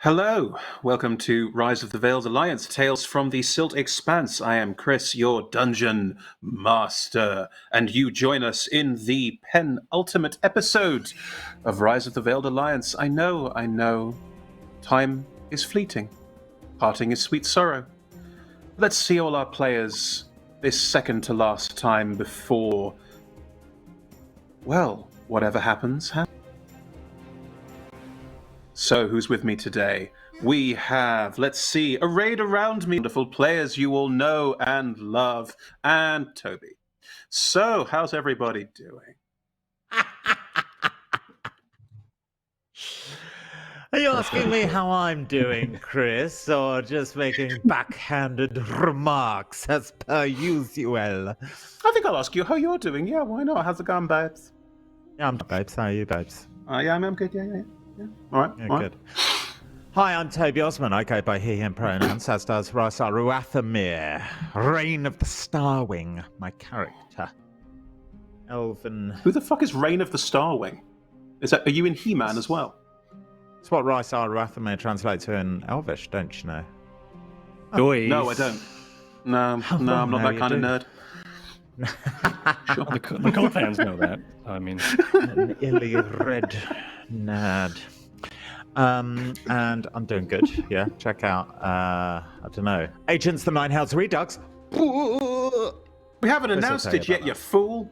Hello, welcome to Rise of the Veiled Alliance, Tales from the Silt Expanse. I am Chris, your dungeon master, and you join us in the penultimate episode of Rise of the Veiled Alliance. I know, time is fleeting, parting is sweet sorrow. Let's see all our players this second to last time before, well, whatever happens. So, who's with me today? We have, let's see, arrayed around me, wonderful players you all know and love, and Toby. So, how's everybody doing? Are you asking me how I'm doing, Chris, or just making backhanded remarks as per usual? I think I'll ask you how you're doing. Yeah, why not? How's it going, babes? Yeah, I'm babes. How are you, babes? Yeah, I'm good. Yeah. All right. Yeah, all good. Hi, I'm Toby Osman. I go by he, him pronouns, as does sorcerer-king, Reign of the Starwing, my character. Elven. Who the fuck is Reign of the Starwing? Are you in He-Man as well? It's what sorcerer-king translates to in Elvish, don't you know? Joyce. No, I don't. No, I'm not no, that kind of nerd. Sure. The Cult fans know that. I mean, An illy red nerd. And I'm doing good. Yeah, check out. I don't know. Agents, the Nine Hells Redux. We haven't announced it yet, you fool.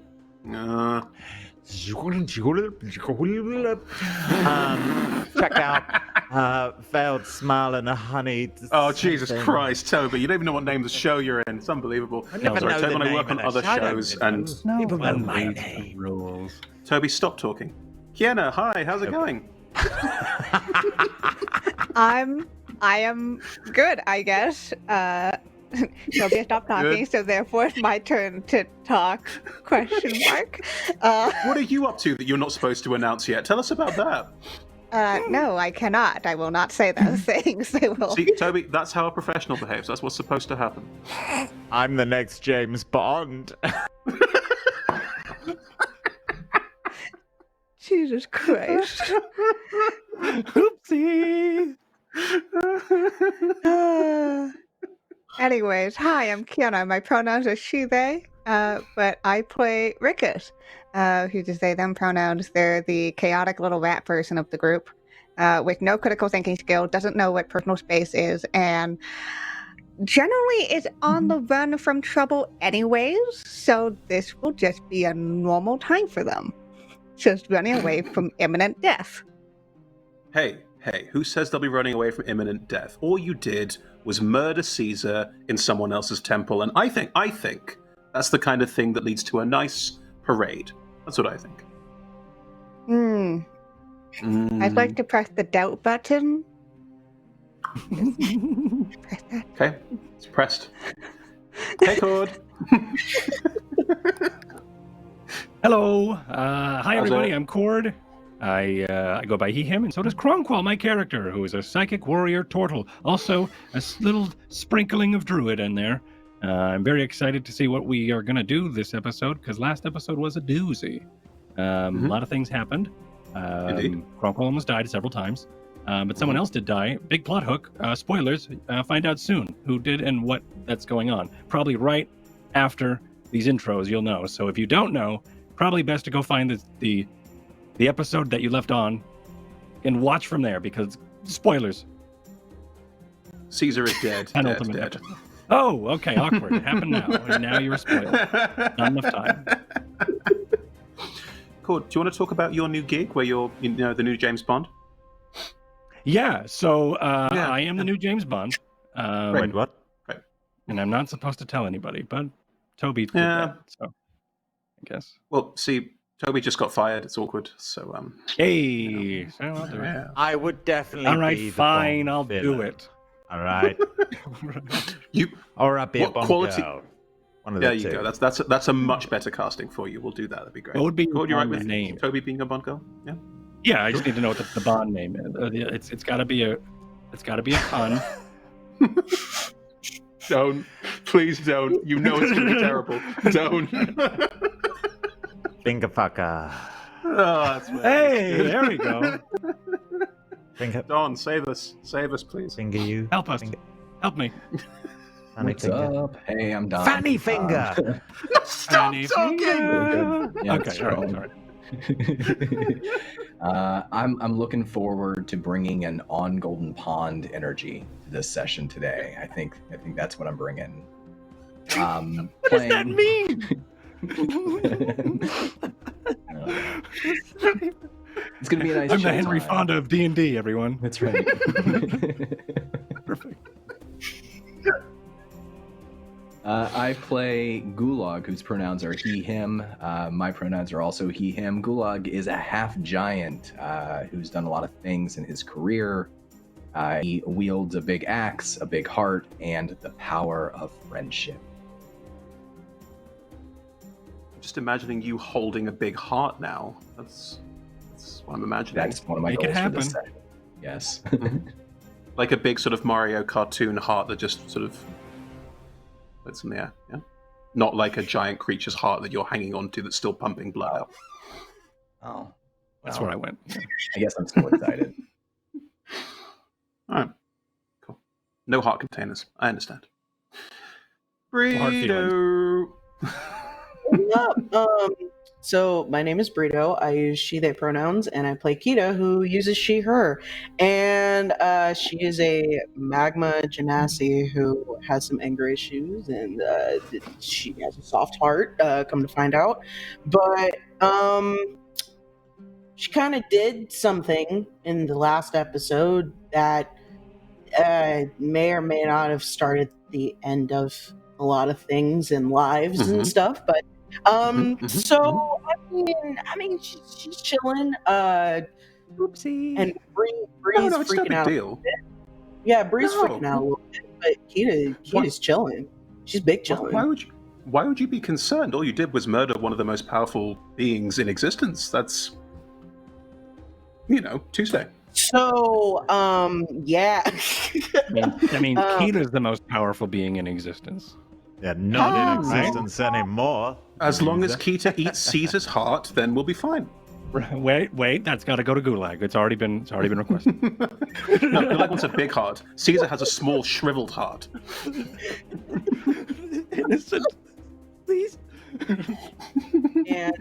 Check out Veiled Smile and a Honey. Oh, Jesus Christ, Toby. You don't even know what name the show you're in. It's unbelievable. never Sorry, know Toby the and I name work on of other the show. shows, and People know my reads name. the rules. Toby, stop talking. Kiana, hi, how's it going? I am good, I guess. Nobody stopped talking, Good. so therefore it's my turn to talk, question mark. What are you up to that you're not supposed to announce yet? Tell us about that. No, I cannot. I will not say those things. I will. See, Toby, that's how a professional behaves. That's what's supposed to happen. I'm the next James Bond. Jesus Christ. Oopsie. Anyways, hi, I'm Kiana. My pronouns are she, they, but I play Rickett, who's a they, them pronouns. They're the chaotic little rat person of the group, with no critical thinking skill, doesn't know what personal space is, and generally is on the run from trouble anyways, so this will just be a normal time for them. Just running away from imminent death. Hey, who says they'll be running away from imminent death? All you did was murder Caesar in someone else's temple, and I think that's the kind of thing that leads to a nice parade. That's what I think. I'd like to press the doubt button. Press that. Okay, it's pressed. Hey, Cord. Hello. Hi, everybody. it? I'm Cord. I go by he, him, and so does Kronqual, my character, who is a psychic warrior turtle. Also, a little sprinkling of druid in there. I'm very excited to see what we are going to do this episode, because last episode was a doozy. A lot of things happened. Indeed. Kronqual almost died several times. But someone else did die. Big plot hook. Spoilers. Find out soon who did and what that's going on. Probably right after these intros, you'll know. So if you don't know, probably best to go find the episode that you left on and watch from there, because spoilers. Caesar is dead. Penultimate dead. episode. Oh, okay. Awkward. It happened now. And now you're spoiled. Not enough time. Cord, do you want to talk about your new gig where you're, the new James Bond? Yeah. So I am the new James Bond. Wait, what? And I'm not supposed to tell anybody, but Toby did that, so I guess. Well, see, Toby just got fired. It's awkward. So, Hey, so I'll do it. yeah. I would definitely. All right, be the fine, Bond I'll do villain. it. All right. You. Or I'll be a What Bond quality- girl. One of There the you two. go. That's a much better casting for you. We'll do that. That'd be great. What would be Cord, you right your with name? Toby being a Bond girl? Yeah. Yeah, I just need to know what the Bond name is. It's got to be a pun. Don't. Please don't. You know it's going to be terrible. Don't. Finger fucker. Oh, that's right. Hey, there we go. Finger, Don, save us, please. finger you. Help us. Finger, Help me. fanny What's finger. up? Hey, I'm Don. Fanny finger! Stop Fanny talking. finger. Yeah, Okay, all right, sorry. I'm looking forward to bringing an on Golden Pond energy to this session today. I think that's what I'm bringing. What does that mean? It's gonna be a nice. I'm chill the Henry time. Fonda of D&D, everyone. That's right. Perfect. I play Gulag, whose pronouns are he, him. My pronouns are also he, him. Gulag is a half giant who's done a lot of things in his career. He wields a big axe, a big heart, and the power of friendship. I'm just imagining you holding a big heart now. That's what I'm imagining. That's one of my Make it goals for this happen. session. Yes. Like a big sort of Mario cartoon heart that just sort of floats in the air, yeah? Not like a giant creature's heart that you're hanging on to that's still pumping blood out. Oh, That's well, where I went. I guess I'm still excited. Alright. Cool. No heart containers. I understand. Hard Burrito! What's up? So my name is Brito. I use she, they pronouns, and I play Kita, who uses she, her. And she is a magma genasi who has some anger issues, and she has a soft heart, come to find out. But she kind of did something in the last episode that may or may not have started the end of a lot of things and lives Mhm. and stuff, but Mhm. so I mean she's chilling. Oopsie. And Bree's No, it's no freaking big out. deal. Yeah, Bree's No. freaking out a little bit, but Kita's chilling. She's big chilling. Why would you be concerned? All you did was murder one of the most powerful beings in existence. That's, Tuesday. So yeah. I mean, Kita's the most powerful being in existence. Yeah, not in Ah. existence anymore. As long as Kita eats Caesar's heart, then we'll be fine. Wait, that's got to go to Gulag. It's already been requested. No, Gulag wants a big heart. Caesar has a small, shriveled heart. Innocent. Please. And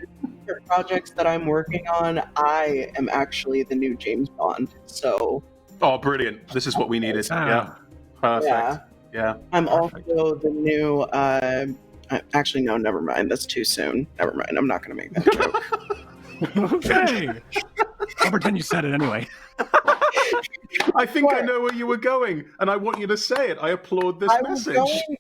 for projects that I'm working on, I am actually the new James Bond. So Oh, brilliant. This is what we needed. Yeah. Perfect. Yeah. I'm Perfect. also the new. Actually, no, never mind. That's too soon. Never mind. I'm not going to make that joke. Okay. I'll pretend you said it anyway. I think I What? know where you were going, and I want you to say it. I applaud this I was message. going.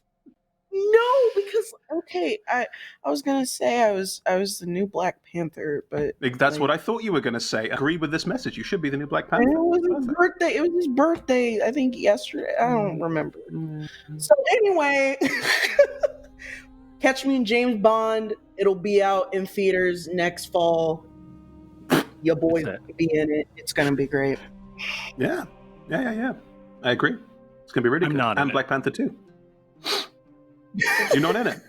No, because okay, I was gonna say I was the new Black Panther, but That's what I thought you were going to say. I agree with this message. You should be the new Black and Panther. it was his Perfect. birthday. It was his birthday. I think yesterday. I don't remember. So anyway, catch me in James Bond. It'll be out in theaters next fall. Your boy's That's gonna be in it. It's gonna be great. Yeah. I agree. It's going to be really I'm good. not in And it. Black Panther too. You're not in it.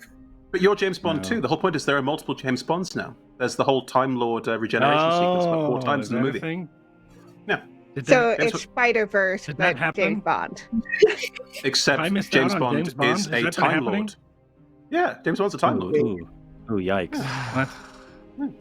But you're James Bond No. too. The whole point is there are multiple James Bonds now. There's the whole Time Lord regeneration sequence about 4 times is in the that a movie. thing? Yeah. Did So that- James- it's Spider-Verse, Did that but happen? James Bond. Except I missed James out on Bond James Bond? is Has a that been Time happening? Lord. Yeah, James Bond's a Time Lord. Ooh, yikes. What?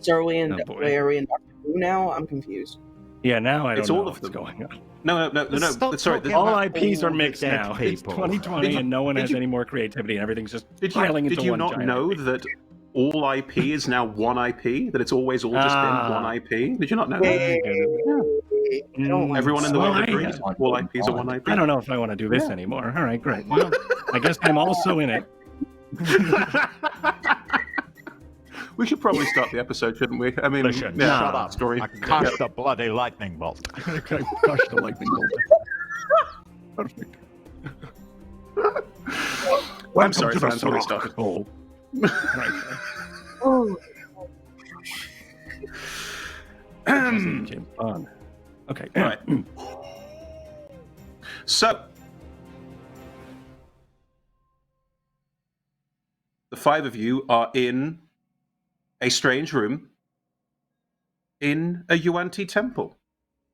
So are we in? Oh, boy. Wait, are we in Doctor Who now? I'm confused. Yeah, now I don't It's know all of what's them. going on. No. Stop Sorry. talking All about IPs all are the mixed dead now. It's people. 2020 Did you- and no one did has you- any more creativity and everything's just Did piling into you one not giant know IP. that all IP is now one IP? That it's always just been one IP? Did you not know that? Hey, I don't want Everyone in the Well, world I- agrees. All IPs are one IP. I don't know if I want to do this Yeah. anymore. All right, great. Well, I guess I'm also in it. We should probably start the episode, shouldn't we? I mean, Listen, yeah, shut up. Story. I cast a bloody lightning bolt. Gosh, the lightning bolt. Perfect. I'm sorry, Fran, sorry, stop. Hole. Right. Oh, James Bond. Okay. Right. So, the 5 of you are in a strange room in a Yuan-Ti temple.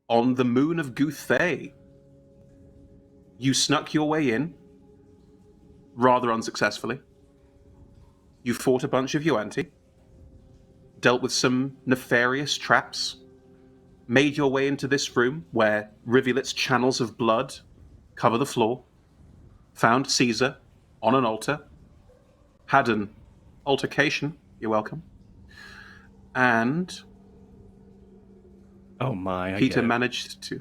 on the moon of Guthei. You snuck your way in, rather unsuccessfully. You fought a bunch of Yuanti, dealt with some nefarious traps, made your way into this room where rivulets' channels of blood cover the floor, found Caesar on an altar, had an altercation, you're welcome, and Oh my! I Peter get it. managed to...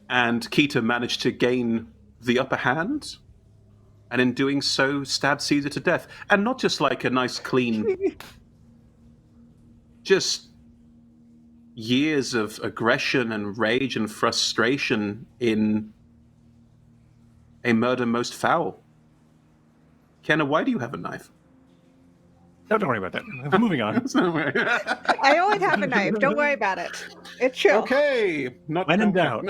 And Keita managed to gain the upper hand, and in doing so, stabbed Caesar to death. And not just like a nice, clean... just years of aggression and rage and frustration in a murder most foul. Kenna, why do you have a knife? No, don't worry about that. Moving on. I always have a knife. Don't worry about it. It's chill. Okay. Not When in doubt.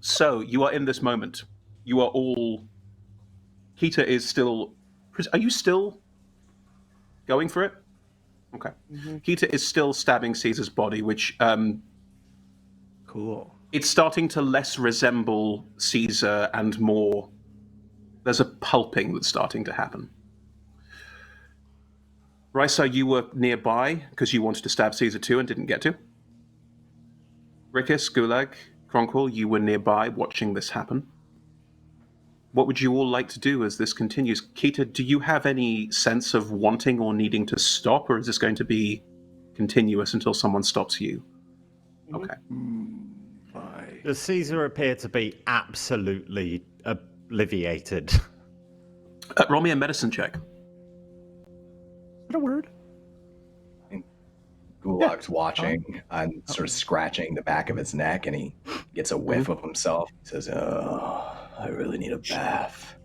So, you are in this moment. You are all... Keita is still... Are you still going for it? Okay. Keita is still stabbing Caesar's body, which... Cool. It's starting to less resemble Caesar and more... There's a pulping that's starting to happen. Risa, you were nearby because you wanted to stab Caesar too and didn't get to. Rickus, Gulag, Cronquil, you were nearby watching this happen. What would you all like to do as this continues? Keita, do you have any sense of wanting or needing to stop, or is this going to be continuous until someone stops you? Okay. Does Caesar appear to be absolutely obliviated? Roll me a medicine check. Is that a word? Gulag's watching and sort of scratching the back of his neck, and he gets a whiff of himself. He says, "Oh, I really need a bath."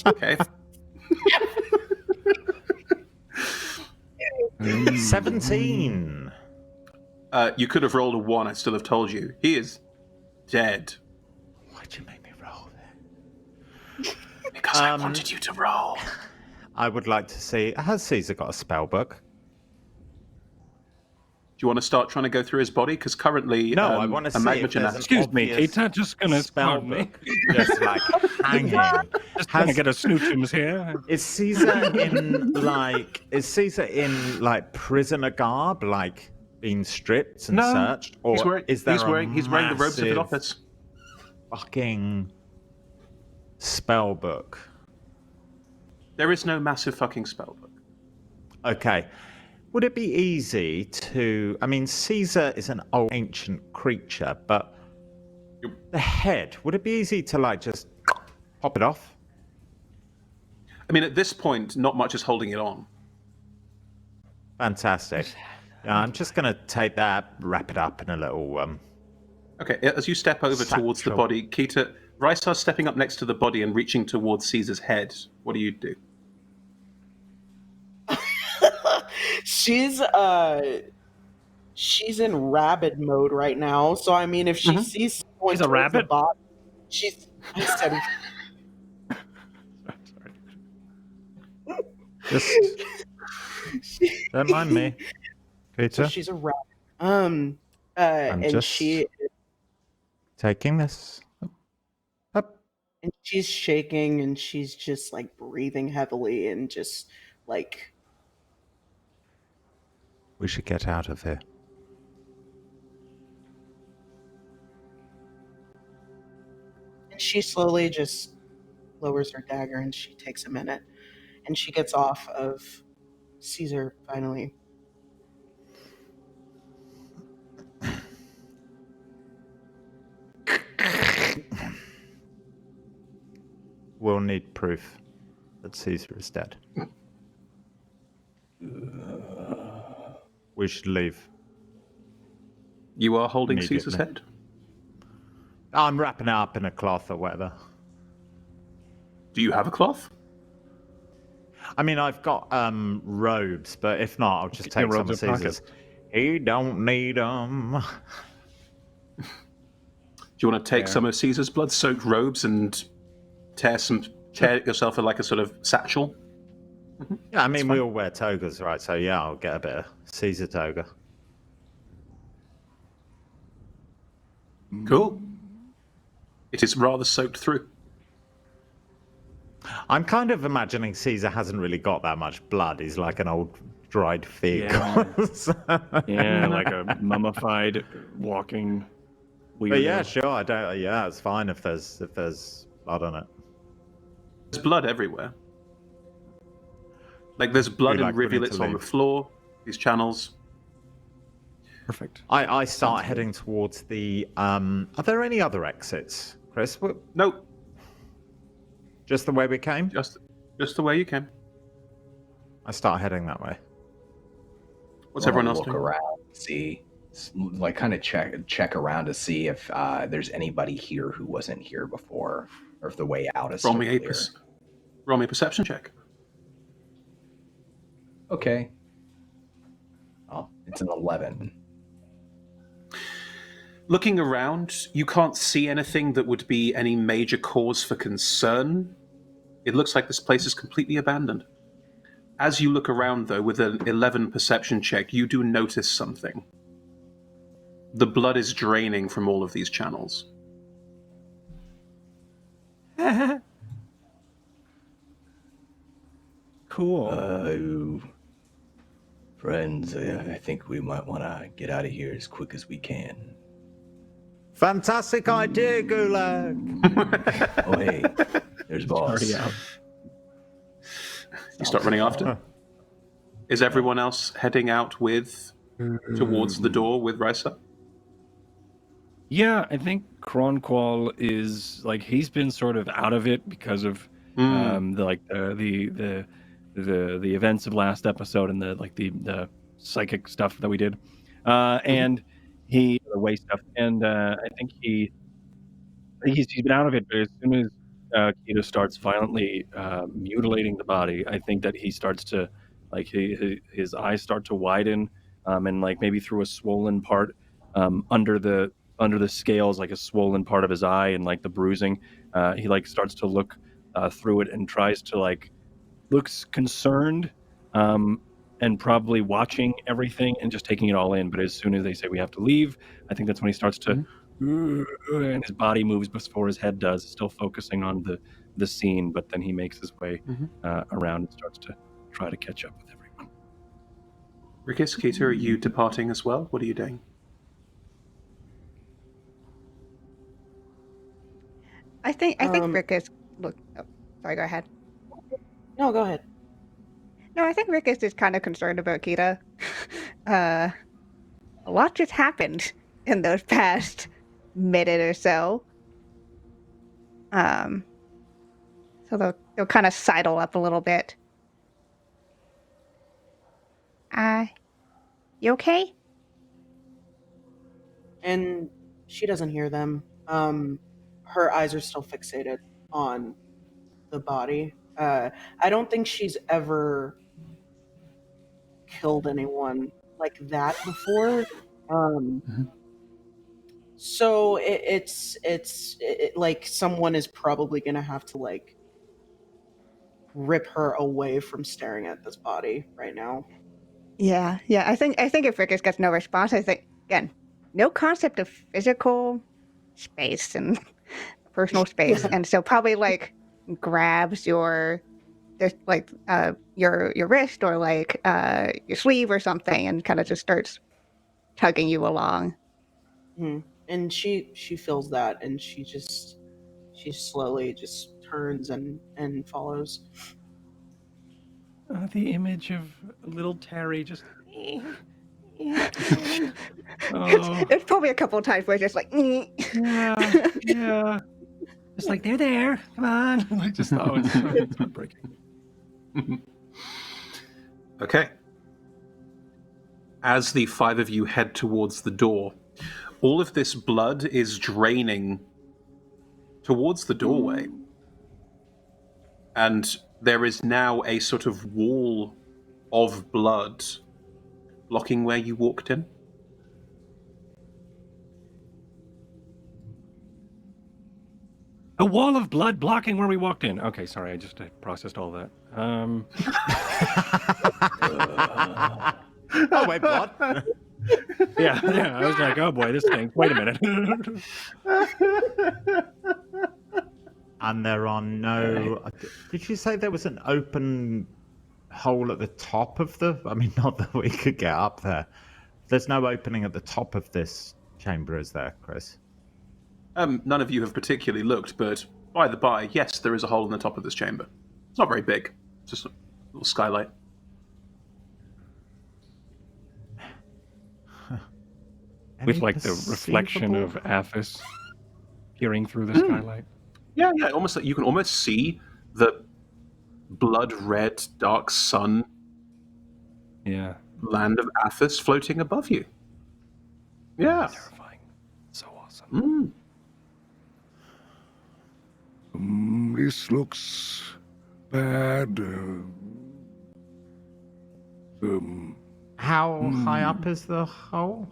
Okay. 17. You could have rolled a 1, I'd still have told you. He is dead. Why'd you make me roll that? Because I wanted you to roll. I would like to see... Has Caesar got a spell book? Do you want to start trying to go through his body? Because currently, No, I want to a see magma if there's an Excuse me, obvious Keita. Just gonna spell pardon me. book just like hanging. Just trying to get a snoochums here. Is Caesar in like prisoner garb, like being stripped and No, searched, or is there he's wearing the robes of the massive office. fucking spell book? There is no massive fucking spell book. Okay. Would it be easy to... I mean, Caesar is an old ancient creature, but the head, would it be easy to, like, just pop it off? I mean, at this point, not much is holding it on. Fantastic. Yeah, I'm just going to take that, wrap it up in a little... Okay, as you step over towards the satchel. body, Keita, Rysar's stepping up next to the body and reaching towards Caesar's head. What do you do? She's in rabid mode right now. So I mean, if she sees someone She's a towards rabbit? the bot, she's. I said, Just... Don't mind me, Peter. so she's a rabbit. I'm And just she taking this up. and she's shaking and she's just like breathing heavily and just like. We should get out of here. And she slowly just lowers her dagger and she takes a minute and she gets off of Caesar finally. We'll need proof that Caesar is dead. We should leave. You are holding Immediately. Caesar's head? I'm wrapping it up in a cloth or whatever. Do you have a cloth? I mean, I've got robes, but if not, I'll just Keep your take some of robes in Caesar's. He don't need them. Do you want to take some of Caesar's blood-soaked robes and tear some tear yourself in like a sort of satchel. Yeah, I mean, we fine. all wear togas, right? So yeah, I'll get a bit of Caesar toga. Cool. It is rather soaked through. I'm kind of imagining Caesar hasn't really got that much blood. He's like an old dried fig. Yeah. Yeah, like a mummified walking weirdo. But yeah, sure. I don't. Yeah, it's fine if there's blood on it. There's blood everywhere. Like there's blood Like, in we need to rivulets on the leave. floor, these channels. Perfect. I start heading towards the. Are there any other exits, Chris? Nope, Just the way we came? just the way you came. I start heading that way. What's Wanna everyone else look doing? around, see, like kind of check around to see if there's anybody here who wasn't here before, or if the way out is Roll still me clear. roll me a perception check. Okay. Oh, it's an 11. Looking around, you can't see anything that would be any major cause for concern. It looks like this place is completely abandoned. As you look around, though, with an 11 perception check, you do notice something. The blood is draining from all of these channels. Cool. Friends, I think we might want to get out of here as quick as we can. Fantastic idea, Gulag. Oh, hey, there's boss. Already out. You start running after. Is everyone else heading out towards the door with Risa? Yeah, I think Kronqual is like he's been sort of out of it because of the events of last episode and the psychic stuff that we did, and the way stuff, and I think he's been out of it. But as soon as Keto starts violently mutilating the body, I think that he starts to like his eyes start to widen, and like maybe through a swollen part under the scales, like a swollen part of his eye and like the bruising, he like starts to look through it and tries to like looks concerned, and probably watching everything and just taking it all in. But as soon as they say we have to leave, I think that's when he starts to and his body moves before his head does, still focusing on the scene. But then he makes his way around and starts to try to catch up with everyone. Rikis, Keita, are you departing as well? What are you doing? I think Rick is look. Oh, sorry, go ahead. No, go ahead. No, I think Rick is just kind of concerned about Kita. A lot just happened in those past minute or so. So they'll kind of sidle up a little bit. You okay? And she doesn't hear them. Her eyes are still fixated on the body. I don't think she's ever killed anyone like that before. So it's like someone is probably gonna have to like rip her away from staring at this body right now. Yeah. I think if Rickers gets no response, I think again, no concept of physical space and personal space, and so probably like grabs your wrist or like your sleeve or something, and kind of just starts tugging you along. And she feels that, and she slowly just turns and follows. The image of little Terry just. There's probably a couple of times where it's just like, yeah. It's like they're there. Come on. Like just it's heartbreaking. Okay. As the five of you head towards the door, all of this blood is draining towards the doorway. And there is now a sort of wall of blood blocking where you walked in. A wall of blood blocking where we walked in. Okay, sorry, I just processed all that. Oh, wait, blood? Yeah, I was like, oh boy, this stinks. Wait a minute. And there are no... Did you say there was an open hole at the top of the... I mean, not that we could get up there. There's no opening at the top of this chamber, is there, Chris? None of you have particularly looked, but by the by, yes, there is a hole in the top of this chamber. It's not very big. It's just a little skylight. With like the reflection of Athas peering through the skylight. Yeah, almost like you can almost see the blood-red dark sun land of Athas floating above you. Yeah. Terrifying. So awesome. This looks bad. How high up is the hole?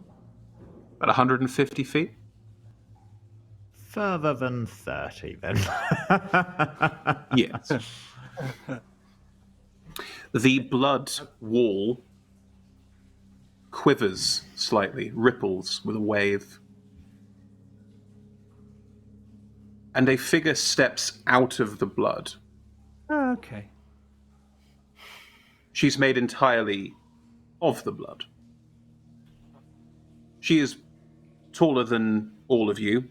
About 150 feet. Further than 30, then. Yes. The blood wall quivers slightly, ripples with a wave. And a figure steps out of the blood. Oh, okay. She's made entirely of the blood. She is taller than all of you,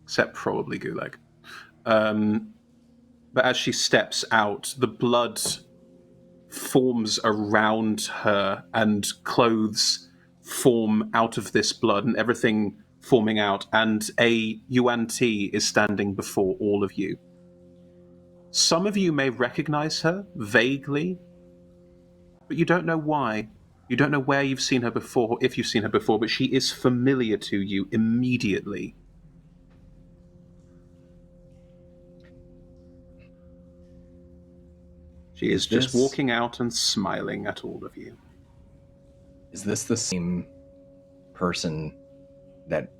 except probably Gulag. But as she steps out, the blood forms around her and clothes form out of this blood and everything forming out, and a Yuan Ti is standing before all of you. Some of you may recognize her vaguely, but you don't know why. You don't know where you've seen her before, or if you've seen her before, but she is familiar to you immediately. She is just walking out and smiling at all of you. Is this the same person that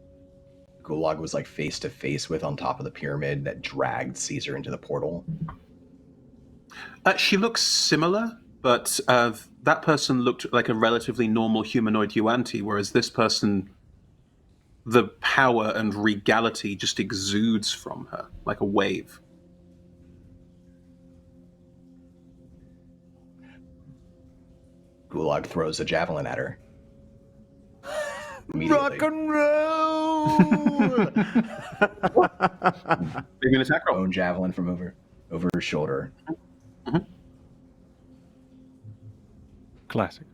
Gulag was like face to face with on top of the pyramid that dragged Caesar into the portal? She looks similar, but that person looked like a relatively normal humanoid Yuan Ti, whereas this person, the power and regality just exudes from her like a wave. Gulag throws a javelin at her. Rock and roll! Big an attack roll. Own javelin from over her shoulder. Mm-hmm. Classic.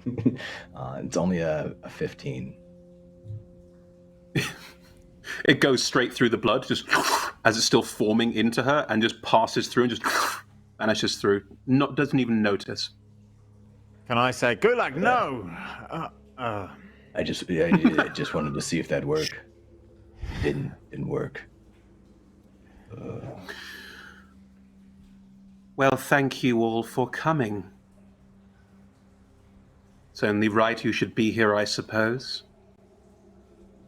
It's only a 15. It goes straight through the blood, just as it's still forming into her, and just passes through and just vanishes through. Doesn't even notice. Can I say, Gulag, no! I just wanted to see if that'd work. Didn't work. Well, thank you all for coming. It's only right you should be here, I suppose.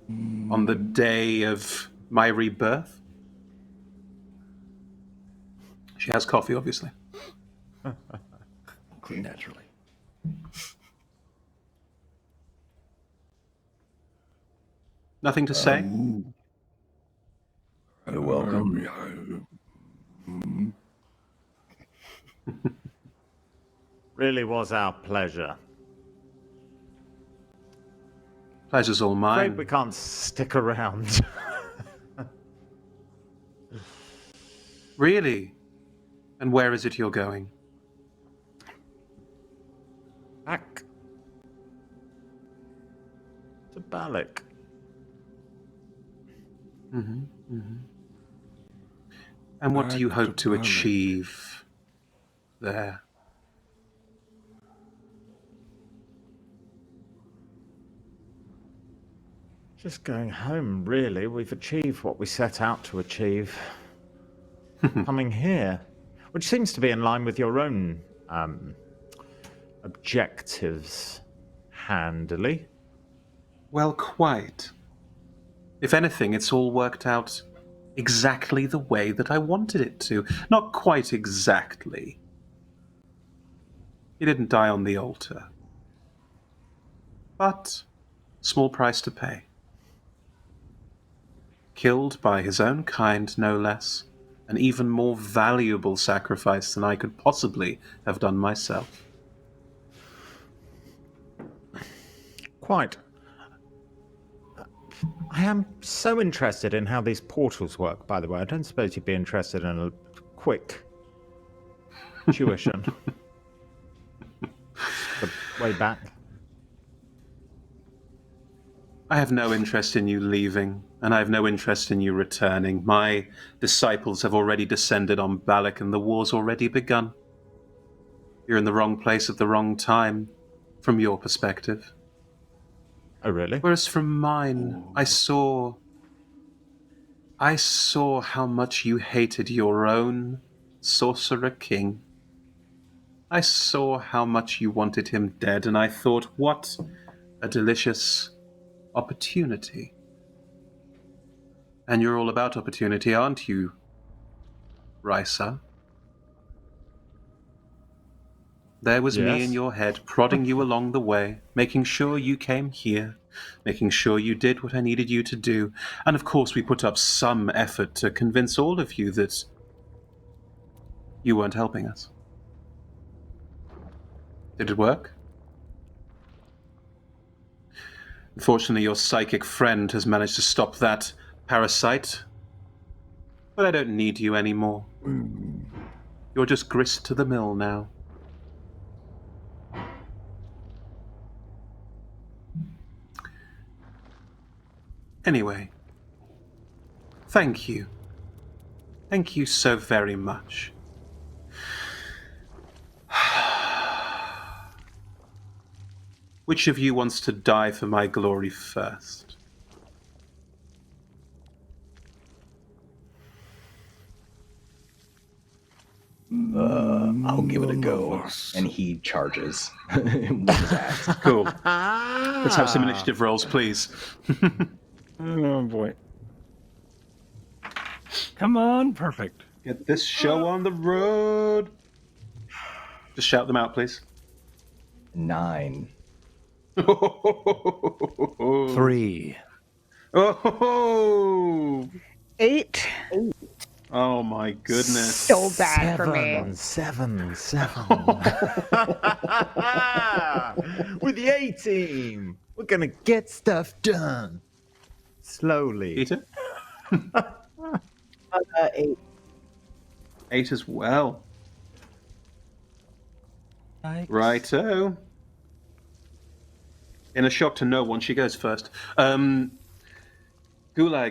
On the day of my rebirth. She has coffee, obviously. Naturally. Nothing to say? You're welcome. Really was our pleasure. Pleasure's all Afraid mine. we can't stick around. Really? And where is it you're going? Back to Balak. Mm-hmm, mm-hmm. And what do you hope to achieve there? Just going home, really. We've achieved what we set out to achieve. Coming here, which seems to be in line with your own objectives, handily. Well, quite. If anything, it's all worked out exactly the way that I wanted it to. Not quite exactly. He didn't die on the altar. But small price to pay. Killed by his own kind, no less. An even more valuable sacrifice than I could possibly have done myself. Quite. I am so interested in how these portals work, by the way. I don't suppose you'd be interested in a quick tuition. The way back. I have no interest in you leaving, and I have no interest in you returning. My disciples have already descended on Balak, and the war's already begun. You're in the wrong place at the wrong time, from your perspective. Oh, really? Whereas from mine, I saw how much you hated your own sorcerer-king. I saw how much you wanted him dead, and I thought, what a delicious opportunity. And you're all about opportunity, aren't you, Risa? There was me Yes. in your head, prodding you along the way, making sure you came here, making sure you did what I needed you to do. And of course, we put up some effort to convince all of you that you weren't helping us. Did it work? Unfortunately, your psychic friend has managed to stop that parasite. But I don't need you anymore. You're just grist to the mill now. Anyway, thank you. Thank you so very much. Which of you wants to die for my glory first? I'll give it a go. us. And he charges with his axe. Cool. Let's have some initiative rolls, please. Oh boy. Come on, perfect. Get this show on the road. Just shout them out, please. 9. 3. Oh, 8. oh my goodness. So bad for me. 7. With the A-team, we're gonna get stuff done. Slowly. Peter? 8. 8 as well. Righto. In a shock to no one, she goes first. Gulag,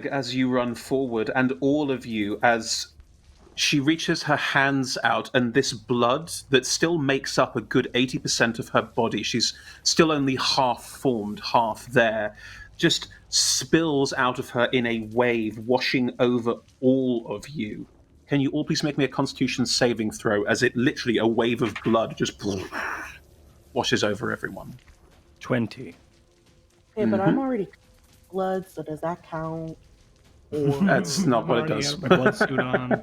as you run forward, and all of you, as she reaches her hands out, and this blood that still makes up a good 80% of her body, she's still only half formed, half there, just spills out of her in a wave, washing over all of you. Can you all please make me a Constitution saving throw, as it literally, a wave of blood just washes over everyone. 20. Okay, but I'm already blood, so does that count? Or... That's not what it does. My blood suit on.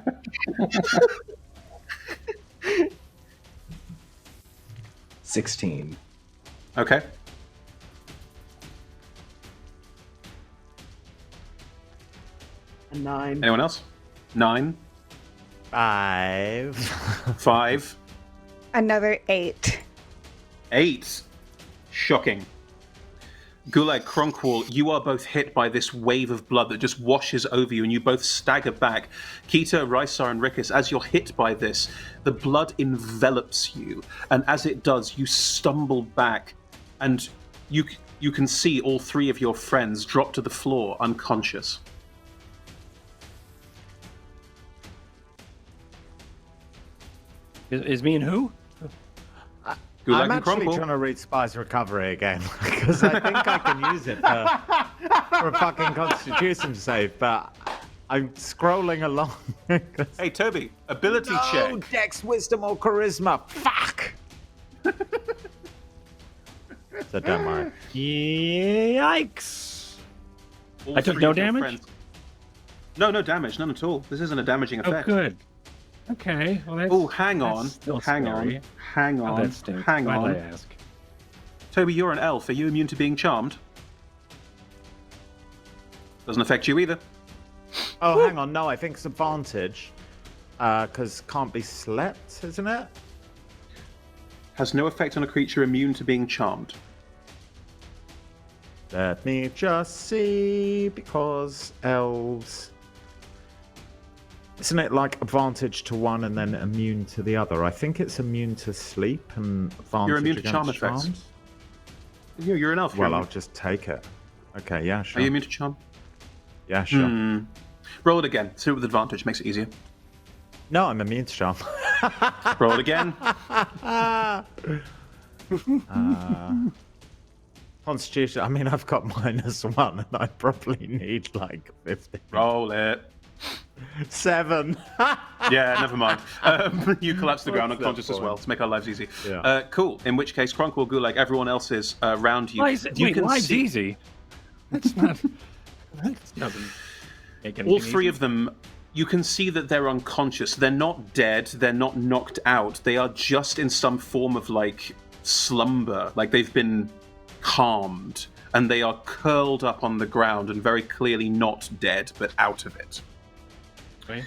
$16. Okay. A 9. Anyone else? 9, 5. 5, Another 8. 8. Shocking. Gulag, Cronkwall, you are both hit by this wave of blood that just washes over you, and you both stagger back. Kita, Rysar, and Rikus, as you're hit by this, the blood envelops you, and as it does, you stumble back, and you can see all three of your friends drop to the floor unconscious. Is me and who? Gulag I'm and actually Cronkwall. trying to read Spy's Recovery again, because I think I can use it for a fucking Constitution save, but I'm scrolling along. Hey, Toby, ability No, check. Dex, Wisdom, or Charisma. Fuck! So don't worry. Yikes. I took three no of your damage? friends- No damage, none at all. This isn't a damaging Oh, effect. good. Okay. Well, that's, Oh, hang that's on, still hang scary. on, hang Oh, on, that stinks. hang Why'd on. I ask? Toby, you're an elf. Are you immune to being charmed? Doesn't affect you either. Oh, hang on. No, I think it's advantage. Because can't be slept, isn't it? Has no effect on a creature immune to being charmed. Let me just see, because elves... Isn't it like advantage to one and then immune to the other? I think it's immune to sleep and advantage You're immune to against charm effects. charms. You're an elf. Well, you're I'll just take it. Okay, yeah, Are sure. you immune to charm? Yeah, sure. Roll it again. Do it with advantage. Makes it easier. No, I'm immune to charm. Roll it again. Constitution, I mean, I've got -1 and I probably need like 50. Roll it. 7. Yeah, never mind. You collapse to the ground What's that unconscious as well point? to make our lives easy. Yeah. Cool. In which case, Kronk will go like everyone else is around you. Why is it? You Wait, can live's see easy. That's not. That doesn't make anything all three easy. of them. You can see that they're unconscious. They're not dead. They're not knocked out. They are just in some form of like slumber. Like they've been calmed, and they are curled up on the ground and very clearly not dead, but out of it. Okay.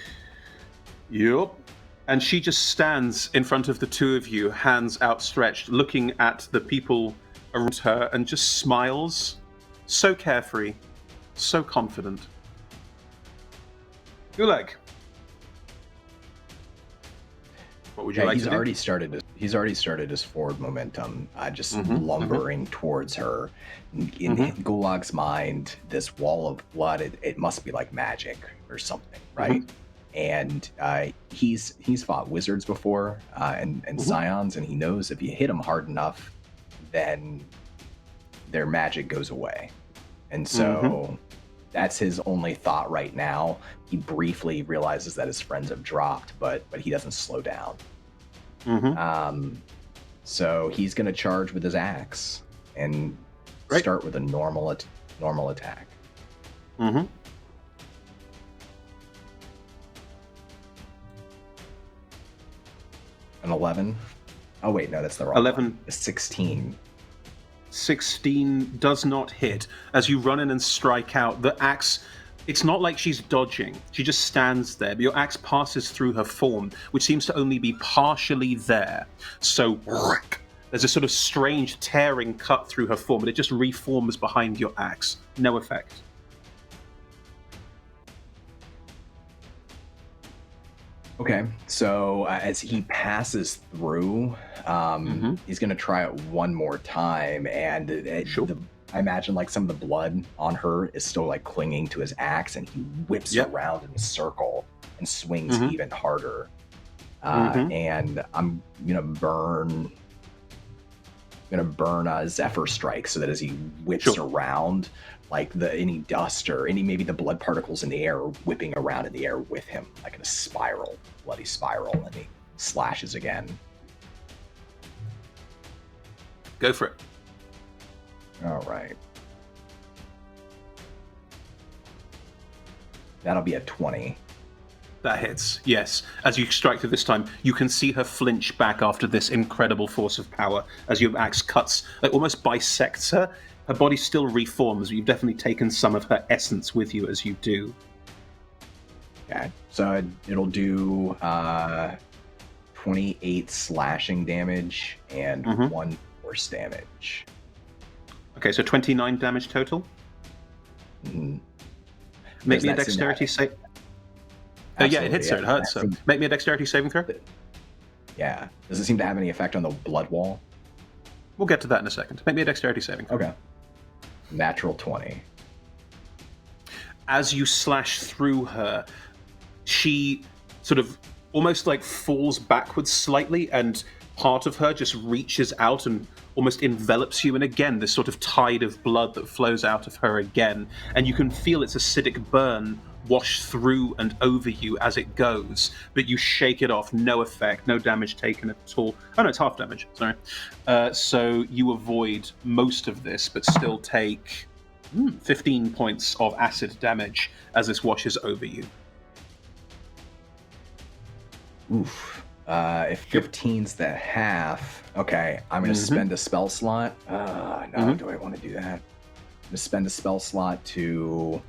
Yup. And she just stands in front of the two of you, hands outstretched, looking at the people around her, and just smiles. So carefree, so confident. Gulag. What would you like he's to do? He's already started his forward momentum, just lumbering towards her. In Gulag's mind, this wall of blood, it must be like magic or something, right? And he's fought wizards before and scions, and he knows if you hit them hard enough, then their magic goes away. And so that's his only thought right now. He briefly realizes that his friends have dropped, but he doesn't slow down. So he's going to charge with his axe and start with a normal attack. Mm-hmm. An 11. Oh wait, no, that's the wrong 11. one. A 16. 16 does not hit. As you run in and strike out, the axe, it's not like she's dodging. She just stands there, but your axe passes through her form, which seems to only be partially there. So there's a sort of strange tearing cut through her form, but it just reforms behind your axe. No effect. Okay, so as he passes through, he's going to try it one more time, and I imagine like some of the blood on her is still like clinging to his axe, and he whips around in a circle and swings even harder. And I'm gonna burn a Zephyr Strike, so that as he whips around, like any dust or maybe the blood particles in the air are whipping around in the air with him, like in a spiral, bloody spiral, and he slashes again. Go for it. All right. That'll be a 20. That hits, yes. As you strike through this time, you can see her flinch back after this incredible force of power as your axe cuts, like almost bisects her. Her body still reforms, but you've definitely taken some of her essence with you as you do. Okay, so it'll do 28 slashing damage and 1 force damage. Okay, so 29 damage total. Make me a dexterity save. Yeah, it hits her. It hurts her. Make me a dexterity saving throw. Yeah. Does it seem to have any effect on the blood wall? We'll get to that in a second. Make me a dexterity saving throw. Okay. Natural 20. As you slash through her, she sort of almost like falls backwards slightly, and part of her just reaches out and almost envelops you. And again, this sort of tide of blood that flows out of her again. And you can feel its acidic burn wash through and over you as it goes, but you shake it off. No effect, no damage taken at all. Oh no, it's half damage, sorry. So you avoid most of this, but still take 15 points of acid damage as this washes over you. Oof. If 15's the half, okay, I'm going to spend a spell slot. No, do I want to do that? I'm going to spend a spell slot to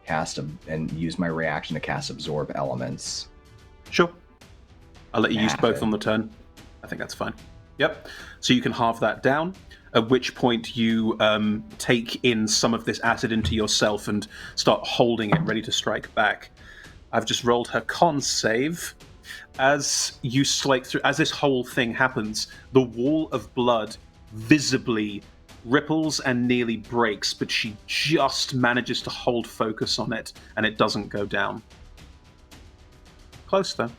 cast and use my reaction to cast Absorb Elements. Sure. I'll let you use both on the turn. I think that's fine. Yep. So you can halve that down, at which point you take in some of this acid into yourself and start holding it ready to strike back. I've just rolled her con save. As you slake through, as this whole thing happens, the wall of blood visibly ripples and nearly breaks, but she just manages to hold focus on it, and it doesn't go down. Close though.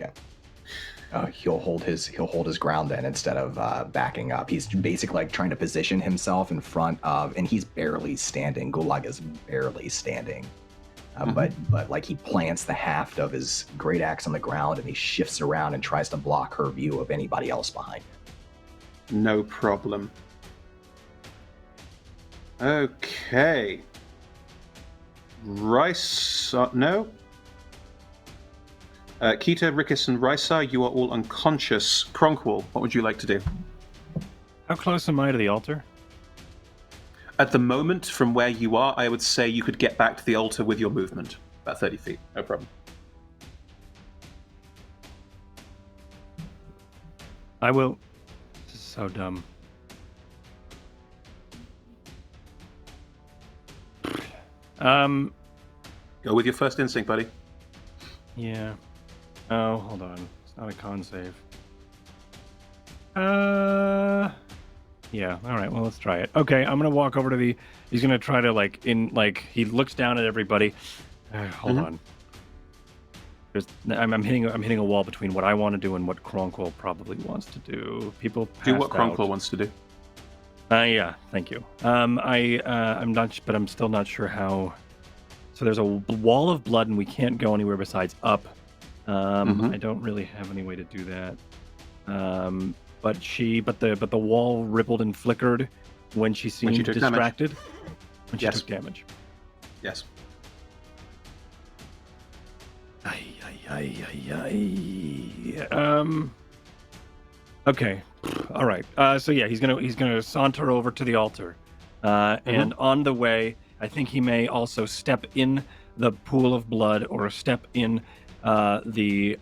Okay. He'll hold his ground then instead of backing up. He's basically like trying to position himself in front of, and he's barely standing. Gulag is barely standing. But like he plants the haft of his great axe on the ground and he shifts around and tries to block her view of anybody else behind him. No problem. Okay. No. Kita, Rickus, and Rysar, you are all unconscious. Kronkwall, what would you like to do? How close am I to the altar? At the moment, from where you are, I would say you could get back to the altar with your movement. About 30 feet, no problem. I will... This is so dumb. Go with your first instinct, buddy. Yeah. Oh, hold on. It's not a con save. Yeah, alright, well, let's try it. Okay, I'm gonna walk over to the... He's gonna try to, he looks down at everybody. Hold on. I'm hitting a wall between what I want to do and what Kronkwall probably wants to do. People do what passed out. Kronkwall wants to do. Yeah, thank you. I'm not, but I'm still not sure how... So there's a wall of blood and we can't go anywhere besides up. I don't really have any way to do that. But the wall rippled and flickered when she seemed distracted. When she took damage. Yes. Okay. All right. So yeah, he's gonna saunter over to the altar, and on the way, I think he may also step in the pool of blood or step in the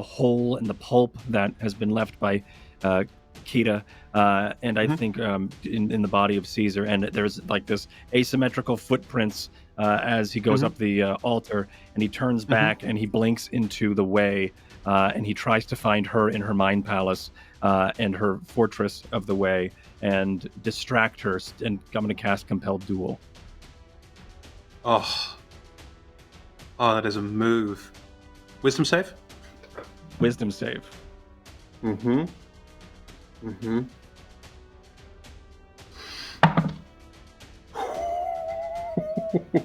hole in the pulp that has been left by Kita, and I think in the body of Caesar, and there's like this asymmetrical footprints as he goes up the altar, and he turns back and he blinks into the way, and he tries to find her in her mind palace and her fortress of the way, and distract her. And I'm going to cast Compelled Duel. Oh, that is a move. Wisdom save? Wisdom save.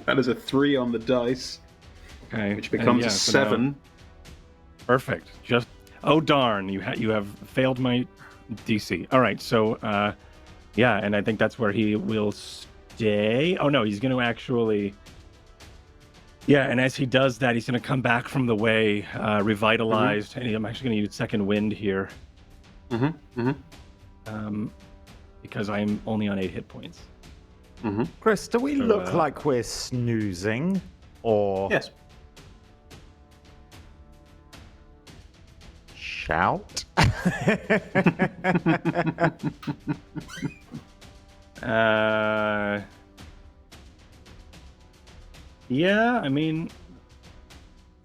That is a 3 on the dice. Okay. Which becomes a 7. Perfect. Just darn, you have failed my DC. All right, so yeah, and I think that's where he will stay. Oh no, he's going to actually. Yeah, and as he does that, he's going to come back from the way, revitalized, and I'm actually going to use Second Wind here. Because I'm only on 8 hit points. Chris, do we look like we're snoozing, or yes? Shout. Yeah, I mean,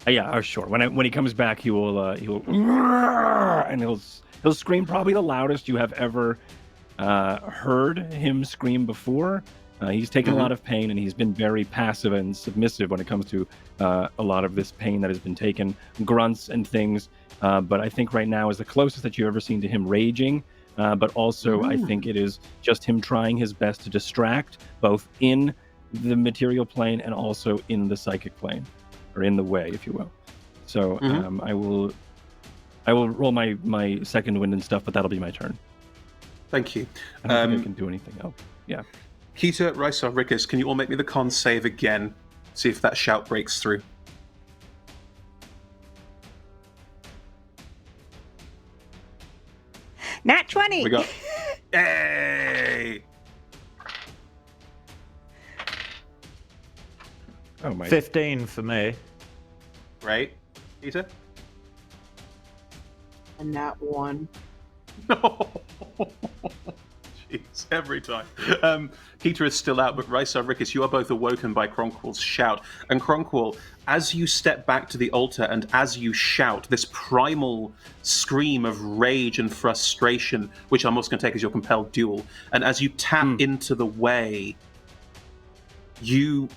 yeah, sure. When he comes back, he will and he'll scream probably the loudest you have ever heard him scream before. He's taken a lot of pain, and he's been very passive and submissive when it comes to a lot of this pain that has been taken, grunts and things. But I think right now is the closest that you've ever seen to him raging. But also, I think it is just him trying his best to distract, both in the material plane and also in the psychic plane, or in the way, if you will. So I will roll my second wind and stuff, but that'll be my turn. Thank you. I don't think I can do anything else. Yeah. Kita, Rysar, Rikus, can you all make me the con save again? See if that shout breaks through. Nat 20. We got... Yay! Oh my! 15 for me. Right? Kita? And that one. No! Jeez, every time. Kita is still out, but Rysar, Rikus, you are both awoken by Cronqual's shout. And Cronqual, as you step back to the altar and as you shout, this primal scream of rage and frustration, which I'm also going to take as your compelled duel, and as you tap into the way, you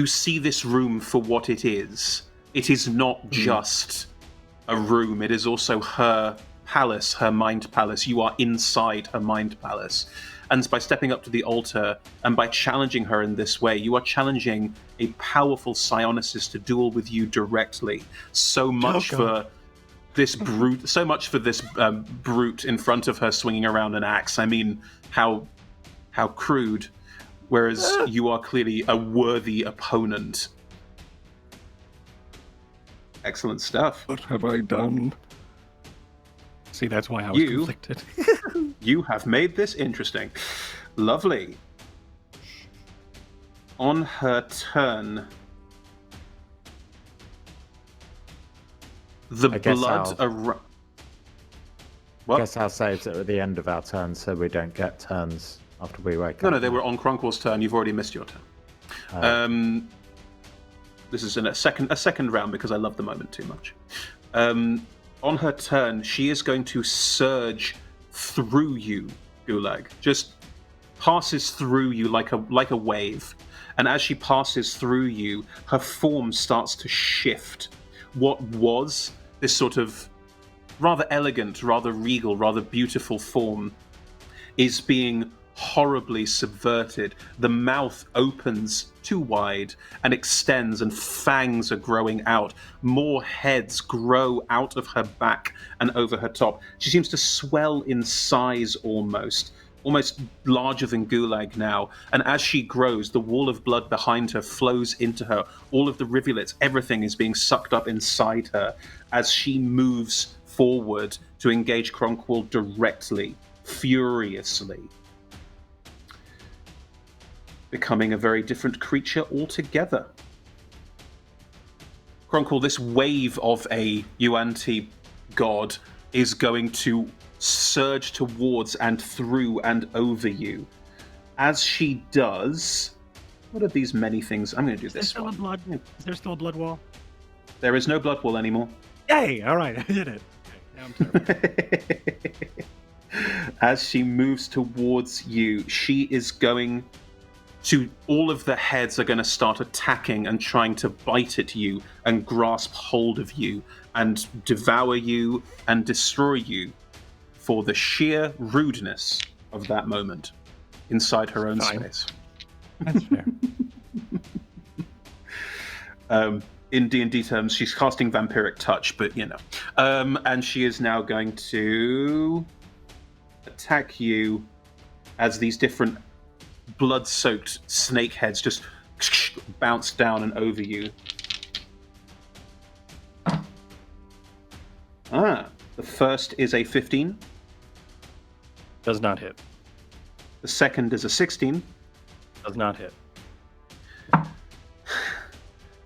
see this room for what it is. It is not just a room, it is also her palace, her mind palace. You are inside her mind palace. And by stepping up to the altar and by challenging her in this way, you are challenging a powerful psionicist to duel with you directly. So much for this brute, brute in front of her swinging around an axe. I mean, how crude. Whereas you are clearly a worthy opponent. Excellent stuff. What have I done? See, that's why I was conflicted. You have made this interesting. Lovely. On her turn, the blood around. What? I guess I'll save it at the end of our turn so we don't get turns after we wake up. No, they were on Cronqual's turn. You've already missed your turn. This is in a second round because I love the moment too much. On her turn, she is going to surge through you, Gulag. Just passes through you like a wave. And as she passes through you, her form starts to shift. What was this sort of rather elegant, rather regal, rather beautiful form is being horribly subverted. The mouth opens too wide and extends, and fangs are growing out. More heads grow out of her back and over her top. She seems to swell in size almost larger than Gulag now. And as she grows, the wall of blood behind her flows into her. All of the rivulets, everything is being sucked up inside her as she moves forward to engage Cronqual directly, furiously, becoming a very different creature altogether. Cronqual, this wave of a Yuan-Ti god is going to surge towards and through and over you. As she does, what are these many things? I'm going to do this one. Is there still a blood wall? There is no blood wall anymore. Yay! All right, I did it. Okay, now I'm terrible. As she moves towards you, she is going to... All of the heads are going to start attacking and trying to bite at you and grasp hold of you and devour you and destroy you for the sheer rudeness of that moment inside her own space. That's fair. In D&D terms, she's casting Vampiric Touch, but you know. And she is now going to attack you as these different blood-soaked snake heads just bounce down and over you. The first is a 15. Does not hit. The second is a 16. Does not hit.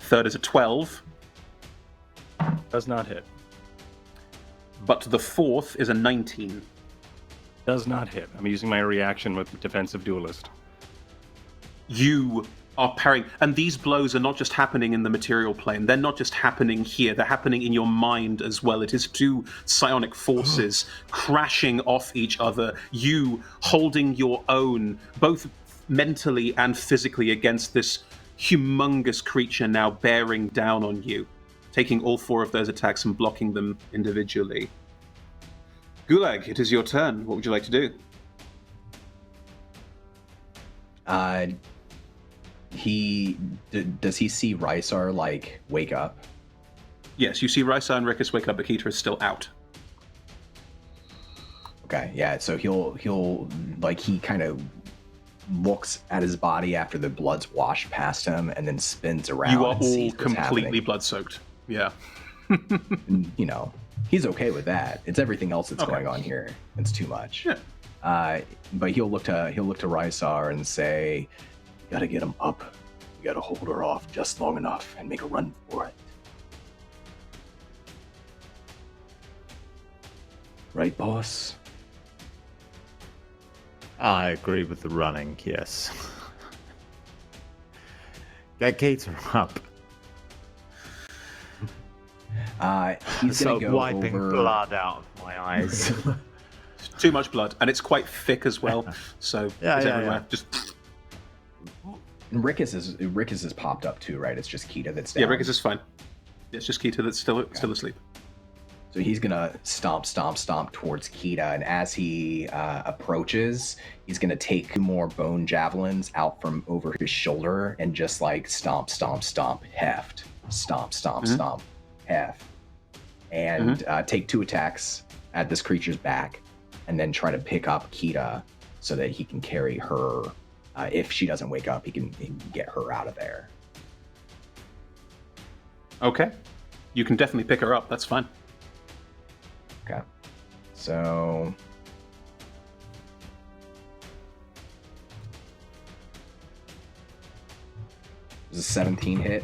Third is a 12. Does not hit. But the fourth is a 19. Does not hit. I'm using my reaction with Defensive Duelist. You are parrying, and these blows are not just happening in the material plane. They're not just happening here. They're happening in your mind as well. It is two psionic forces crashing off each other. You holding your own, both mentally and physically, against this humongous creature now bearing down on you, taking all four of those attacks and blocking them individually. Gulag, it is your turn. What would you like to do? Does he see Rysar wake up? Yes, you see Rysar and Rikus wake up, but Keita is still out. Okay, yeah. So he'll he kind of looks at his body after the blood's washed past him, and then spins around. You are and all sees what's completely happening. blood-soaked. Yeah. And, he's okay with that. It's everything else that's Okay. going on here. It's too much. Yeah. But he'll look to Rysar and say, "You gotta get him up. You gotta hold her off just long enough and make a run for it." Right, boss? I agree with the running, yes. Get Gator up. He's So gonna go wiping over... blood out of my eyes. Too much blood, and it's quite thick as well. So Yeah, it's yeah, everywhere. yeah. Just Rickus is popped up too, right? It's just Kita that's down. yeah, Rickus is fine. It's just Keita that's still asleep. So he's gonna stomp towards Kita, and as he approaches, he's gonna take 2 more bone javelins out from over his shoulder and just like stomp, heft, stomp, heft, and take 2 attacks at this creature's back, and then try to pick up Kita so that he can carry her. If she doesn't wake up, he can get her out of there. Okay. You can definitely pick her up. That's fine. Okay. So does a 17 hit?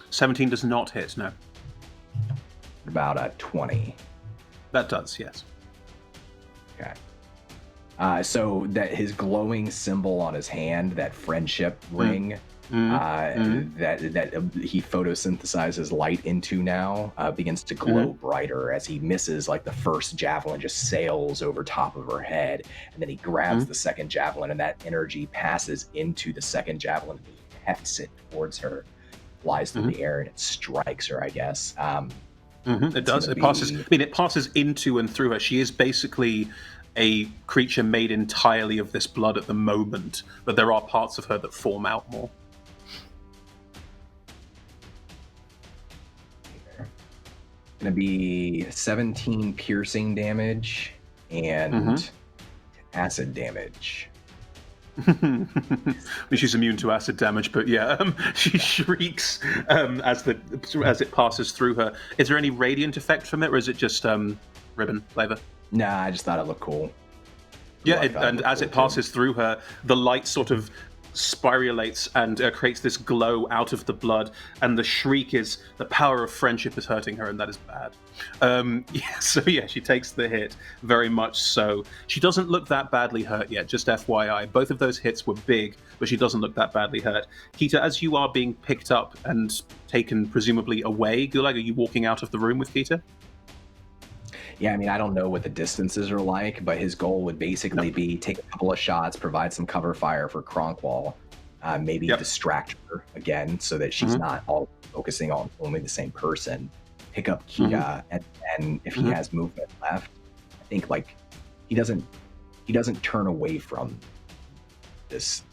17 does not hit, no. About a 20. That does, yes. Okay. So that his glowing symbol on his hand, that friendship ring, that he photosynthesizes light into now, begins to glow brighter as he misses. Like the first javelin just sails over top of her head, and then he grabs the second javelin, and that energy passes into the second javelin, and he hefts it towards her, flies through the air, and it strikes her, I guess. It does. It passes. I mean, it passes into and through her. She is basically a creature made entirely of this blood at the moment, but there are parts of her that form out more. Gonna be 17 piercing damage and acid damage. She's immune to acid damage, but yeah, she shrieks as it passes through her. Is there any radiant effect from it, or is it just ribbon flavor? Nah, I just thought it looked cool. Yeah, and as it passes through her, the light sort of spiralates and creates this glow out of the blood, and the shriek is, the power of friendship is hurting her, and that is bad. She takes the hit, very much so. She doesn't look that badly hurt yet, just FYI. Both of those hits were big, but she doesn't look that badly hurt. Kita, as you are being picked up and taken presumably away, Gulag, are you walking out of the room with Kita? Yeah, I mean, I don't know what the distances are like, but his goal would basically be take a couple of shots, provide some cover fire for Kronkwall, maybe distract her again so that she's not all focusing on only the same person. Pick up Kita, and then if he has movement left, I think like he doesn't turn away from this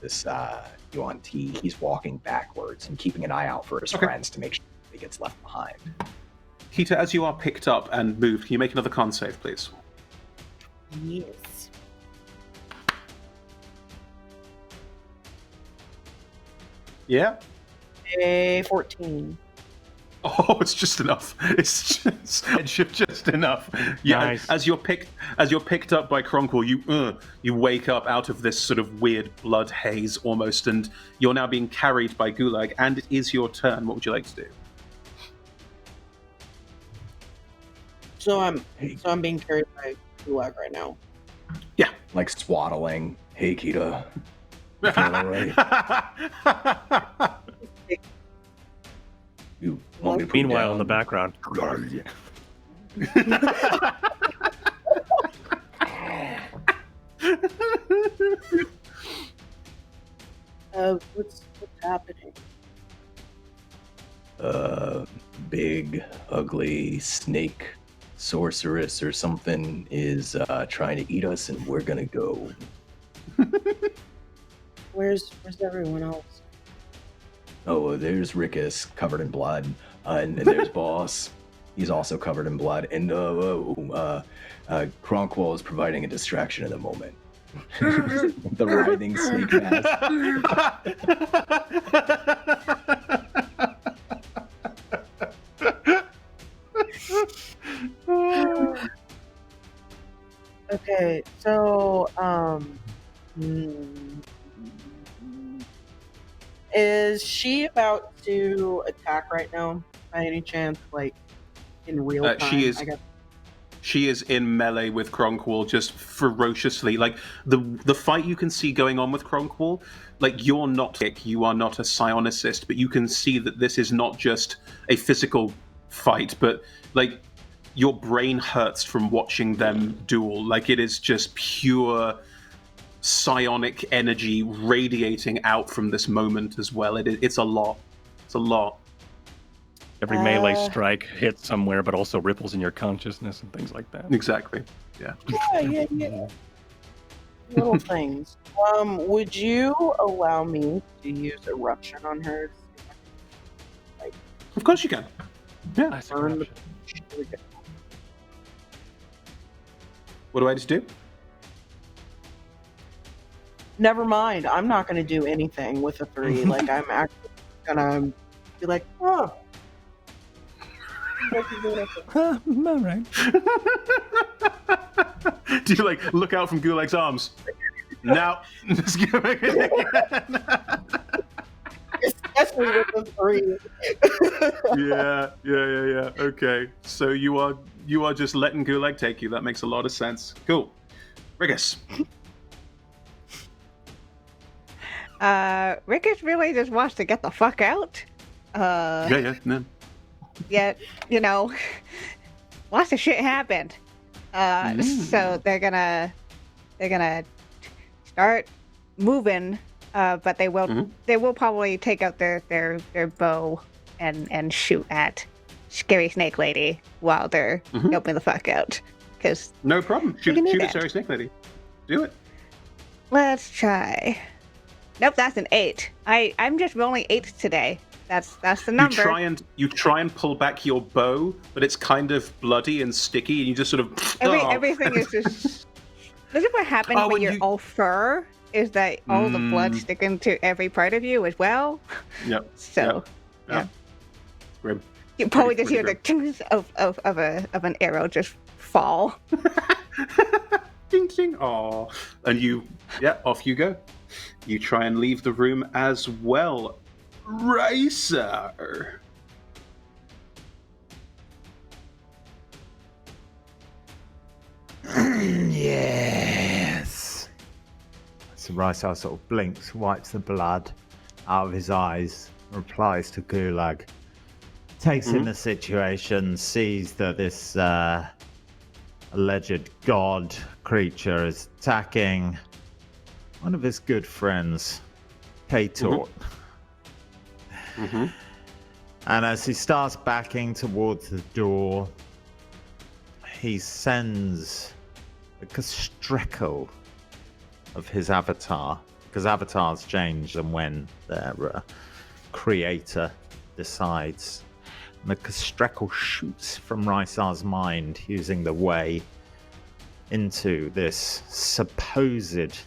Yuan T. He's walking backwards and keeping an eye out for his friends to make sure he gets left behind. Kita, as you are picked up and moved, can you make another con save, please? Yes. Yeah? A 14. Oh, it's just enough. It's just enough. Yeah, Nice. as you're picked up by Kronkwall, you wake up out of this sort of weird blood haze almost, and you're now being carried by Gulag, and it is your turn. What would you like to do? So I'm being carried by Gulag right now. Yeah. Like swaddling. Hey, Kita. You feeling all right? You want me to put you Meanwhile, in the down? background, What's happening? Big, ugly snake sorceress or something is trying to eat us, and we're gonna go. Where's everyone else? Oh, there's Rickus covered in blood, and there's Boss. He's also covered in blood, and Kronkwall is providing a distraction at the moment. The writhing snake mask. Okay, so is she about to attack right now by any chance, like in real time? She is. I guess. She is in melee with Kronkwall, just ferociously. Like the fight you can see going on with Kronkwall, like you are not a psionicist, but you can see that this is not just a physical fight, but like your brain hurts from watching them duel. Like it is just pure psionic energy radiating out from this moment as well. It's a lot. It's a lot. Every melee strike hits somewhere, but also ripples in your consciousness and things like that. Exactly. Yeah. Yeah. Little things. Would you allow me to use eruption on her? Of course you can. Yeah. Nice Burn the- eruption. What do I just do? Never mind. I'm not going to do anything with a 3. Like I'm actually gonna be like, oh. All right. Do you like look out from Gulag's arms? Now, just give it Especially with the 3. Yeah. Okay, so you are just letting Gulag take you. That makes a lot of sense. Cool. Rigus. Ricketts really just wants to get the fuck out. No. Yet, lots of shit happened. So they're gonna start moving, but they will probably take out their bow and shoot at Scary Snake Lady while they're helping the fuck out. Because No problem. Shoot at Scary Snake Lady. Do it. let's try. Nope, that's an 8. I'm just rolling 8 today. That's the number. You try and pull back your bow, but it's kind of bloody and sticky, and you just sort of Everything is just. This is what happens when you're all fur. Is that all the blood sticking to every part of you as well? Yep. So, yeah. Grim. you probably Pretty just hear the tings of an arrow just fall. Ding ding. Aw. And off you go. You try and leave the room as well. Racer. Yes. So Rysar sort of blinks, wipes the blood out of his eyes, replies to Gulag, takes in the situation, sees that this alleged god creature is attacking one of his good friends, K-Tort. And as he starts backing towards the door, he sends the Kastrekel of his avatar, because avatars change them when their creator decides. And the Kastrekel shoots from Rysar's mind using the way into this supposed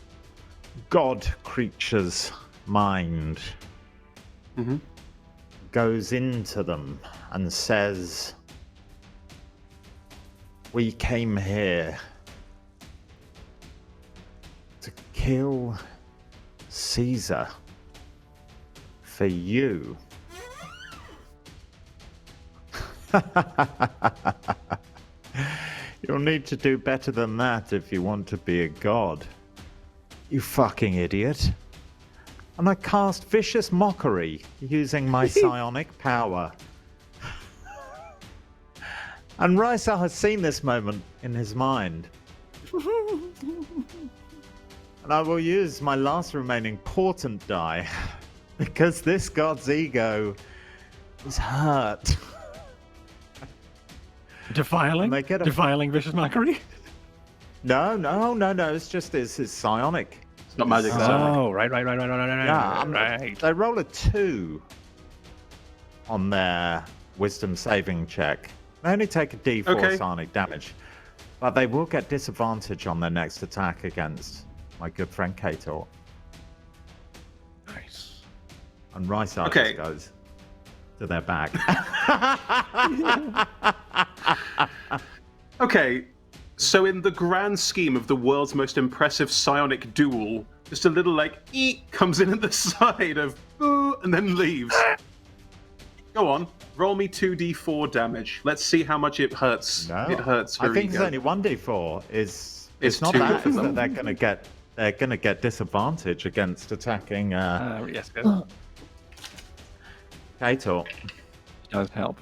god creature's mind. Goes into them and says, "We came here to kill Caesar for you." You'll need to do better than that if you want to be a god, you fucking idiot. And I cast vicious mockery using my psionic power. And Rysar has seen this moment in his mind. And I will use my last remaining portent die because this god's ego is hurt. Defiling? Make it a- Defiling vicious mockery? No, it's just his psionic. It's not magic. Oh, right. Yeah, they roll a 2 on their wisdom saving check. They only take a D4 psionic damage, but they will get disadvantage on their next attack against my good friend Kator. Nice. And Rice just Okay. goes to their back. Okay, so in the grand scheme of the world's most impressive psionic duel, just a little like eek comes in at the side of boo and then leaves. Go on, roll me 2d4 damage. Let's see how much it hurts. No, It hurts I her think it's ego. only 1d4. It's It's not too that. good It's for that them. they're gonna get disadvantage against attacking Yes, good. Kator. Does help.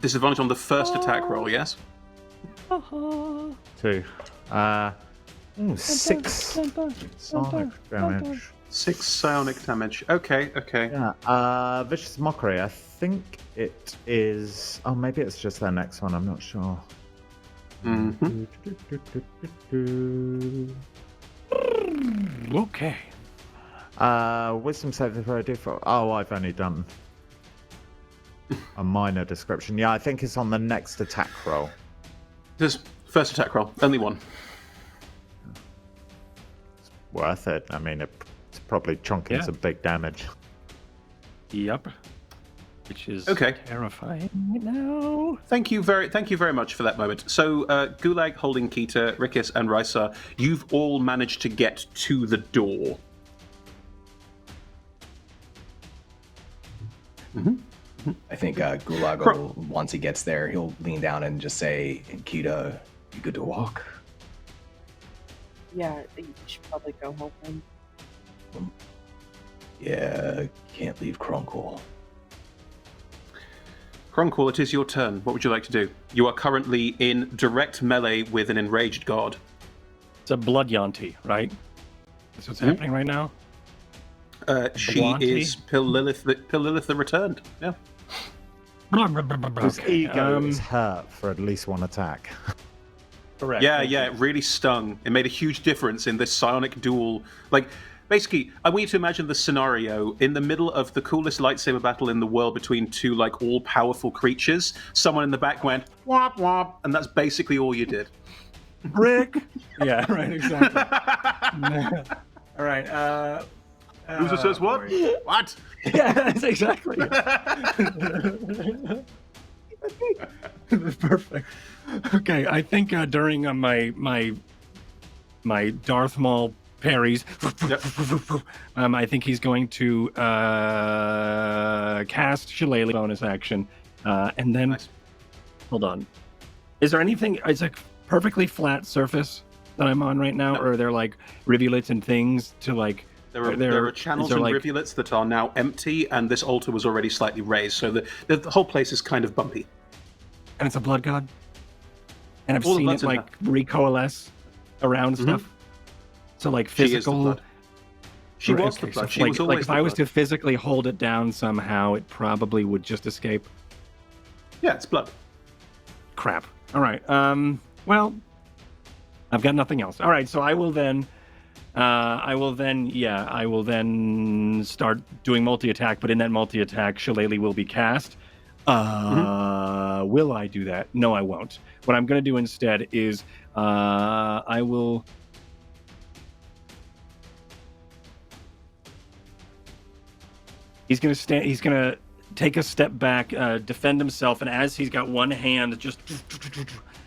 Disadvantage on the first attack roll, yes? 2. 6 sonic damage. 6 psionic damage. Okay. Yeah. Vicious Mockery. I think it is. Oh, maybe it's just their next one. I'm not sure. Mm-hmm. Okay. Wisdom saving throw default. Oh, I've only done a minor description. Yeah, I think it's on the next attack roll. Just first attack roll, only one. Worth it. I mean, it's probably chunking Yeah. some big damage. Yep. Which is Okay. terrifying right now. Thank you very much for that moment. So, Gulag, Holding, Keita, Rikis, and Risa, you've all managed to get to the door. I think Gulag will, once he gets there, he'll lean down and just say, Kita, you good to walk? Yeah, you should probably go help him. Yeah, can't leave Crunkle. Cronqual, it is your turn. What would you like to do? You are currently in direct melee with an enraged god. It's a blood Yanti, right? That's what's happening right now. She Blondie? is Pill Lilith the Returned. Yeah. His Okay, ego is hurt for at least one attack. correct. Yeah, it really stung. It made a huge difference in this psionic duel. Like, basically, I want you to imagine the scenario in the middle of the coolest lightsaber battle in the world between two, like, all-powerful creatures. Someone in the back went, womp womp, and that's basically all you did. Rick. Yeah, right, exactly. All right. Who says what? boy. What? Yeah, that's exactly. Perfect. Okay, I think during my Darth Maul parries, I think he's going to cast Shillelagh bonus action, and then Nice. hold on. Is there anything? It's a perfectly flat surface that I'm on right now, No. or are there like rivulets and things to like? There are channels is there, and like- rivulets that are now empty, and this altar was already slightly raised, so the whole place is kind of bumpy. And it's a blood god. And I've All the seen blood's it in like recoalesce around stuff. So like She is the physical. blood. She Right, was the okay, blood. so She like, was always like if the I was blood. to physically hold it down somehow, it probably would just escape. Yeah, it's blood. Crap. All right. Well, I've got nothing else. All right. So I will then start doing multi-attack, but in that multi-attack, Shillelagh will be cast. Will I do that? No, I won't. What I'm going to do instead is I will... He's going to stand. He's going to take a step back, defend himself, and as he's got one hand just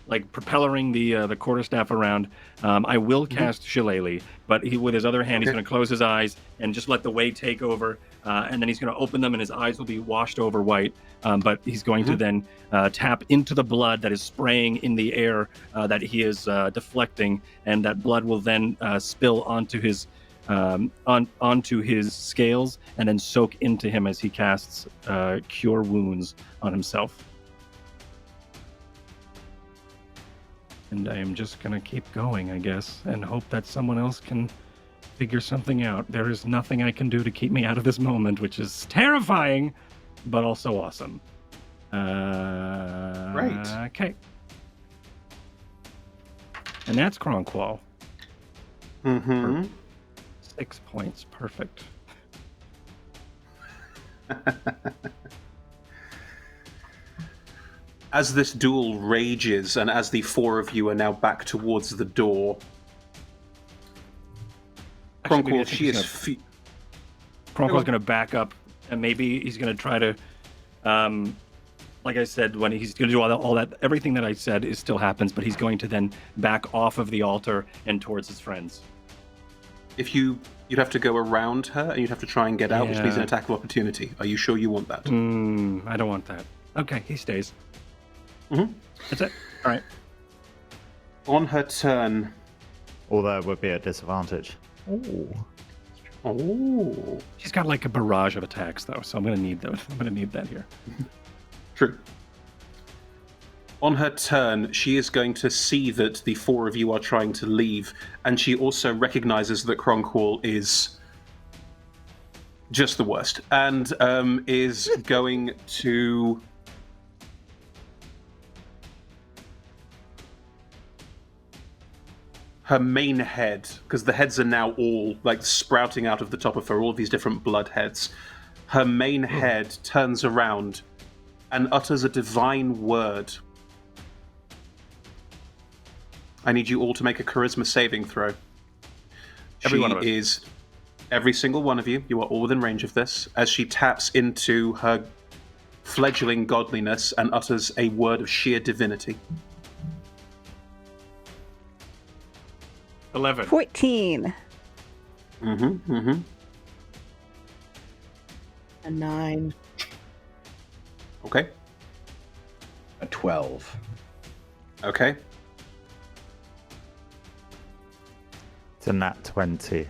like propelling the quarterstaff around, I will cast Shillelagh, but he with his other hand he's Okay. going to close his eyes and just let the weight take over, and then he's going to open them, and his eyes will be washed over white. But he's going to then tap into the blood that is spraying in the air that he is deflecting, and that blood will then spill onto his onto his scales and then soak into him as he casts Cure Wounds on himself. And I am just going to keep going, I guess, and hope that someone else can figure something out. There is nothing I can do to keep me out of this moment, which is terrifying, but also awesome. Right. Okay. And that's Cronqual. Mm-hmm. 6 points. Perfect. As this duel rages, and as the four of you are now back towards the door, Cronqual, she is... Cronqual's going to back up, and maybe he's going to try to, like I said, when he's going to do all that, everything that I said is still happens, but he's going to then back off of the altar and towards his friends. If you'd have to go around her, and you'd have to try and get out, which means an attack of opportunity. Are you sure you want that? I don't want that. Okay, he stays. Mm-hmm. That's it. All right. On her turn... Although it would be a disadvantage. Oh. She's got like a barrage of attacks, though, so I'm going to need that. I'm going to need that here. True. On her turn, she is going to see that the four of you are trying to leave, and she also recognizes that Cronqual is just the worst, and is going to... Her main head, because the heads are now all like sprouting out of the top of her, all these different blood heads. Her main head turns around and utters a divine word. I need you all to make a charisma saving throw. Every single one of you, you are all within range of this, as she taps into her fledgling godliness and utters a word of sheer divinity. 11. 14. A 9. Okay. A 12. Okay. It's a nat 20.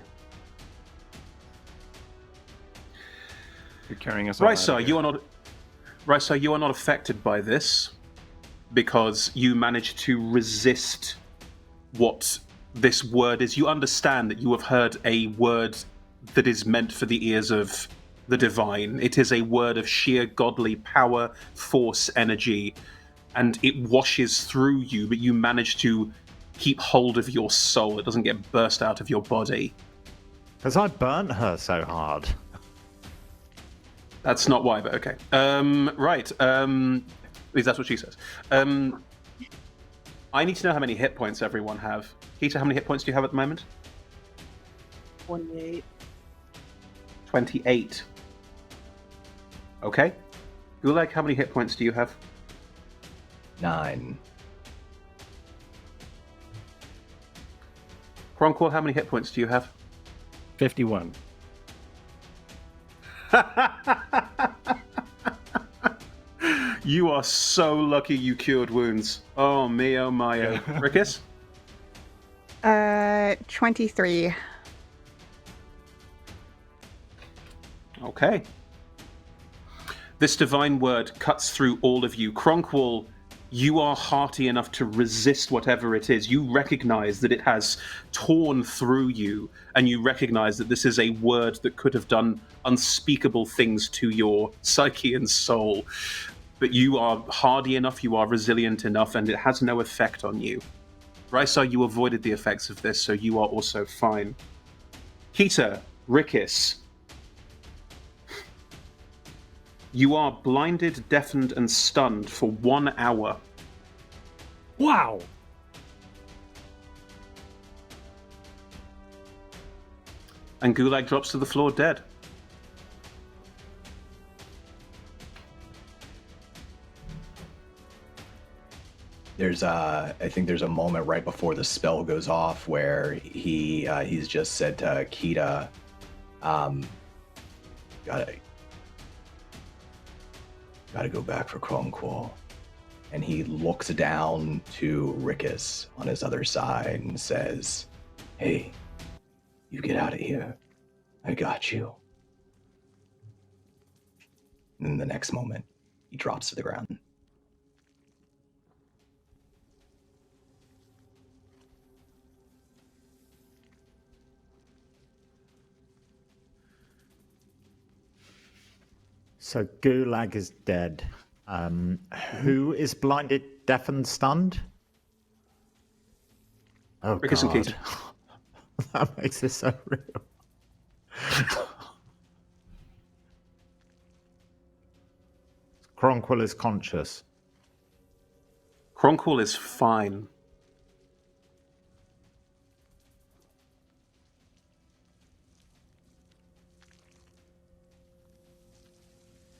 You're carrying us all out Rysar, of you are not affected by this because you managed to resist what this word is. You understand that you have heard a word that is meant for the ears of the divine. It is a word of sheer godly power, force, energy, and it washes through you, but you manage to keep hold of your soul. It doesn't get burst out of your body. Because I burnt her so hard. That's not why, but okay. Right. At least that's what she says. I need to know how many hit points everyone have. Keita, how many hit points do you have at the moment? 28. 28. Okay. Gulag, how many hit points do you have? 9. Cronqual, how many hit points do you have? 51. You are so lucky you cured wounds. Oh, me, oh, my, oh. Rickus? 23. Okay. This divine word cuts through all of you. Cronqual, you are hearty enough to resist whatever it is. You recognize that it has torn through you, and you recognize that this is a word that could have done unspeakable things to your psyche and soul. But you are hardy enough, you are resilient enough, and it has no effect on you. Rysar, you avoided the effects of this, so you are also fine. Keita, Rickus, you are blinded, deafened, and stunned for 1 hour. Wow! And Gulag drops to the floor dead. I think there's a moment right before the spell goes off where he's just said to Keita, gotta go back for Cronqual. And he looks down to Rickus on his other side and says, hey, you get out of here. I got you. And then the next moment, he drops to the ground. So Gulag is dead. Who is blinded, deafened, stunned? Oh, Rickus and God. Keita. That makes it so real. Cronqual is conscious. Cronqual is fine.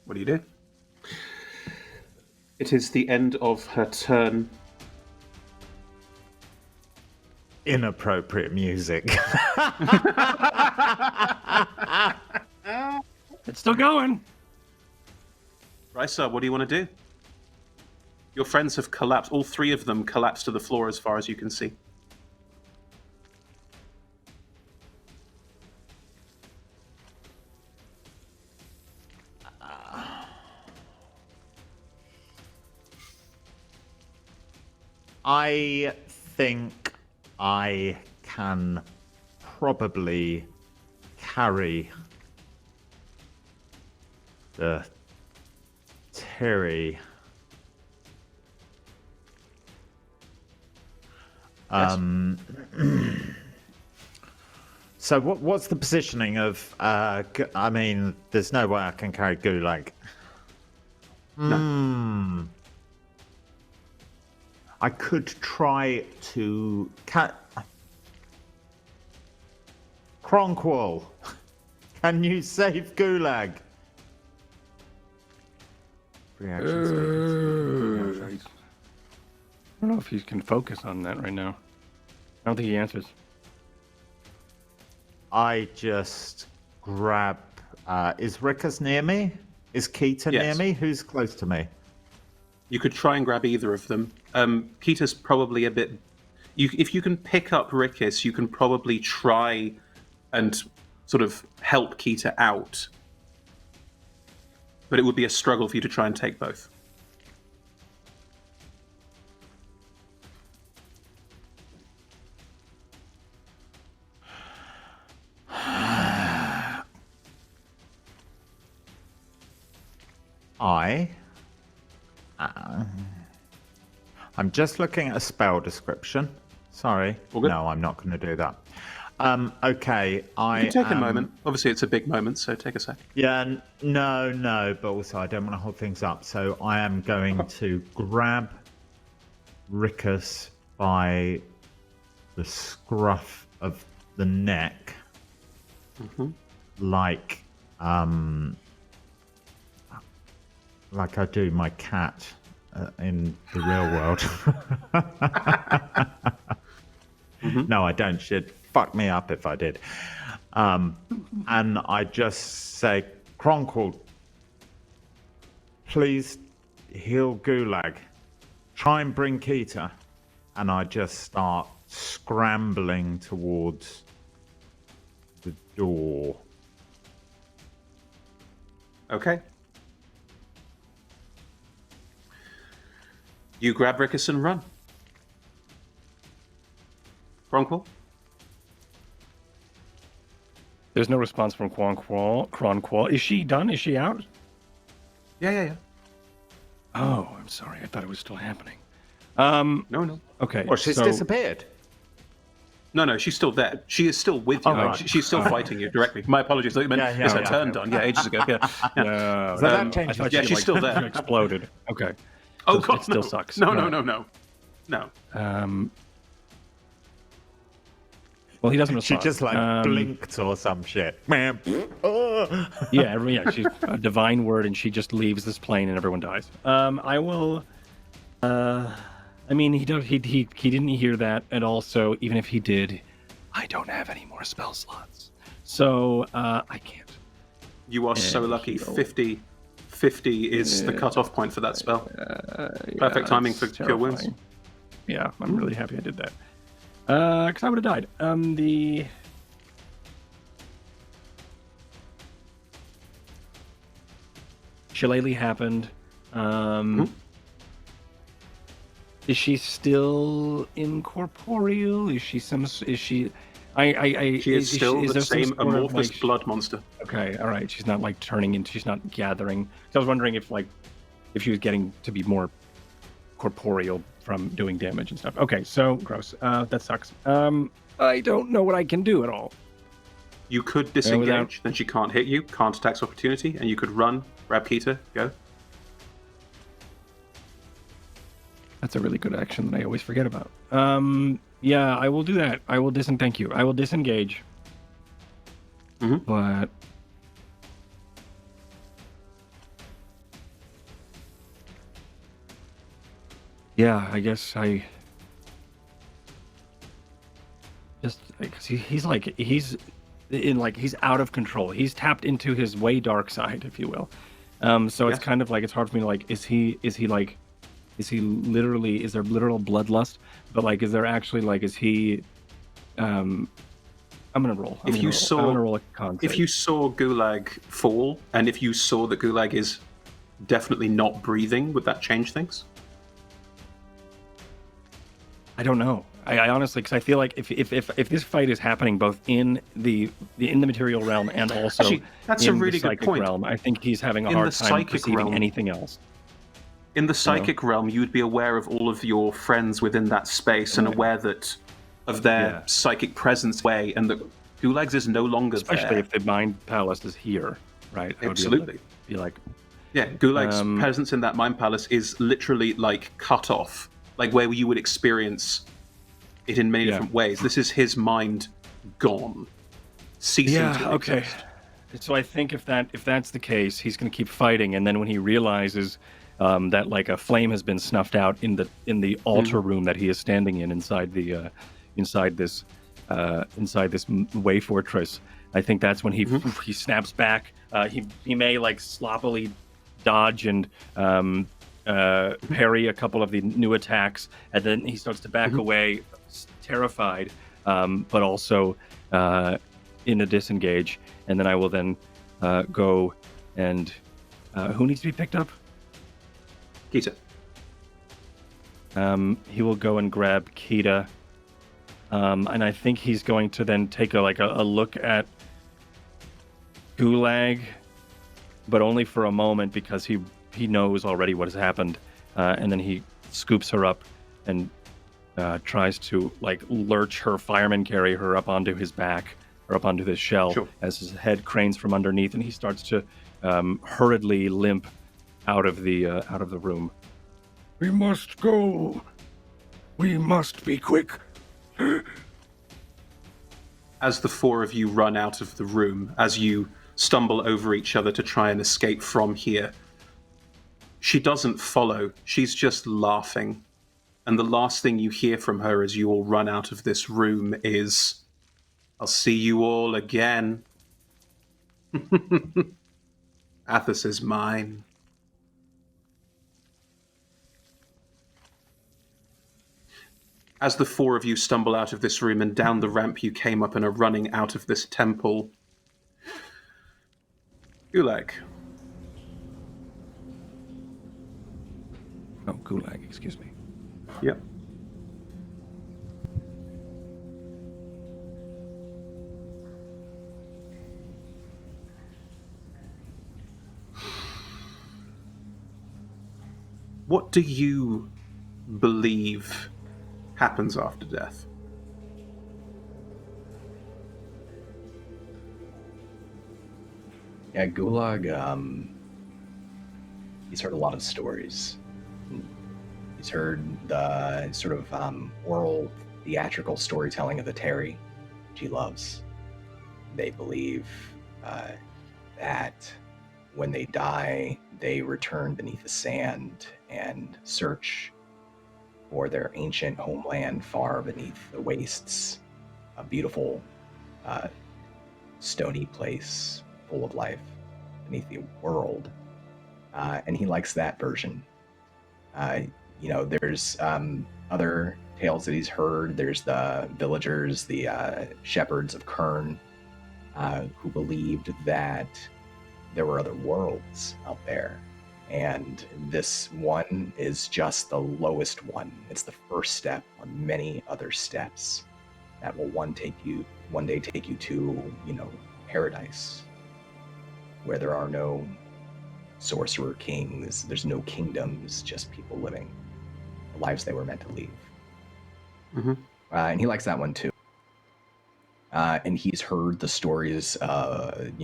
What do you do? It is the end of her turn. Inappropriate music. It's still going. Risa, what do you want to do? Your friends have collapsed. All three of them collapsed to the floor as far as you can see. I think I can probably carry the Terry. So what's the positioning of? I mean, there's no way I can carry Gulag. No. I could try to Cronqual, can you save Gulag? Reaction speed. I don't know if he can focus on that right now. I don't think he answers. I just grab. Is Rikus near me? Is Keita near me? Who's close to me? You could try and grab either of them. Keita's probably a bit... if you can pick up Rikus, you can probably try and sort of help Keita out. But it would be a struggle for you to try and take both. I'm just looking at a spell description. Sorry. No, I'm not going to do that. Okay, You can take a moment. Obviously, it's a big moment, so take a sec. Yeah, no, but also I don't want to hold things up. So I am going to grab Rikus by the scruff of the neck, like I do my cat in the real world. No, I don't. She'd fuck me up if I did. And I just say, Cronqual, please heal Gulag. Try and bring Keita. And I just start scrambling towards the door. Okay. You grab Rikus and run. Cronqual? There's no response from Cronqual. Is she done? Is she out? Yeah. Oh, I'm sorry. I thought it was still happening. No. Okay. Well, she's disappeared. No, she's still there. She is still with you. right. She's still fighting you directly. My apologies. I meant it's her turn done. Yeah, ages ago. Yeah. No, that changes. I thought Yeah, she, she's still there. exploded. Okay. Oh, So God, it still sucks. No. Well, he doesn't She respond. just blinked or some shit. Yeah, she's a divine word, and she just leaves this plane, and everyone dies. I will. I mean, he didn't hear that, and also, even if he did, I don't have any more spell slots, so I can't. You are so lucky. 50 is the cutoff point for that spell. Perfect timing for Cure Wounds. Yeah, I'm really happy I did that. Because I would have died. The Shillelagh happened. Is she still incorporeal? Is she some? Is she? She is still the there some same sort of, amorphous like, blood monster. Okay, all right. She's not like turning into. She's not gathering. So I was wondering if she was getting to be more corporeal from doing damage and stuff. Okay, so gross. That sucks. I don't know what I can do at all. You could disengage, then she can't hit you, can't attack opportunity, and you could run, grab Keita, go. That's a really good action that I always forget about. Yeah, I will do that. I will thank you. I will disengage. But Yeah, I guess I just because he's he's out of control. He's tapped into his way dark side, if you will. So it's Yes. kind of like it's hard for me to like. Is he literally? Is there literal bloodlust? But like, is there actually like? Is he? I'm gonna roll. I'm gonna roll a con If save. you saw Gulag fall, and if you saw that Gulag is definitely not breathing, would that change things? I don't know. I honestly, because I feel like if this fight is happening both in the material realm and also Actually, that's in a really the good psychic point. realm, I think he's having a In hard the time psychic perceiving realm- anything else. In the psychic realm, you would be aware of all of your friends within that space and Right. aware that of their Yeah. psychic presence way, and that Gulag's is no longer Especially there. if the mind palace is here, right? I would Absolutely. be like, Yeah, Gulag's Um, presence in that mind palace is literally like cut off, like where you would experience it in many Yeah. different ways. This is his mind gone, ceasing to okay. exist. So I think if that's the case, he's going to keep fighting, and then when he realizes that like a flame has been snuffed out in the altar room that he is standing in inside this way fortress, I think that's when he snaps back. He may like sloppily dodge and parry a couple of the new attacks, and then he starts to back away, terrified, but also in a disengage. And then I will then go and who needs to be picked up? Kita. He will go and grab Kita, and I think he's going to then take a look at Gulag, but only for a moment because he knows already what has happened, and then he scoops her up and tries to like lurch her fireman carry her up onto his back or up onto this shell. Sure. As his head cranes from underneath, and he starts to hurriedly limp out of the room. We must go. We must be quick. As the four of you run out of the room, as you stumble over each other to try and escape from here, she doesn't follow. She's just laughing. And the last thing you hear from her as you all run out of this room is, "I'll see you all again. Athas is mine." As the four of you stumble out of this room and down the ramp you came up and are running out of this temple, Gulag, Oh, Gulag, excuse me. yep. What do you believe happens after death? Yeah, Gulag, he's heard a lot of stories. He's heard the sort of oral theatrical storytelling of the Terry, which he loves. They believe that when they die, they return beneath the sand and search for their ancient homeland far beneath the wastes. A beautiful, stony place full of life beneath the world. And he likes that version. There's other tales that he's heard. There's the villagers, the shepherds of Kern, who believed that there were other worlds out there. And this one is just the lowest one. It's the first step on many other steps that will one day take you to, paradise, where there are no sorcerer-kings, there's no kingdoms, just people living the lives they were meant to lead. Mm-hmm. And he likes that one too. And he's heard the stories, from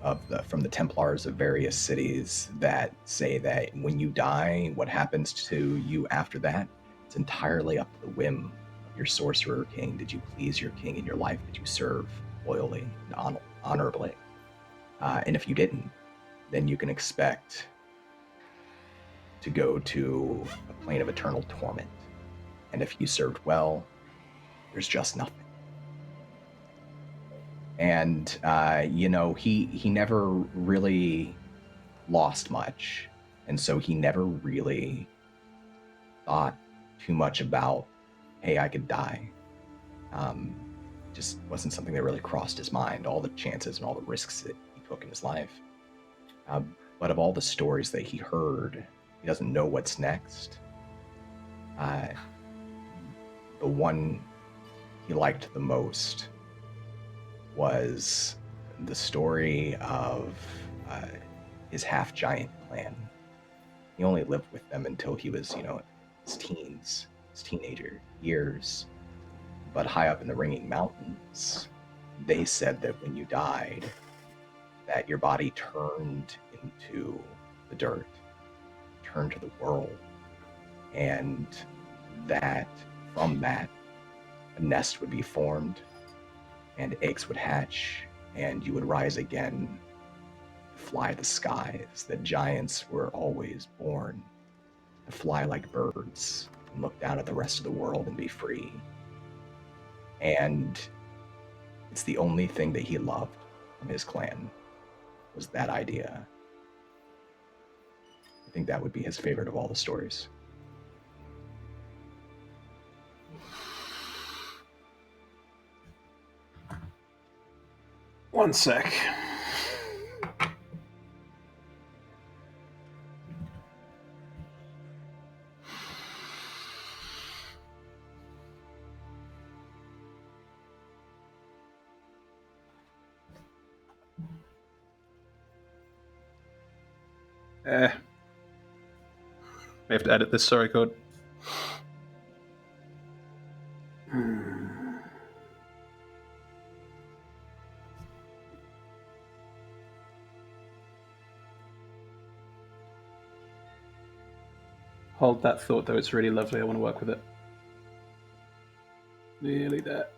the Templars of various cities that say that when you die, what happens to you after that, it's entirely up to the whim of your sorcerer king. Did you please your king in your life? Did you serve loyally and honorably? And if you didn't, then you can expect to go to a plane of eternal torment. And if you served well, there's just nothing. And, he never really lost much. And so he never really thought too much about, hey, I could die. Just wasn't something that really crossed his mind, all the chances and all the risks that he took in his life. But of all the stories that he heard, he doesn't know what's next. The one he liked the most was the story of his half-giant clan. He only lived with them until he was, his teens, his teenager years. But high up in the Ringing Mountains, they said that when you died, that your body turned into the dirt, turned to the world, and that from that, a nest would be formed, and eggs would hatch, and you would rise again, fly the skies, that giants were always born to fly like birds and look down at the rest of the world and be free. And it's the only thing that he loved from his clan, was that idea. I think that would be his favorite of all the stories. One sec. I have to edit this, sorry, code. Hold that thought, though. It's really lovely. I want to work with it. Nearly there.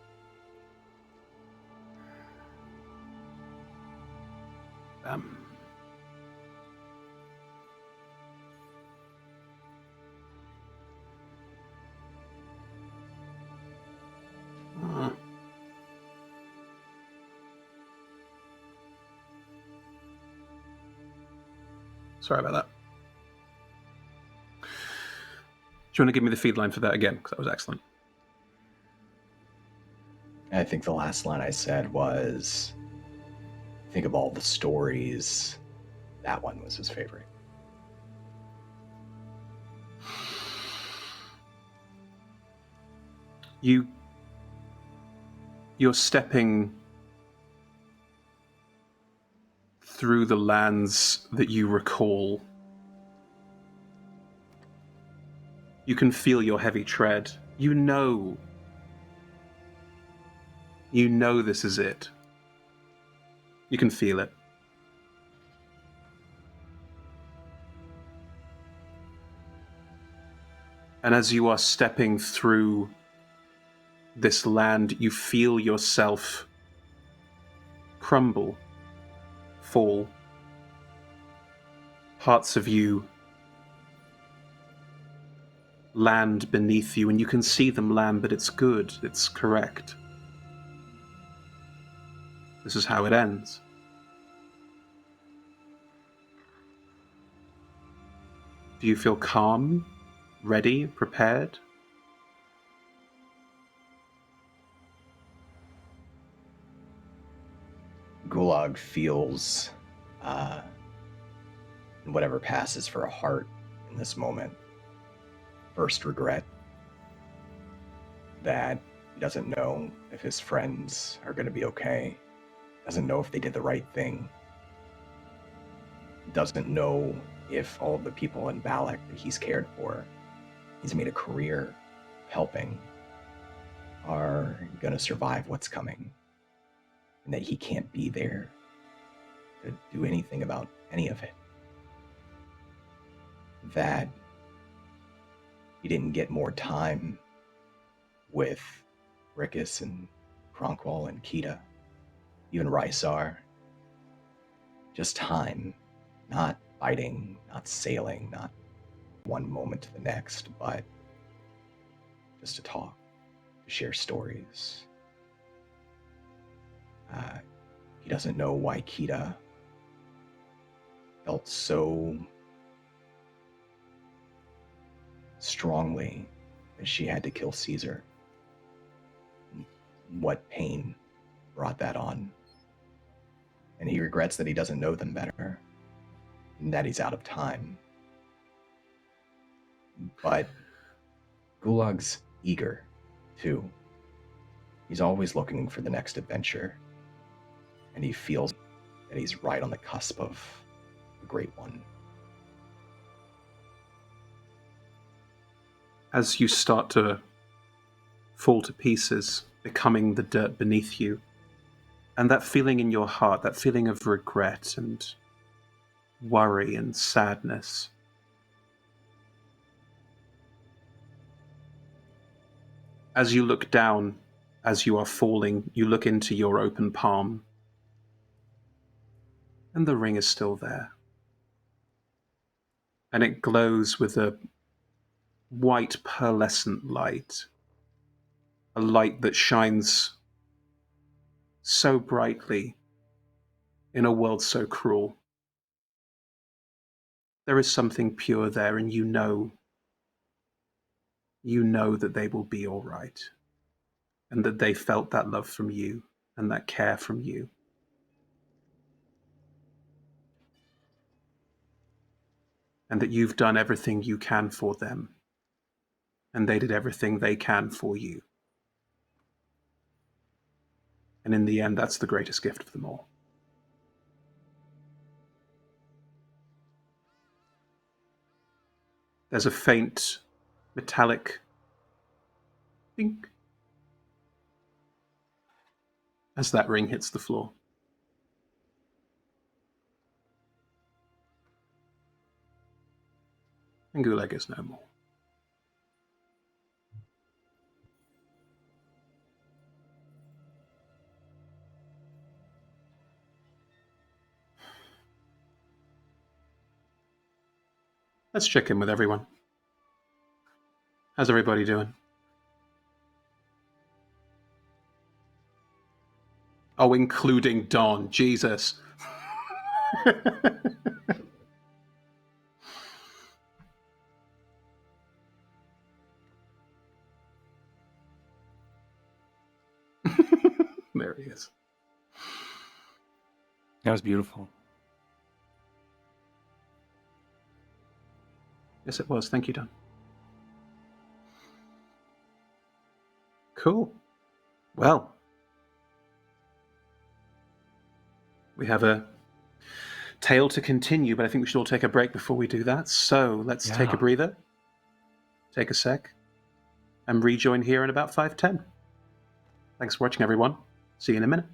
Sorry about that. Do you want to give me the feed line for that again? Because that was excellent. I think the last line I said was, think of all the stories. That one was his favorite. You're stepping through the lands that you recall. You can feel your heavy tread. You know this is it. You can feel it. And as you are stepping through this land, you feel yourself crumble, fall. Parts of you land beneath you, and you can see them land, but it's good, it's correct. This is how it ends. Do you feel calm, ready, prepared? Gulag feels whatever passes for a heart in this moment. First regret that he doesn't know if his friends are going to be okay, doesn't know if they did the right thing, doesn't know if all of the people in Valak that he's cared for, he's made a career helping, are going to survive what's coming, and that he can't be there to do anything about any of it. That he didn't get more time with Rickus and Kronkwall and Kita, even Rysar. Just time, not fighting, not sailing, not one moment to the next, but just to talk, to share stories. He doesn't know why Kita felt so strongly that she had to kill Caesar. What pain brought that on. And he regrets that he doesn't know them better, and that he's out of time. But Gulag's eager, too. He's always looking for the next adventure, and he feels that he's right on the cusp of a great one. As you start to fall to pieces, becoming the dirt beneath you, and that feeling in your heart, that feeling of regret and worry and sadness, as you look down, as you are falling, you look into your open palm, and the ring is still there. And it glows with a white pearlescent light, a light that shines so brightly in a world so cruel. There is something pure there, and you know that they will be all right, and that they felt that love from you and that care from you. And that you've done everything you can for them, and they did everything they can for you. And in the end, that's the greatest gift of them all. There's a faint metallic dink as that ring hits the floor. And Gulag is no more. Let's check in with everyone. How's everybody doing? Oh, including Don. Jesus. There he is. That was beautiful. Yes, it was. Thank you, Don. Cool. Well, we have a tale to continue, but I think we should all take a break before we do that. So let's take a breather, take a sec, and rejoin here in about 5:10. Thanks for watching, everyone. See you in a minute.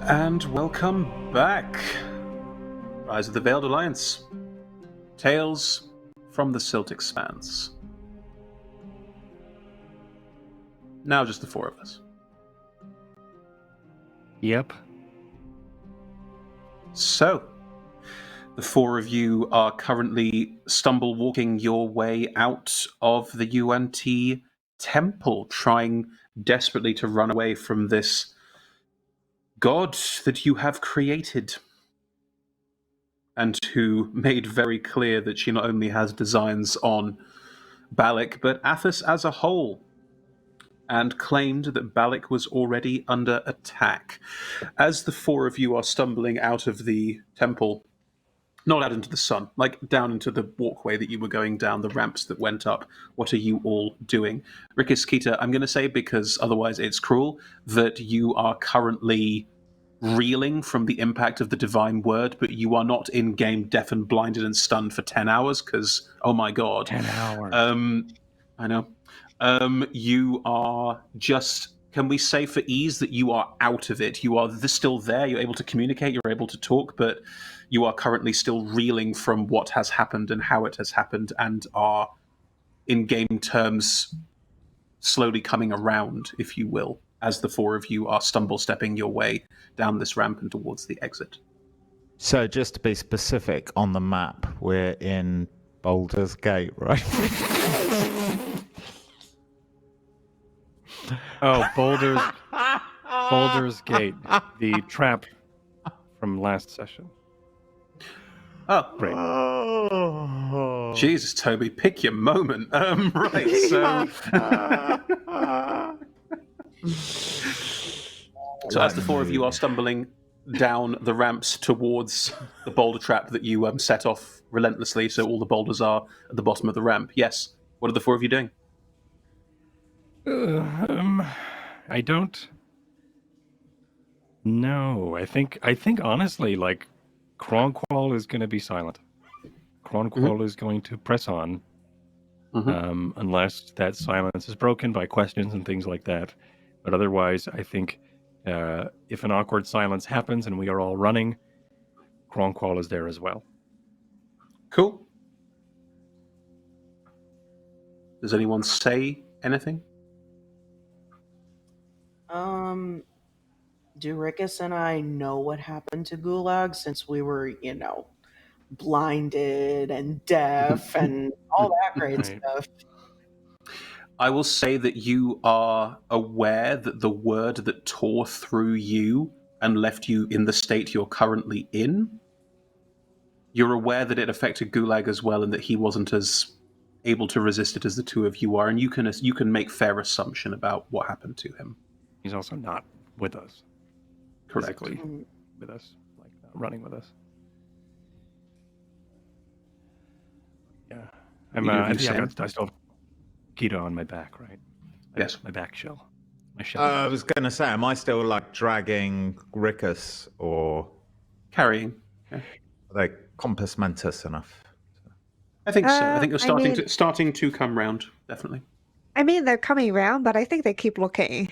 And welcome back. Rise of the Veiled Alliance. Tales from the Silt Expanse. Now just the four of us. Yep. So, the four of you are currently stumble walking your way out of the UNT temple, trying desperately to run away from this god that you have created, and who made very clear that she not only has designs on Balak, but Athas as a whole, and claimed that Balak was already under attack. As the four of you are stumbling out of the temple, not out into the sun, like down into the walkway that you were going down, the ramps that went up, what are you all doing? Rikis, Kita, I'm going to say, because otherwise it's cruel, that you are currently reeling from the impact of the divine word, but you are not in-game deaf and blinded and stunned for 10 hours, because, oh my god. 10 hours. I know. You are just, can we say for ease that you are out of it? You are still there, you're able to communicate, you're able to talk, but you are currently still reeling from what has happened and how it has happened, and are, in game terms, slowly coming around, if you will, as the four of you are stumble-stepping your way down this ramp and towards the exit. So just to be specific, on the map, we're in Baldur's Gate, right? Oh, Boulder's Gate, the trap from last session. Oh, Great. Oh. Jesus, Toby, pick your moment. Right, so... So as the four of you are stumbling down the ramps towards the boulder trap that you set off relentlessly, so all the boulders are at the bottom of the ramp. Yes. What are the four of you doing? I don't know. I think honestly, like, Kronqual is going to be silent. Kronqual is going to press on, unless that silence is broken by questions and things like that. But otherwise, I think if an awkward silence happens and we are all running, Kronqual is there as well. Cool. Does anyone say anything? Do Rikis and I know what happened to Gulag, since we were, blinded and deaf and all that great Right. stuff? I will say that you are aware that the word that tore through you and left you in the state you're currently in, you're aware that it affected Gulag as well, and that he wasn't as able to resist it as the two of you are, and you can make fair assumption about what happened to him. He's also not with us. Correct. Physically with us, like not running with us. Yeah, I still have Keto on my back, right? Yes. My back shell. My shell. I was going to say, am I still like dragging Rickus, or Carrying. Yeah. are they compass mentis enough? I think so. I think you're I starting to come round, definitely. I mean, they're coming around, but I think they keep looking.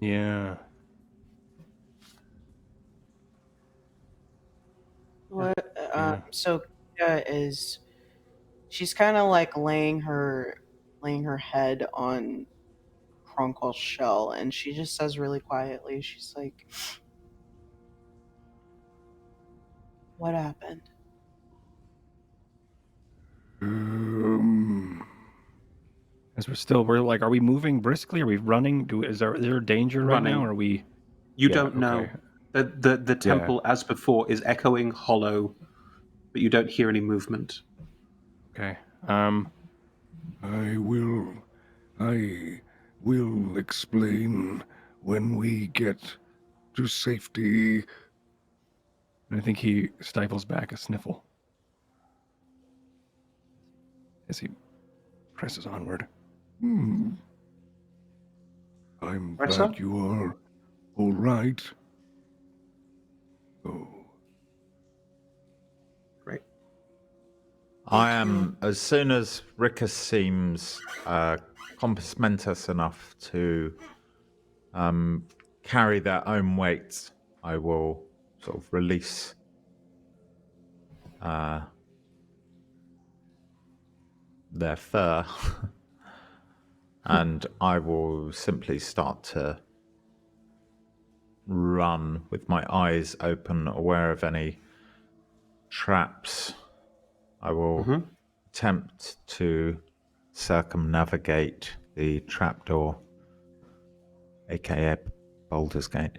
Yeah. What? Yeah. So Kira she's kind of like laying her head on Kronqual's shell, and she just says really quietly, she's like, "What happened?" As we're like, are we moving briskly? Are we running? Is there danger right Running. now? Or are we? You Yeah, don't know. okay. The temple, as before, is echoing hollow, but you don't hear any movement. Okay. I will explain when we get to safety. I think he stifles back a sniffle as he presses onward. I'm Right, glad sir? you are all right. Oh, Great. I am, as soon as Rickus seems compass mentis enough to carry their own weight, I will sort of release their fur, and I will simply start to run with my eyes open, aware of any traps. I will attempt to circumnavigate the trapdoor, aka Baldur's Gate,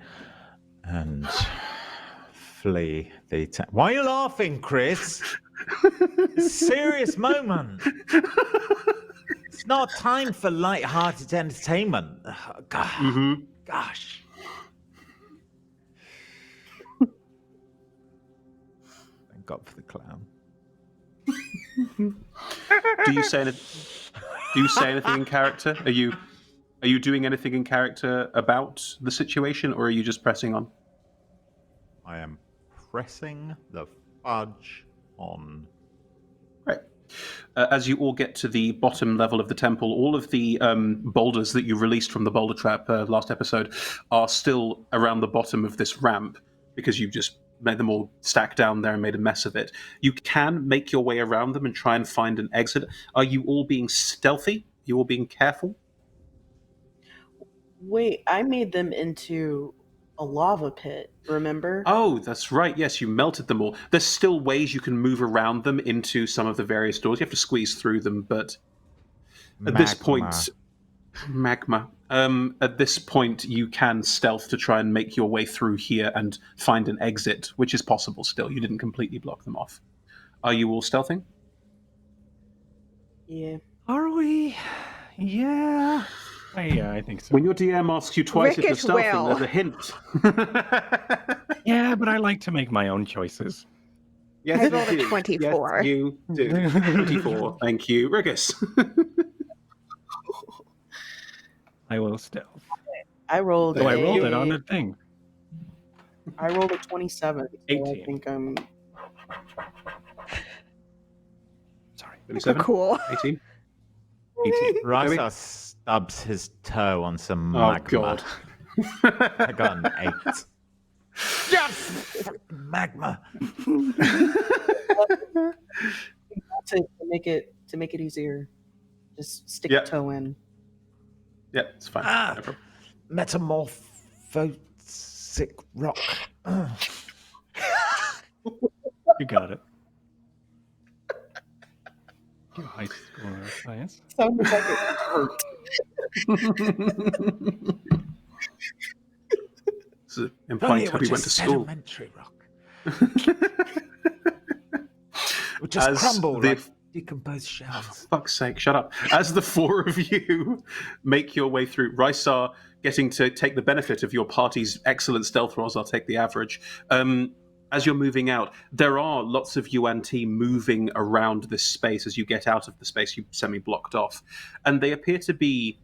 and flee the Why are you laughing, Chris? It's a serious moment. It's not time for light-hearted entertainment. Gosh. Thank God for the clown. Do you say anything in character? Are you doing anything in character about the situation, or are you just pressing on? I am pressing the fudge on. Right. As you all get to the bottom level of the temple, all of the boulders that you released from the boulder trap last episode are still around the bottom of this ramp because you've just made them all stacked down there and made a mess of it. You can make your way around them and try and find an exit. Are you all being stealthy? Are you all being careful? Wait, I made them into a lava pit, remember? Oh, that's right. Yes, you melted them all. There's still ways you can move around them into some of the various doors. You have to squeeze through them, but at this point, magma. At this point, you can stealth to try and make your way through here and find an exit, which is possible still. You didn't completely block them off. Are you all stealthing? Yeah. Are we? Yeah. I think so. When your DM asks you twice if you're Ricket stealthing, will. there's a hint. Yeah, but I like to make my own choices. Yes, I you rolled a do. 24. Yes, you do. 24. Thank you. Rigus. I will stealth. I rolled Oh, I rolled it on the thing. I rolled a 27. So 18. I think I'm... Sorry. 27? Cool. 18? 18. Rasa stubs his toe on some Oh, magma. God. I got an 8. Yes! Magma. to make it easier, just stick Yeah. a toe in. Yeah, it's fine. Ah. No problem. Metamorphosic rock. You got it. You high score science. Sounded like it hurt. So, implying Toby went to school. Sedimentary rock. It would just As crumble the- like decomposed shells. Fuck's sake, shut up. As the four of you make your way through, Rysar getting to take the benefit of your party's excellent stealth rolls, I'll take the average. As you're moving out, there are lots of UNT moving around this space as you get out of the space you semi-blocked off. And they appear to be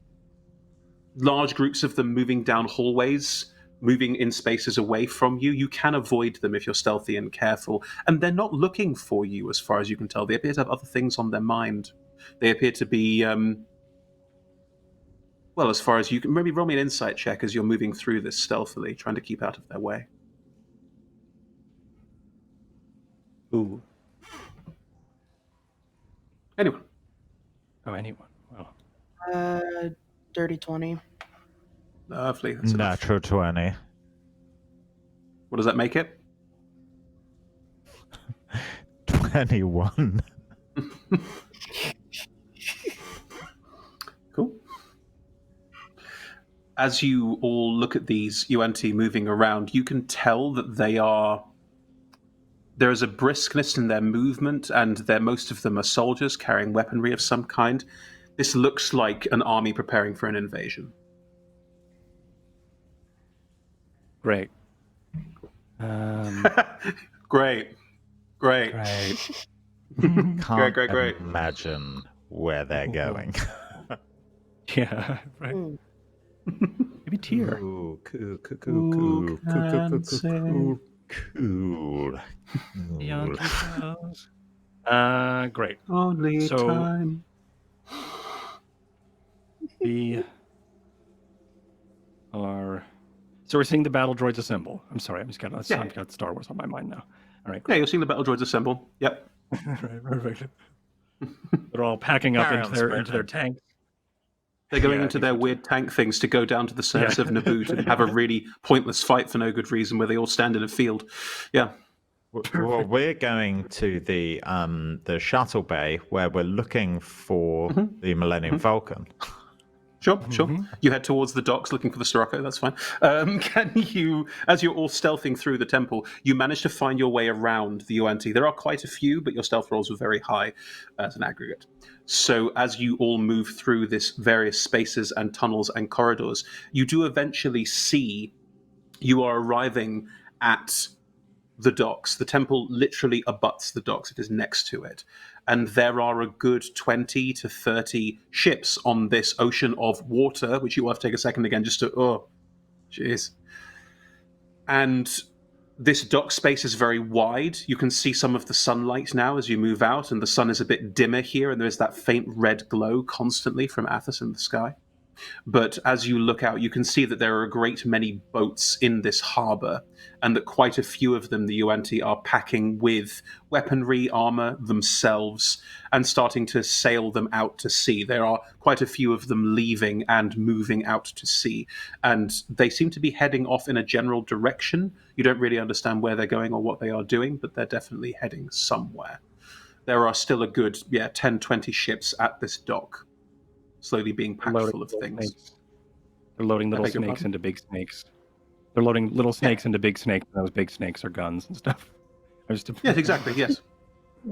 large groups of them moving down hallways, moving in spaces away from you. You can avoid them if you're stealthy and careful. And they're not looking for you, as far as you can tell. They appear to have other things on their mind. They appear to be, well, as far as you can... Maybe roll me an insight check as you're moving through this stealthily, trying to keep out of their way. Ooh. Anyone? Oh, anyone. Well, Dirty 20. Lovely. That's enough. Natural 20. What does that make it? 21. Cool. As you all look at these UNT moving around, you can tell that there is a briskness in their movement, and most of them are soldiers carrying weaponry of some kind. This looks like an army preparing for an invasion. great. Great. Great. Can't great. imagine where they're going. Yeah, right. Maybe tier. Ooh, cool. Who can say? Cool. Beyond yourselves. Great. Only So- time. We are So we're seeing the battle droids assemble. I'm sorry, I've Yeah. got Star Wars on my mind now. All right. Yeah, you're seeing the battle droids assemble. Yep. Right, perfect. They're all packing up Carry into on, their Spirit. tanks. They're going Yeah, into I their think so, weird tank things to go down to the surface Yeah. of Naboo to have a really pointless fight for no good reason where they all stand in a field. Yeah. Well, we're going to the shuttle bay where we're looking for the Millennium Falcon. Sure. You head towards the docks looking for the Sirocco, that's fine. Can you, as you're all stealthing through the temple, you manage to find your way around the Yuan-Ti. There are quite a few, but your stealth rolls were very high as an aggregate. So as you all move through this various spaces and tunnels and corridors, you do eventually see you are arriving at the docks. The temple literally abuts the docks. It is next to it. And there are a good 20 to 30 ships on this ocean of water, which you will have to take a second again just to, oh, jeez. And this dock space is very wide. You can see some of the sunlight now as you move out, and the sun is a bit dimmer here, and there's that faint red glow constantly from Athas in the sky. But as you look out, you can see that there are a great many boats in this harbour, and that quite a few of them, the Yuan-Ti, are packing with weaponry, armour themselves, and starting to sail them out to sea. There are quite a few of them leaving and moving out to sea, and they seem to be heading off in a general direction. You don't really understand where they're going or what they are doing, but they're definitely heading somewhere. There are still a good, 10, 20 ships at this dock, slowly being packed full of things. Snakes. They're loading little beg your snakes pardon? into big snakes. They're loading little snakes into big snakes, and those big snakes are guns and stuff. Yes, exactly, yes.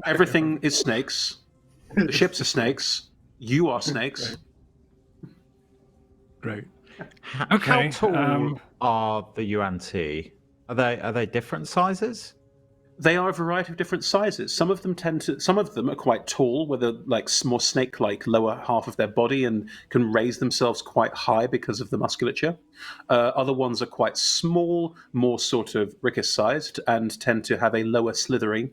Everything is snakes. The ships are snakes. You are snakes. Great. How Okay, tall are the Yuan-Ti? Are they different sizes? They are a variety of different sizes. Some of them are quite tall, where they're like more snake-like lower half of their body and can raise themselves quite high because of the musculature. Other ones are quite small, more sort of rickus-sized, and tend to have a lower slithering.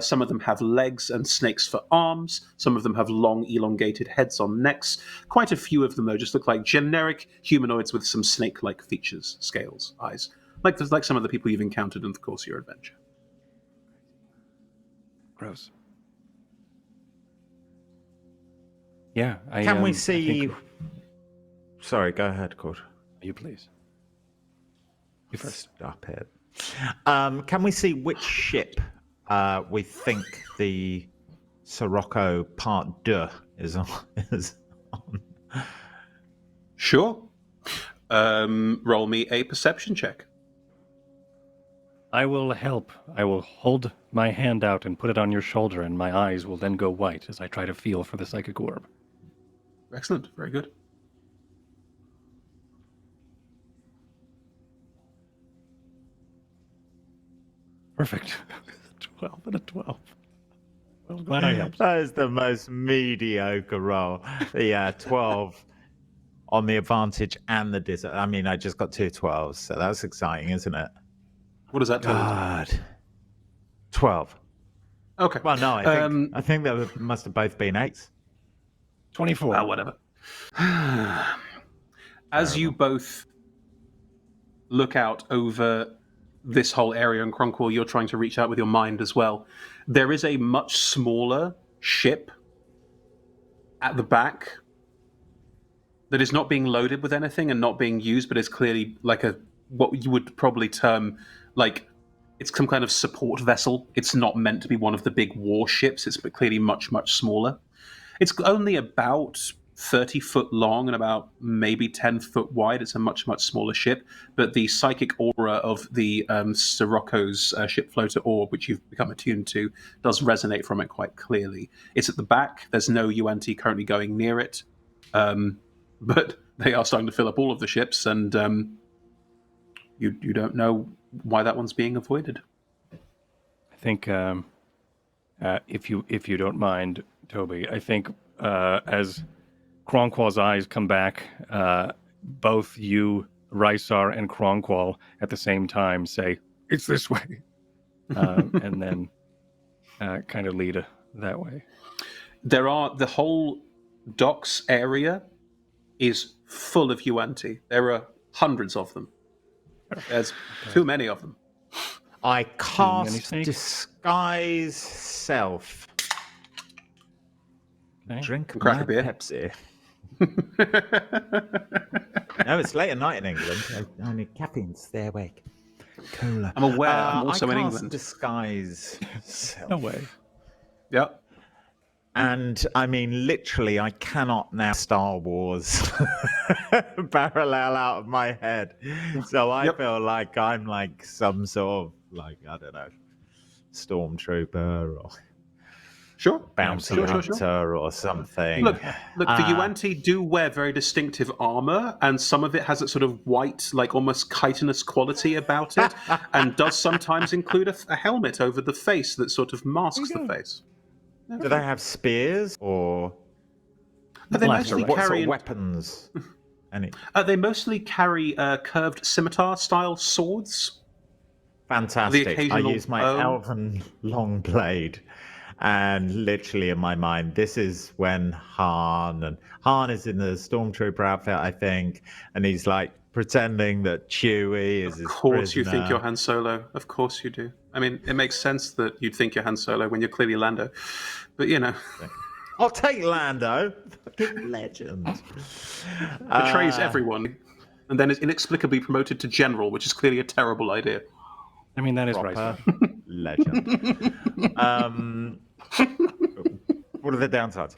Some of them have legs and snakes for arms. Some of them have long, elongated heads on necks. Quite a few of them, though, just look like generic humanoids with some snake-like features, scales, eyes, like some of the people you've encountered in the course of your adventure. Gross. Yeah, Can we I see? think- Sorry, go ahead, Cord. You please. You first. Stop it. Can we see which ship we think the Sirocco Part 2 is on? Sure. Roll me a perception check. I will help. I will hold my hand out and put it on your shoulder, and my eyes will then go white as I try to feel for the psychic orb. Excellent. Very good. Perfect. 12 and a 12. Well, glad I helped. That is the most mediocre roll. Yeah, 12 on the advantage and the I mean, I just got 2 12s, so that's exciting, isn't it? What does that tell you? God. 12. Okay. Well, no, I think that must have both been 8s. 24. Well, whatever. As you both look out over this whole area, and Cronqual, you're trying to reach out with your mind as well, there is a much smaller ship at the back that is not being loaded with anything and not being used, but is clearly like what you would probably term like it's some kind of support vessel. It's not meant to be one of the big warships. It's clearly much, much smaller. It's only about 30 foot long and about maybe 10 foot wide. It's a much, much smaller ship, but the psychic aura of the Sirocco's ship floater orb, which you've become attuned to, does resonate from it quite clearly. It's at the back. There's no Yuan-Ti currently going near it, but they are starting to fill up all of the ships, and you don't know why that one's being avoided. I think, if you don't mind, Toby, I think as Cronqual's eyes come back, both you, Rysar, and Cronqual at the same time say, "It's this way," and then kind of lead that way. The whole docks area is full of Yuan-Ti. There are hundreds of them. There's too many of them. I many cast snakes. disguise self. Okay. Drink Crack a my beer. Pepsi. No, it's late at night in England. Only caffeine, stay awake. Cola. I'm aware. I'm also I in cast England. disguise self. No way. Yep. And I mean, literally, I cannot now Star Wars parallel out of my head. So I feel like I'm like some sort of, like, I don't know, stormtrooper or Sure. bounty hunter or something. Look, the Yuan-Ti do wear very distinctive armor, and some of it has a sort of white, like almost chitinous quality about it, and does sometimes include a helmet over the face that sort of masks the face. Do they have spears or They mostly what sort carry of weapons? Any they mostly carry curved scimitar-style swords. fantastic. I occasional use my bow. elven long blade, and literally in my mind, this is when Han is in the stormtrooper outfit, I think, and he's like pretending that Chewie is his Of course you think prisoner. you're Han Solo. Of course you do. I mean, it makes sense that you'd think you're Han Solo when you're clearly Lando. But, you know. I'll take Lando. Fucking legend. Betrays everyone, and then is inexplicably promoted to general, which is clearly a terrible idea. I mean, that is right. Proper legend. What are the downsides?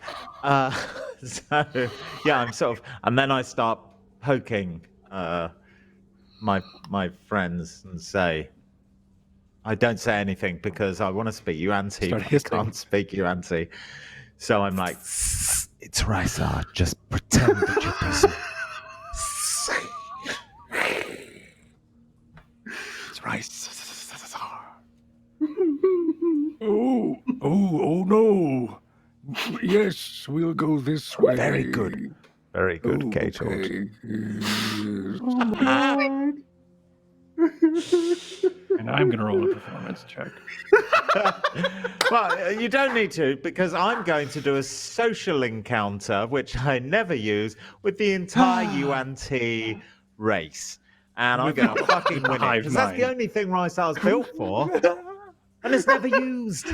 So, yeah, I'm sort of... And then I start poking my friends and say... I don't say anything because I want to speak Yuan-Ti, but I can't speak Yuan-Ti. So I'm like, it's Rysar, just pretend that you're busy. It's Rysar. Oh no. Yes, we'll go this way. Very good. Very good, Cato. Okay. And I'm going to roll a performance check. Well, you don't need to, because I'm going to do a social encounter, which I never use, with the entire Yuan-Ti race. And I'm going to fucking win it. Because that's the only thing Rysar's built for. And it's never used.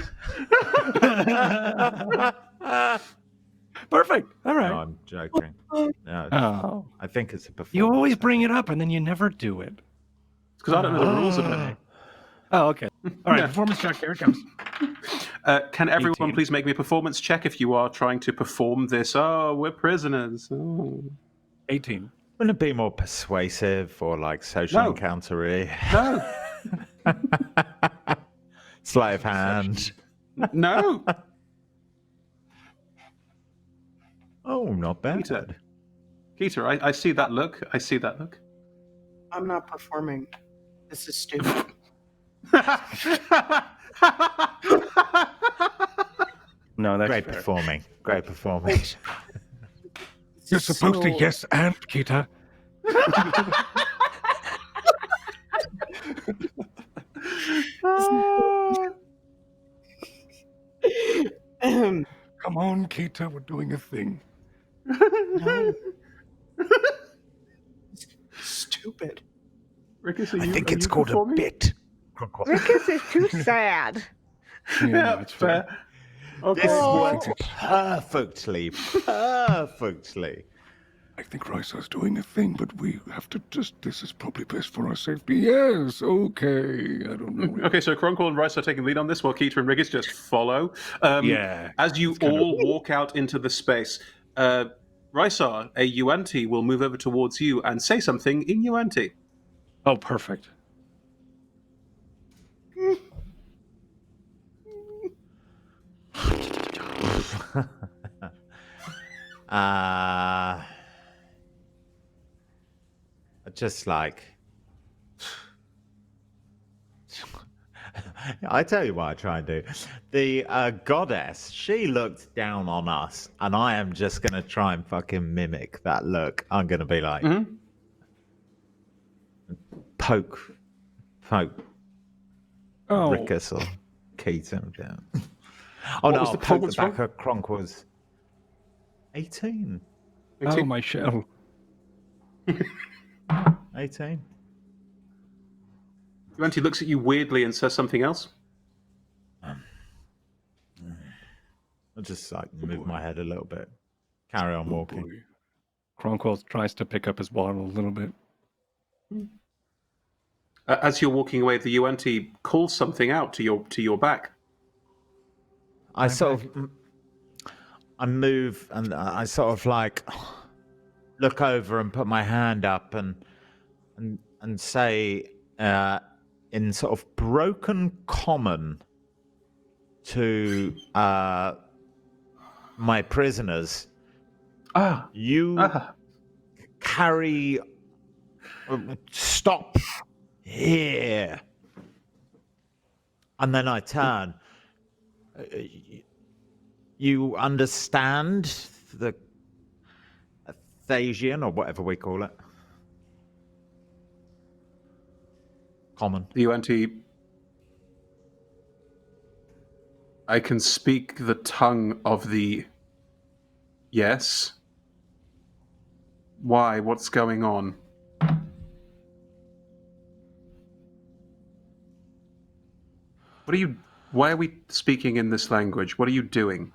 Perfect. All right. No, I'm joking. No, Oh. I think it's a performance. You always bring it up and then you never do it. Because I don't know the rules of it. Oh, okay. All right, performance check. Here it comes. Can everyone 18. please make me a performance check if you are trying to perform this? Oh, we're prisoners. Oh. 18. Wouldn't it be more persuasive or like social No. encounter-y? No. Sleight of hand. No. Oh, not bad. Keita, I see that look. I see that look. I'm not performing. This is stupid. No, that's Great fair. performing. Great performing. You're supposed to yes and, Kita. Come on, Kita, we're doing a thing. No. Stupid. Rickus, I think it's called a bit. Rickus is too sad. Yeah, that's fair. Okay. This works perfectly. I think Rysar's doing a thing, but we have to this is probably best for our safety. Yes, okay. I don't know. Okay, so Kronkle and Rice are taking lead on this while Keita and Riggis just follow. Yeah. As you all walk out into the space, Rysar, a Yuan-Ti, will move over towards you and say something in Yuan-Ti. Oh, perfect. Just like... I tell you what I try and do. The goddess, she looked down on us, and I am just going to try and fucking mimic that look. I'm going to be like... Poke Oh, Rickus or Keaton. Yeah. Oh no, was the poke the performance back of Kronk was 18. oh my shell. 18. Yuanti looks at you weirdly and says something else. I just like move my head a little bit. Carry on walking. Boy. Cronquist tries to pick up his bottle a little bit. As you're walking away, the Yuanti calls something out to your back. I move and I sort of like look over and put my hand up and say in sort of broken common to my prisoners, you carry stop here. And then I turn. You understand the Athasian, or whatever we call it? Common. The Yuanti. I can speak the tongue of the... Yes? Why? What's going on? What are you... Why are we speaking in this language? What are you doing?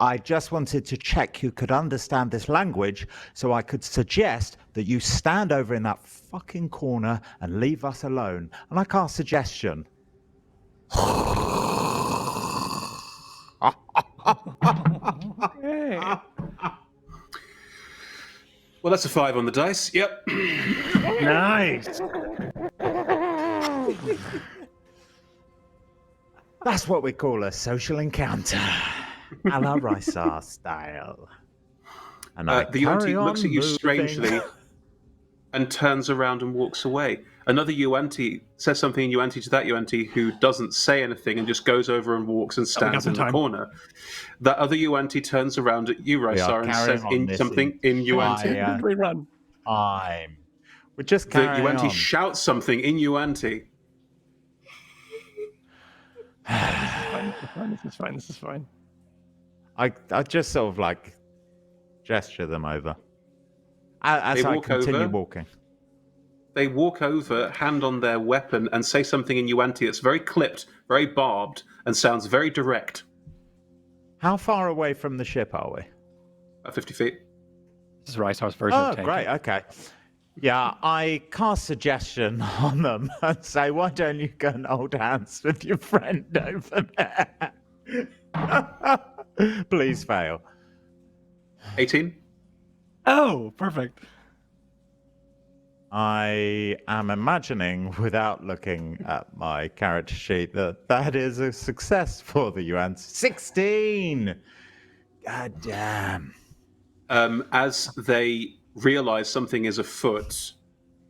I just wanted to check you could understand this language so I could suggest that you stand over in that fucking corner and leave us alone. And I cast suggestion. Well, that's a 5 on the dice. Yep. Nice. That's what we call a social encounter. A la Rysar style. And I the Yuanti carry looks on at you moving. strangely and turns around and walks away. Another Yuanti says something in Yuanti to that Yuanti, who doesn't say anything and just goes over and walks and stands in the corner. That other Yuanti turns around at you, Rysar, and says something in Yuanti. We run. We're just The carrying Yuanti on. shouts something in Yuanti. This is fine. This is fine. I just sort of like gesture them over as They I walk continue over. walking. They walk over, hand on their weapon, and say something in Yuanti that's very clipped, very barbed, and sounds very direct. How far away from the ship are we? At 50 feet. This is Rysar's version Oh, of tank. great. Okay. Yeah, I cast suggestion on them and say, why don't you go and hold hands with your friend over there? Please fail. 18? Oh, perfect. I am imagining, without looking at my character sheet, that is a success for the UN. 16! God damn. As they realize something is afoot,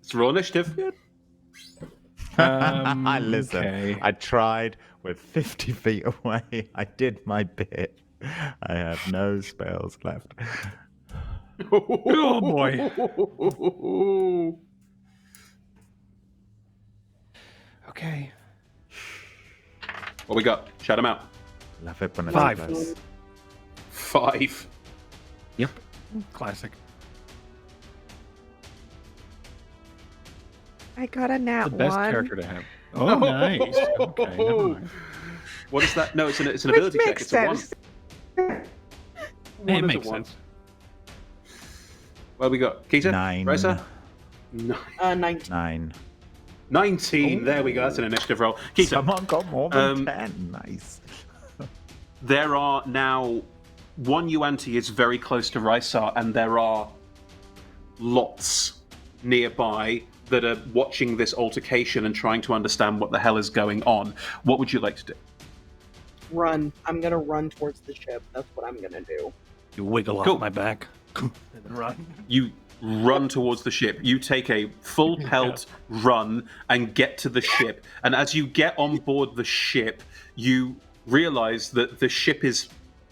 it's roll initiative. I listen. Okay. I tried with 50 feet away. I did my bit. I have no spells left. Oh boy. Okay. What we got? Shout them out. Love it when it's 5. close. 5. Yep. Classic. I got a nat The best 1. character to have. Oh, nice. Okay. Never mind. What is that? No, it's an Which ability check. makes It's a 1. sense. It One is a makes 1. sense. What have we got? Keita? 9. Risa? 19. 9. 19. There we go. That's an initiative roll. Keita, Someone got more than 10. Nice. there are now... One Yuanti is very close to Rysar, and there are lots nearby that are watching this altercation and trying to understand what the hell is going on. What would you like to do? Run. I'm gonna run towards the ship. That's what I'm gonna do. You wiggle Cool. off my back. And then run. You run towards the ship. You take a full pelt run and get to the ship. And as you get on board the ship, you realize that the ship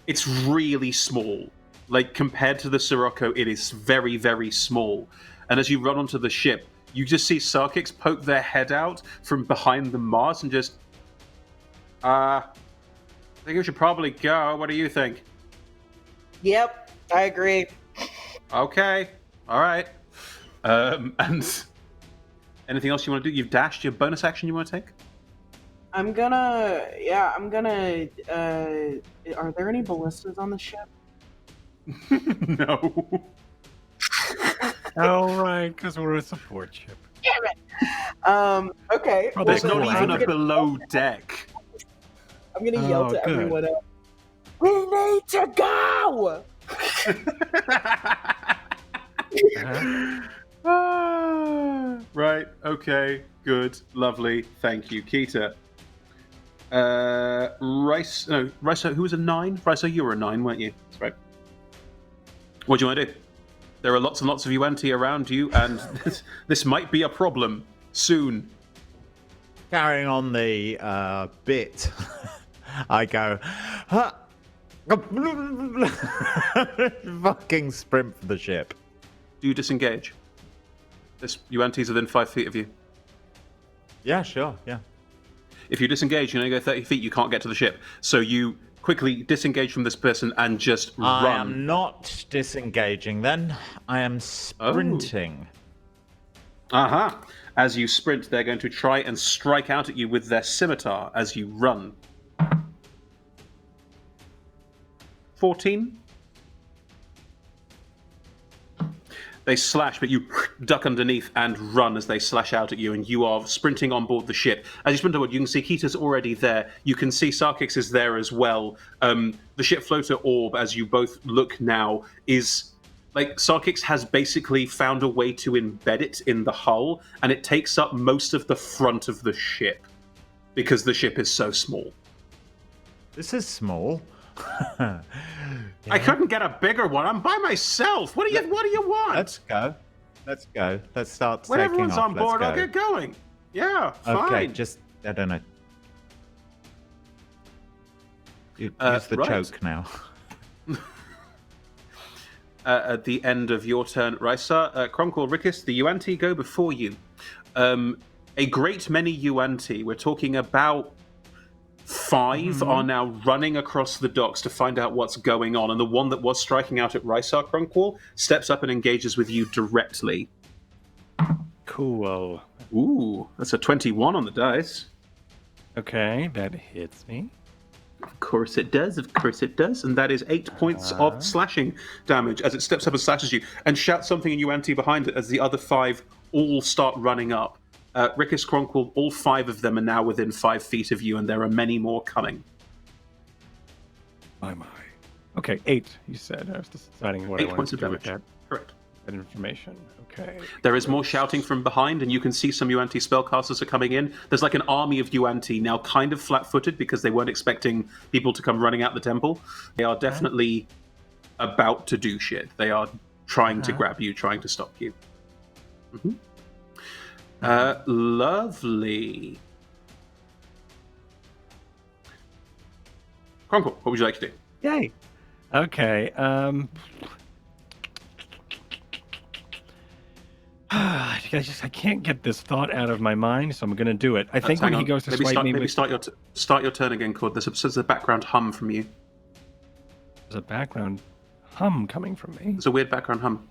it's really small. Like, compared to the Sirocco, it is very, very small. And as you run onto the ship, you just see Sarkix poke their head out from behind the mast and just... I think we should probably go. What do you think? Yep, I agree. Okay. All right. And Anything else you want to do? You've dashed. Your bonus action you want to take? I'm gonna. Are there any ballistas on the ship? No. Oh, right, because we're a support ship. Damn it. Okay. Oh, There's Well, not then even I'm a below deck. I'm gonna yell Oh, to good. everyone else. We need to go. Right. Okay. Good. Lovely. Thank you, Keita. Riso, who was a 9? Riso, you were a 9, weren't you? That's right. What do you want to do? There are lots and lots of UNT around you, and this might be a problem soon. Carrying on the bit, I go, fucking sprint for the ship. Do you disengage? This UNT's within 5 feet of you. Yeah, sure, yeah. If you disengage, you only go 30 feet, you can't get to the ship. So you quickly disengage from this person and just I run. am not disengaging then. I am sprinting. Aha! As you sprint, they're going to try and strike out at you with their scimitar as you run. 14? They slash, but you duck underneath and run as they slash out at you, and you are sprinting on board the ship. As you sprint onboard, you can see Keita's already there. You can see Sarkix is there as well. The ship floater orb, as you both look now, is... like, Sarkix has basically found a way to embed it in the hull, and it takes up most of the front of the ship, because the ship is so small. This is small. Yeah. I couldn't get a bigger one. I'm by myself. What do you want? Let's go. Let's go. Let's start When taking everyone's off. on board, Let's I'll go. get going. Yeah, fine. Okay, just, I don't know. Use the right. choke now. At the end of your turn, Raisa, Cronquil, Rickus, the UNT go before you. A great many UNT, we're talking about 5, are now running across the docks to find out what's going on, and the one that was striking out at Raisa, Cronquil, steps up and engages with you directly. Cool. Ooh, that's a 21 on the dice. Okay, that hits me. Of course it does, and that is 8 points of slashing damage as it steps up and slashes you, and shouts something in UNT behind it as the other 5 all start running up. Rickus, Cronquil, all 5 of them are now within 5 feet of you, and there are many more coming. My. Okay, 8, you said. I was just deciding what 8 I wanted points to of do with damage. Correct. that information. Okay. There is more shouting from behind, and you can see some UNT spellcasters are coming in. There's like an army of UNT now kind of flat-footed because they weren't expecting people to come running out the temple. They are definitely about to do shit. They are trying to grab you, trying to stop you. Lovely. Cronquil, what would you like to do? Yay. Okay. I can't get this thought out of my mind, so I'm going to do it. I think when he goes to swipe me with... Start your turn again, Cord. There's a background hum from you. There's a background hum coming from me. There's a weird background hum.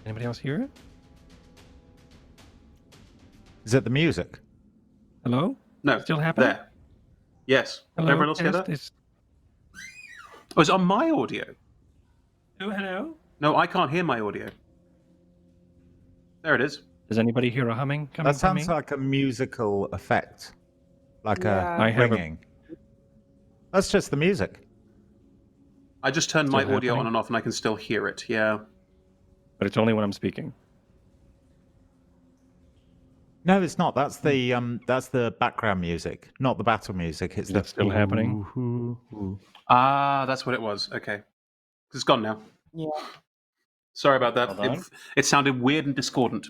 Anybody else hear it? Is it the music? Hello? No. Still happening? There. Yes. Hello? Everyone else hear that? Oh, it's on my audio. Oh, hello? No, I can't hear my audio. There it is. Does anybody hear a humming coming That from me? sounds like a musical effect. Like Yeah. a ringing. That's just the music. I just turned my Still audio on happening? and off, and I can still hear it. Yeah. But it's only when I'm speaking. No, it's not. That's the background music, not the battle music. It's Is that still happening? Ah, that's what it was. Okay. It's gone now. Yeah. Sorry about that. Hold on. It sounded weird and discordant.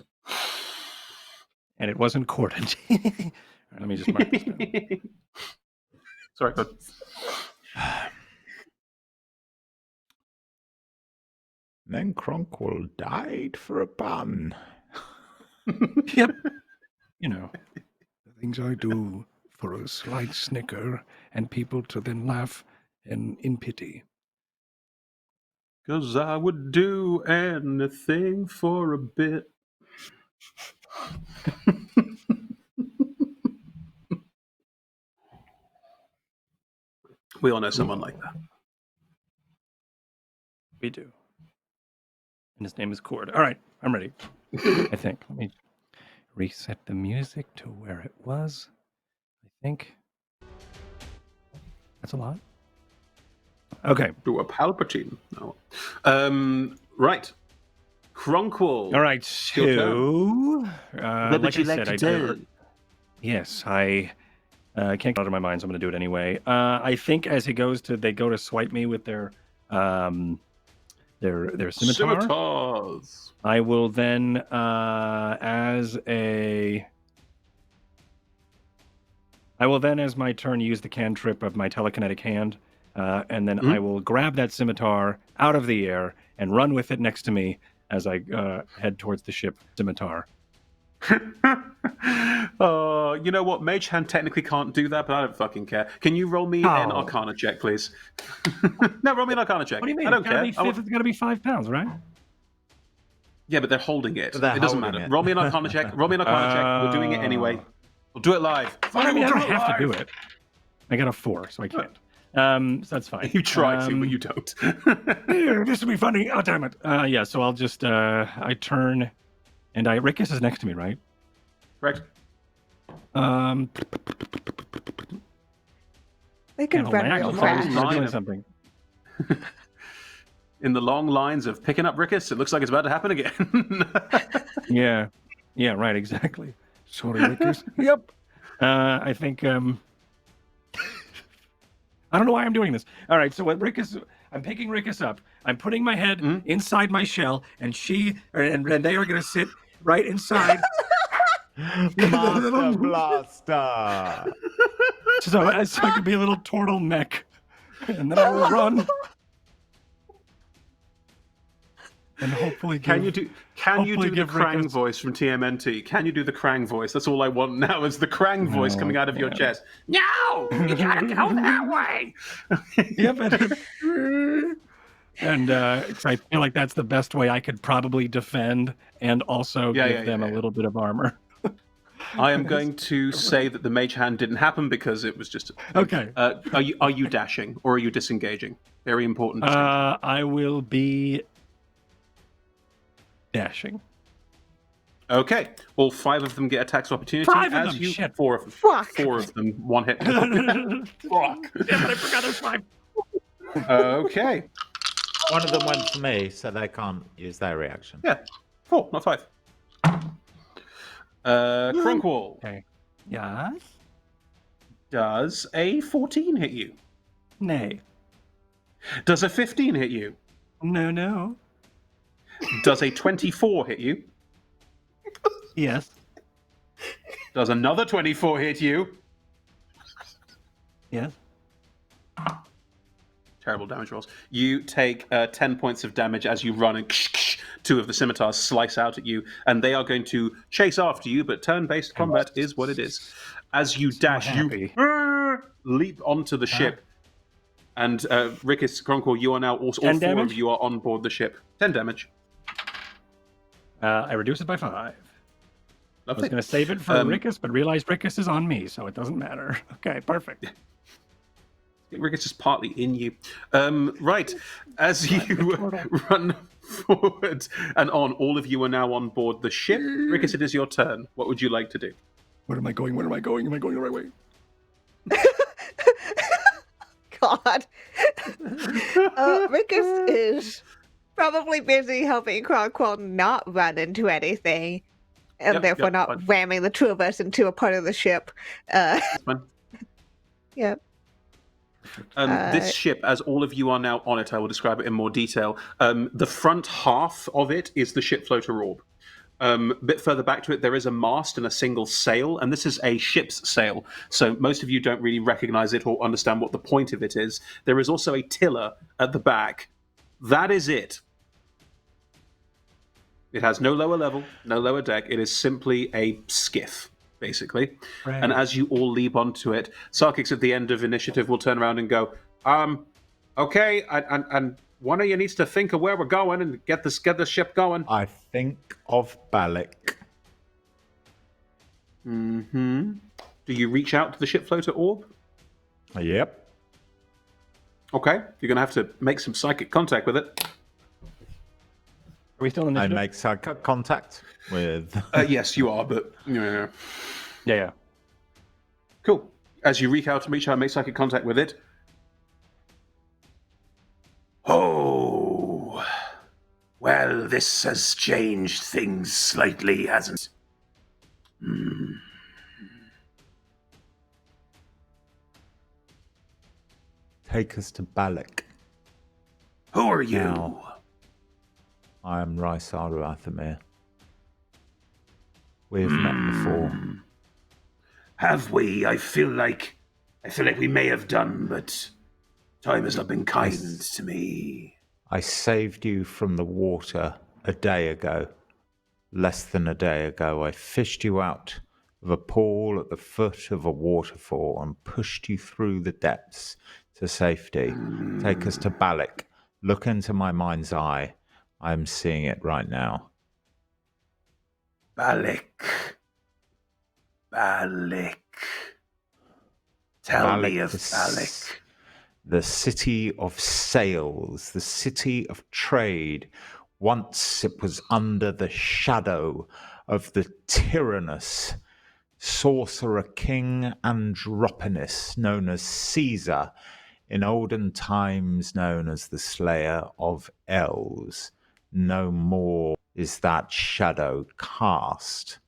And it wasn't corded. Let me just mark this down. Sorry, God. Then Cronquil died for a pun. Yep. You know. The things I do for a slight snicker and people to then laugh in pity. 'Cause I would do anything for a bit. We all know someone like that. We do. And his name is Cord. All right, I'm ready. I think. Let me reset the music to where it was. I think that's a lot. Okay. Do a Palpatine. No. Right. Cronkwall. All right. So, What would like you I like said, to do? yes, I can't get out of my mind, so I'm going to do it anyway. I think as they go to swipe me with their scimitar. Scimitars. I will then, as my turn, use the cantrip of my telekinetic hand, and then I will grab that scimitar out of the air and run with it next to me as I head towards the ship scimitar. You know what? Mage Hand technically can't do that, but I don't fucking care. Can you roll me an Arcana check, please? No, roll me an Arcana check. What do you mean? I don't care. It's got to be 5 pounds, right? Yeah, but they're holding it. They're It doesn't holding matter. it. Roll me an Arcana check. Roll me an Arcana check. We're doing it anyway. We'll do it live. Well, I mean, I We'll don't have live. to do it. I got a 4, so I can't. So that's fine. You try to, but you don't. Yeah, this will be funny. Oh, damn it. Yeah, so I'll just, I turn, and Rickus is next to me, right? Correct. They can run my real action fast. is fast. doing something. In the long lines of picking up Rickus, it looks like it's about to happen again. Yeah. Yeah, right, exactly. Sorry, Rickus. Yep. I think, I don't know why I'm doing this. All right, so what I'm picking Rickus up. I'm putting my head inside my shell, and and they are going to sit right inside. Master Blaster. So I could be a little turtle mech, and then I will run. And hopefully Can you do the Krang Rickus... voice from TMNT? Can you do the Krang voice? That's all I want now is the Krang voice coming out of your chest. No! You gotta go that way! Yep. And I feel like that's the best way I could probably defend and also give them a little bit of armor. I am going to say that the Mage Hand didn't happen because it was just... Okay. Are you dashing or are you disengaging? Very important distinction. I will be dashing. Okay. All 5 of them get attacks of opportunity. 5 of them? Shit. 4 of them. Fuck. 4 of them. 1 hit. Fuck. Damn it, I forgot there's 5. Okay. One of them went for me, so they can't use their reaction. Yeah. 4, not 5. Cronkwall. Okay. Yes? Does a 14 hit you? Nay. Does a 15 hit you? No. Does a 24 hit you? Yes. Does another 24 hit you? Yes. Terrible damage rolls. You take 10 points of damage as you run and 2 of the scimitars slice out at you, and they are going to chase after you, but turn-based combat is what it is. As you dash, you leap onto the ship, and Rickus, Cronkwall, you are now also, all 4 of you are on board the ship. 10 damage. I reduce it by 5. I Lovely. was going to save it for Rickus, but realized Rickus is on me, so it doesn't matter. Okay, perfect. Rickus is partly in you. Right. As you run forward and on, all of you are now on board the ship. Rickus, it is your turn. What would you like to do? Where am I going? Am I going the right way? God. Rickus is probably busy helping Cronkwall not run into anything, and therefore not fine. ramming the 2 of us into a part of the ship. That's fine. Yep. This ship, as all of you are now on it, I will describe it in more detail. The front half of it is the ship floater orb. A bit further back to it, there is a mast and a single sail, and this is a ship's sail. So most of you don't really recognize it or understand what the point of it is. There is also a tiller at the back. That is it. It has no lower level, no lower deck. It is simply a skiff, basically. Right. And as you all leap onto it, Sarkix at the end of initiative will turn around and go, okay, and one of you needs to think of where we're going and get this ship going. I think of Balak. Mm-hmm. Do you reach out to the ship floater orb? Yep. Okay, you're going to have to make some psychic contact with it. Are we still in I initiative? make psychic contact with. Yes, you are, but yeah. Yeah. Cool. As you reach out and make psychic contact with it. Oh, well, this has changed things slightly, hasn't it? Take us to Balak. Who are you? Now, I am Raisaru Athamir. We've met before. Have we? I feel like we may have done, but time has not been kind to me. I saved you from the water a day ago. Less than a day ago, I fished you out of a pool at the foot of a waterfall and pushed you through the depths to safety. Take us to Balak. Look into my mind's eye. I am seeing it right now. Balak. Tell me of Balak. The city of sails, the city of trade. Once it was under the shadow of the tyrannous sorcerer-king Androponus, known as Caesar, in olden times known as the Slayer of Elves. No more is that shadow cast.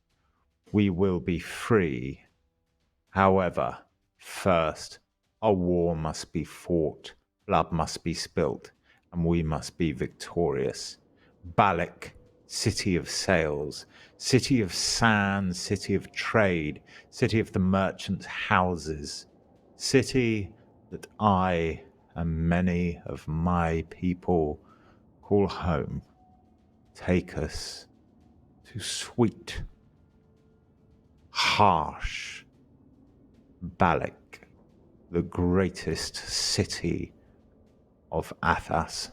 We will be free. However, first, a war must be fought, blood must be spilt, and we must be victorious. Balak, city of sails, city of sand, city of trade, city of the merchant houses, city that I and many of my people call home. Take us to sweet, harsh Balak, the greatest city of Athas.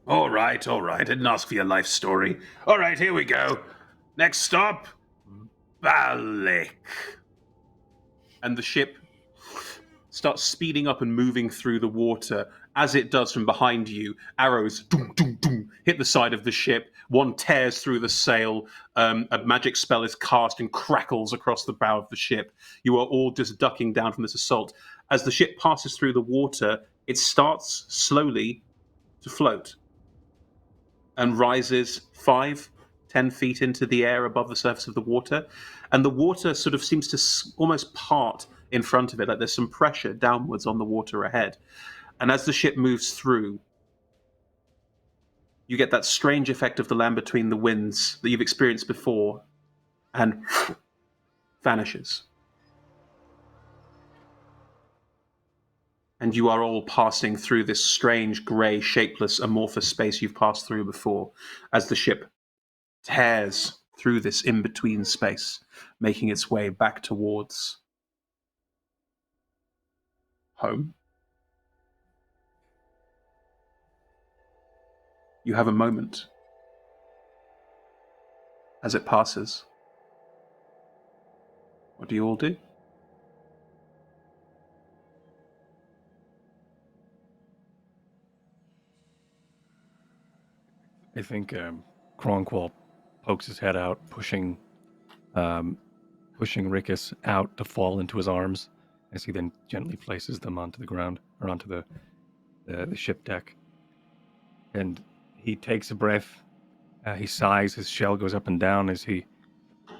All right. Didn't ask for your life story. All right, here we go. Next stop, Balak. And the ship starts speeding up and moving through the water. As it does from behind you, arrows doom, doom, doom, hit the side of the ship. One tears through the sail. A magic spell is cast and crackles across the bow of the ship. You are all just ducking down from this assault. As the ship passes through the water, it starts slowly to float and rises 5-10 feet into the air above the surface of the water. And the water sort of seems to almost part in front of it, like there's some pressure downwards on the water ahead. And as the ship moves through, you get that strange effect of the Land Between the Winds that you've experienced before, and vanishes. And you are all passing through this strange, grey, shapeless, amorphous space you've passed through before, as the ship tears through this in-between space, making its way back towards home. You have a moment as it passes. What do you all do? I think Kronqual pokes his head out, pushing Rickus out to fall into his arms, as he then gently places them onto the ground, or onto the ship deck. And he takes a breath. He sighs. His shell goes up and down as he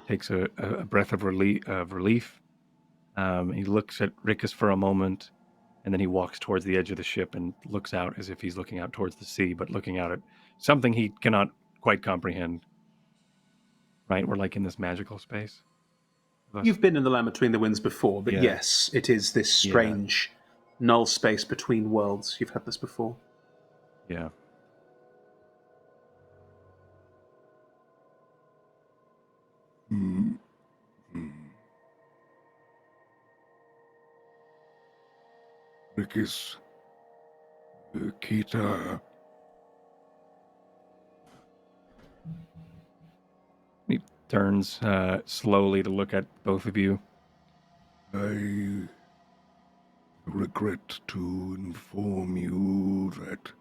takes a breath of relief. He looks at Rickus for a moment, and then he walks towards the edge of the ship and looks out as if he's looking out towards the sea, but looking out at something he cannot quite comprehend. Right? We're like in this magical space. You've been in the Land Between the Winds before, but yes, it is this strange null space between worlds. You've had this before. Yeah. Rickus, Kita. He turns slowly to look at both of you. I regret to inform you that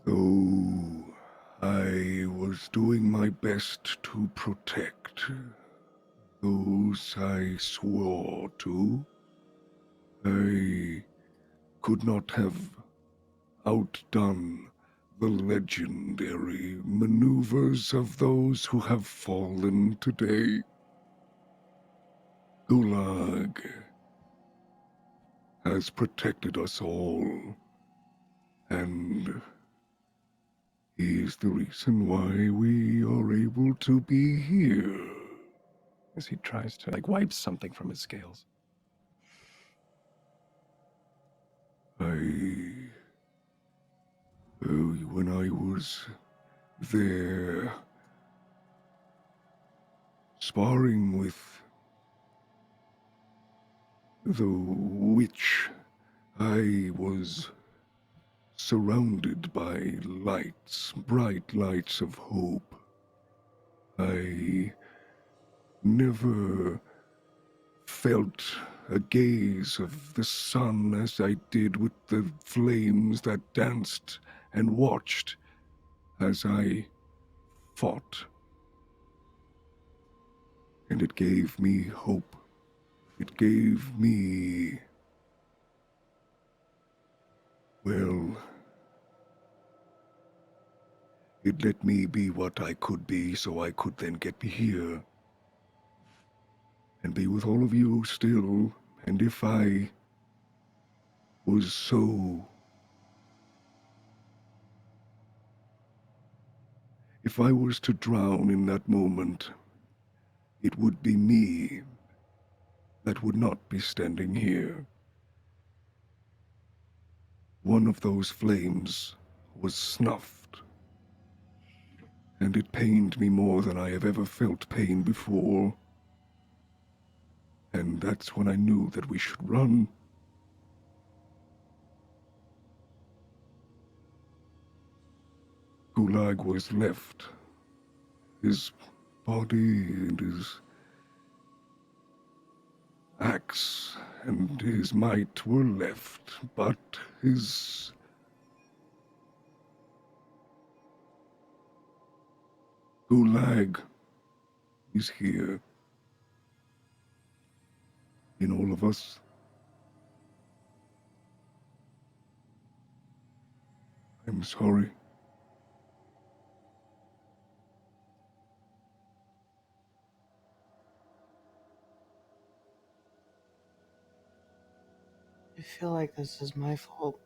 though I was doing my best to protect those I swore to, I could not have outdone the legendary maneuvers of those who have fallen today. Gulag has protected us all, and he is the reason why we are able to be here. As he tries to wipe something from his scales. When I was there sparring with the witch, I was surrounded by lights, bright lights of hope. I never felt a gaze of the sun as I did with the flames that danced and watched as I fought. And it gave me hope. It gave me, well, it let me be what I could be so I could then get here and be with all of you still. And if I was if I was to drown in that moment, it would be me that would not be standing here. One of those flames was snuffed, and it pained me more than I have ever felt pain before. And that's when I knew that we should run. Gulag was left. His body and his axe and his might were left, but his Gulag is here. In all of us. I'm sorry. I feel like this is my fault.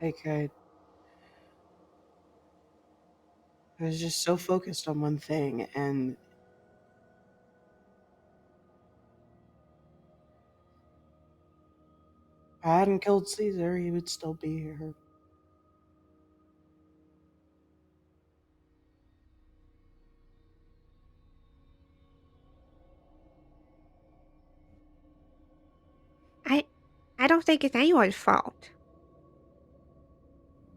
Like I was just so focused on one thing, and if I hadn't killed Caesar, he would still be here. I don't think it's anyone's fault.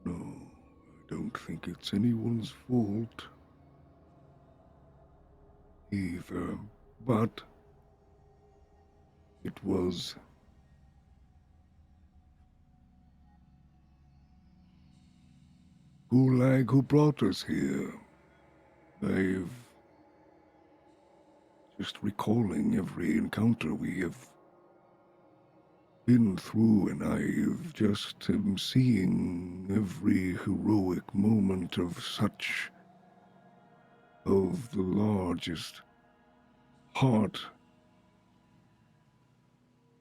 No, I don't think it's anyone's fault either, but it was Gulag who brought us here. I've just recalling every encounter we have been through, and I've just am seeing every heroic moment of the largest heart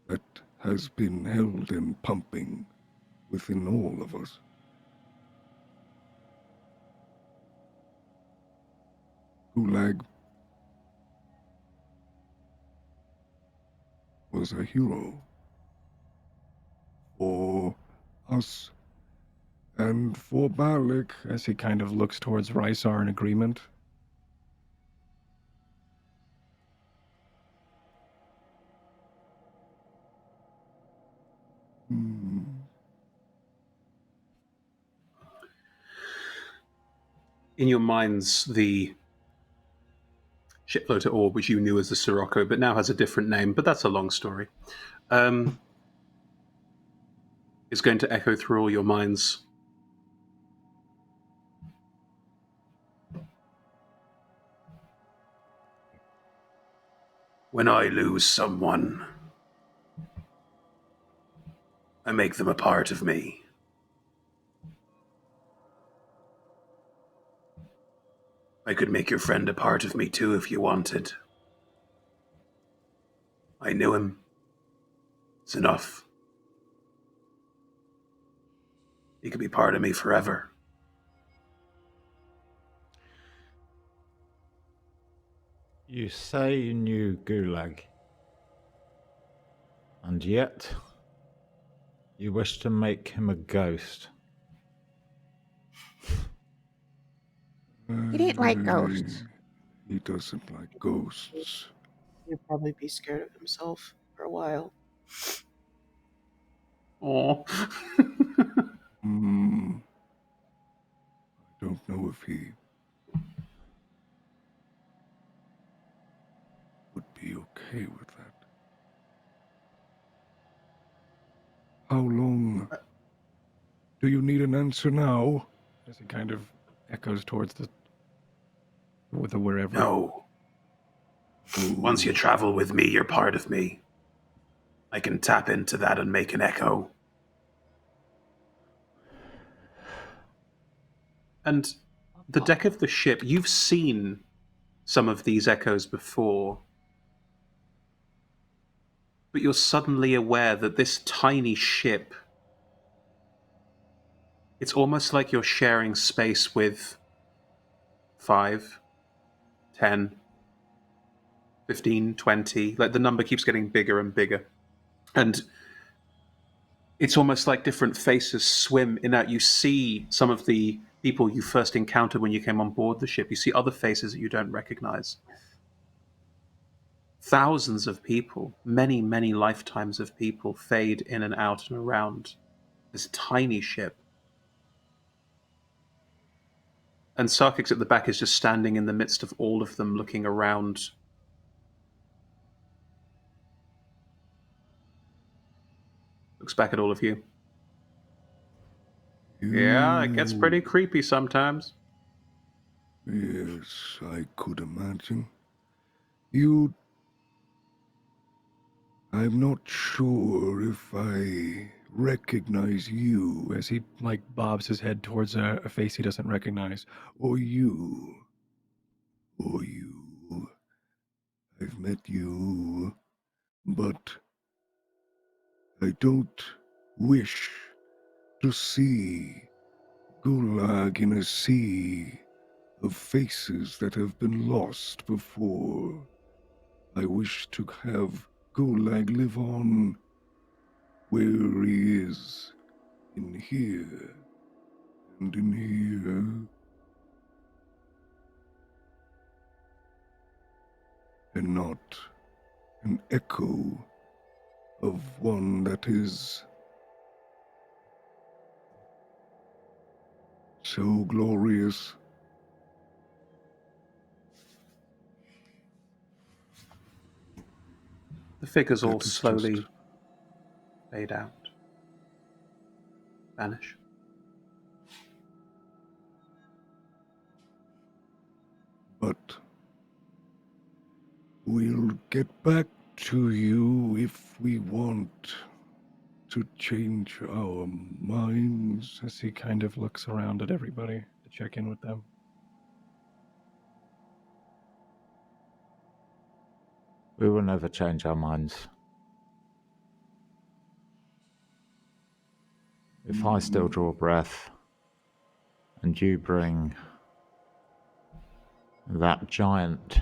that has been held and pumping within all of us. Gulag was a hero for us and for Balik. As he kind of looks towards Rysar in agreement. in your minds, the ship floater orb, which you knew as the Sirocco, but now has a different name, but that's a long story, is going to echo through all your minds. When I lose someone, I make them a part of me. I could make your friend a part of me too if you wanted. I knew him. It's enough. He could be part of me forever. You say you knew Gulag, and yet you wish to make him a ghost. He didn't like ghosts. He doesn't like ghosts. He'd probably be scared of himself for a while. Oh. I don't know if he would be okay with that. How long? Do you need an answer now? As it kind of echoes towards the wherever. No. Once you travel with me, you're part of me. I can tap into that and make an echo. And the deck of the ship, you've seen some of these echoes before, but you're suddenly aware that this tiny ship, it's almost like you're sharing space with 5, 10, 15, 20, like the number keeps getting bigger and bigger. And it's almost like different faces swim in and out. You see some of the people you first encountered when you came on board the ship. You see other faces that you don't recognize. Thousands of people, many, many lifetimes of people fade in and out and around this tiny ship. And Sarkix at the back is just standing in the midst of all of them, looking around. Looks back at all of you. Yeah, it gets pretty creepy sometimes. Yes, I could imagine. I'm not sure if I recognize you As he bobs his head towards a face he doesn't recognize. or you. Or you. I've met you, but I don't wish to see Gulag in a sea of faces that have been lost before. I wish to have Gulag live on where he is, in here and in here. And not an echo of one that is so glorious. The figures all That is slowly just- fade out, vanish. But we'll get back to you if we want to change our minds. As he kind of looks around at everybody to check in with them. We will never change our minds. If I still draw breath, and you bring that giant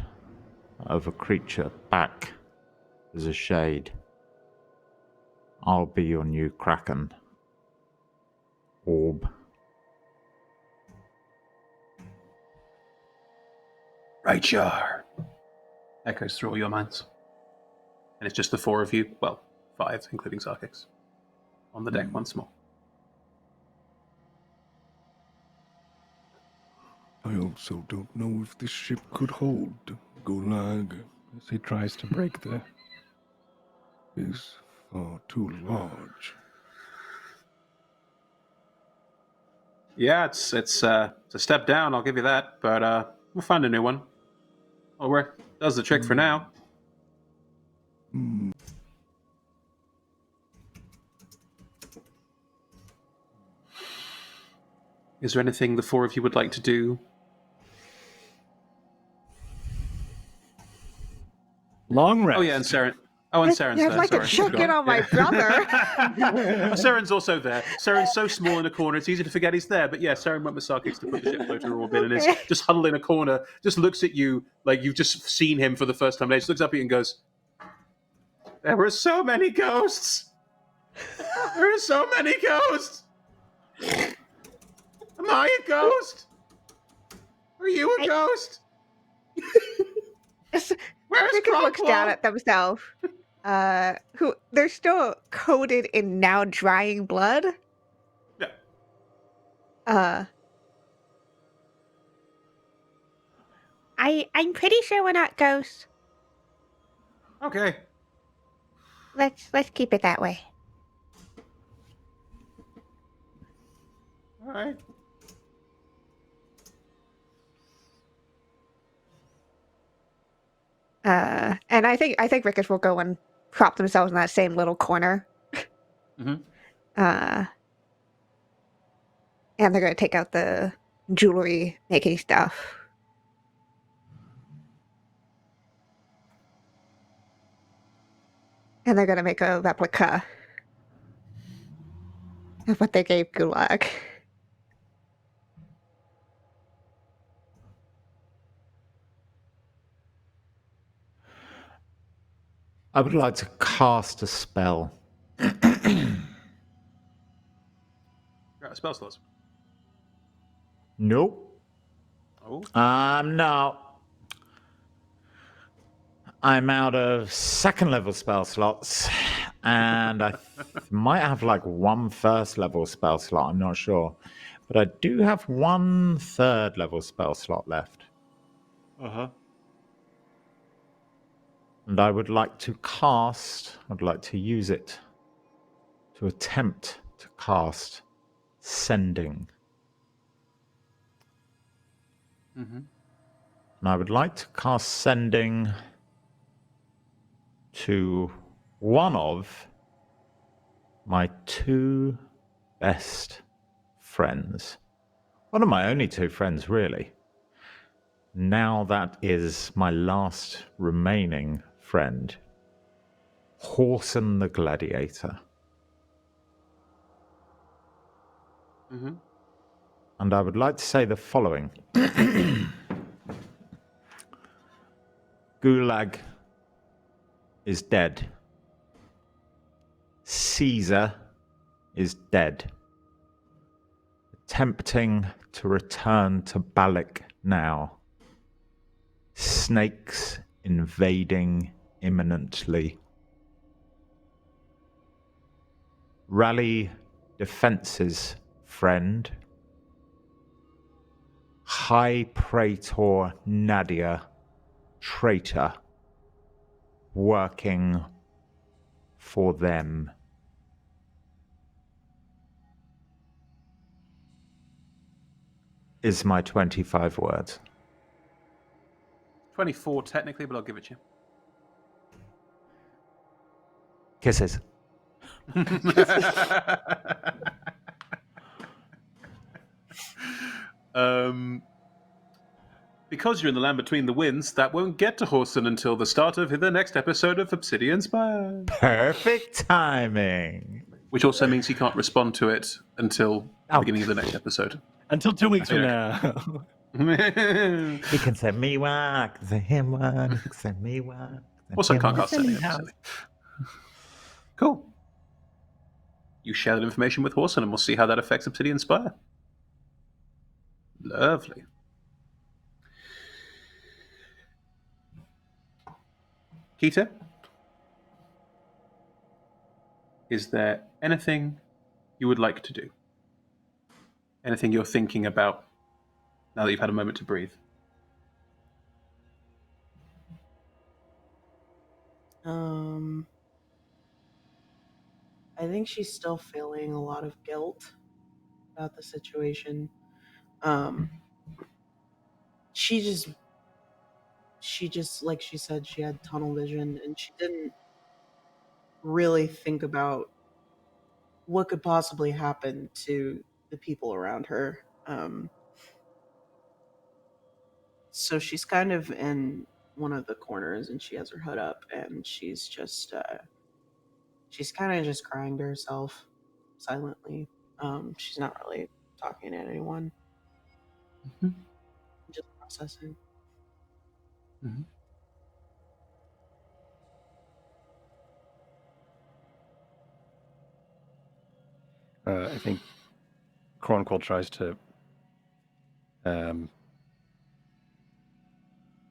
of a creature back as a shade, I'll be your new Kraken. Orb. Right, you are. Echoes through all your minds. And it's just the 4 of you, well, 5, including Sarkix, on the deck once more. I also don't know if this ship could hold. Gulag As he tries to break the. is far too large. Yeah, it's a step down. I'll give you that, but we'll find a new one. Oh, where does the trick for now? Hmm. Is there anything the four of you would like to do? Long rest. Oh yeah, and Saren. Oh, and Saren's Yeah, I'd there. like Sorry, to check in on my brother. Saren's also there. Saren's so small in a corner, it's easy to forget he's there. But yeah, Saren went with Sarkix to put the ship floater orbit and is just huddled in a corner, just looks at you like you've just seen him for the first time. And he just looks up at you and goes, "There were so many ghosts. There are so many ghosts. Am I a ghost? Are you a ghost? Where's Rickett looks down Cromwell?" at themselves. Who they're still coated in now drying blood. Yeah. I'm pretty sure we're not ghosts. Okay. Let's keep it that way. All right. And I think Rickett will go and prop themselves in that same little corner. Mhm. And they're gonna take out the jewelry making stuff. And they're gonna make a replica of what they gave Gulag. I would like to cast a spell. Spell slots. Nope. Oh. No. I'm out of second level spell slots, and I might have like one first level spell slot. I'm not sure. But I do have one third level spell slot left. Uh-huh. And I would like to cast, I'd like to use it to attempt to cast Sending. Mm-hmm. And I would like to cast Sending to one of my two best friends. One of my only two friends, really. Now that is my last remaining friend, Horson the Gladiator. Mm-hmm. And I would like to say the following. Gulag is dead. Caesar is dead. Attempting to return to Balak now. Snakes invading imminently. Rally defenses, friend. High Praetor Nadia, traitor, working for them. Is my 25 words. 24 technically, but I'll give it to you. Kisses. Because you're in the land between the winds, that won't get to Horson until the start of the next episode of Obsidian Spire. Perfect timing. Which also means he can't respond to it until the beginning of the next episode. Until 2 weeks from now. He can send me one, I can send him one, he can send me one. Also, can't cast any. Cool. You share that information with Horson, and we'll see how that affects Obsidian Spire. Lovely. Keita, is there anything you would like to do? Anything you're thinking about now that you've had a moment to breathe? I think she's still feeling a lot of guilt about the situation. She just, like she said, she had tunnel vision, and she didn't really think about what could possibly happen to the people around her. So she's kind of in one of the corners, and she has her hood up, and she's kind of just crying to herself silently. She's not really talking to anyone. Mm-hmm. Just processing. Mm-hmm. I think Kronqual tries to. I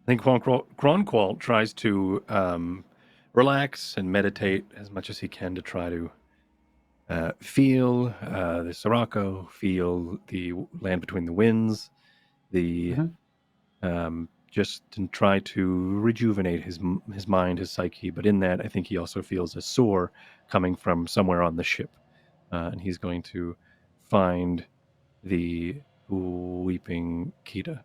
think Kronqual tries to relax and meditate as much as he can to try to feel the Sirocco, feel the land between the winds, the just to try to rejuvenate his mind, his psyche. But in that, I think he also feels a sore coming from somewhere on the ship, and he's going to find the weeping Kita.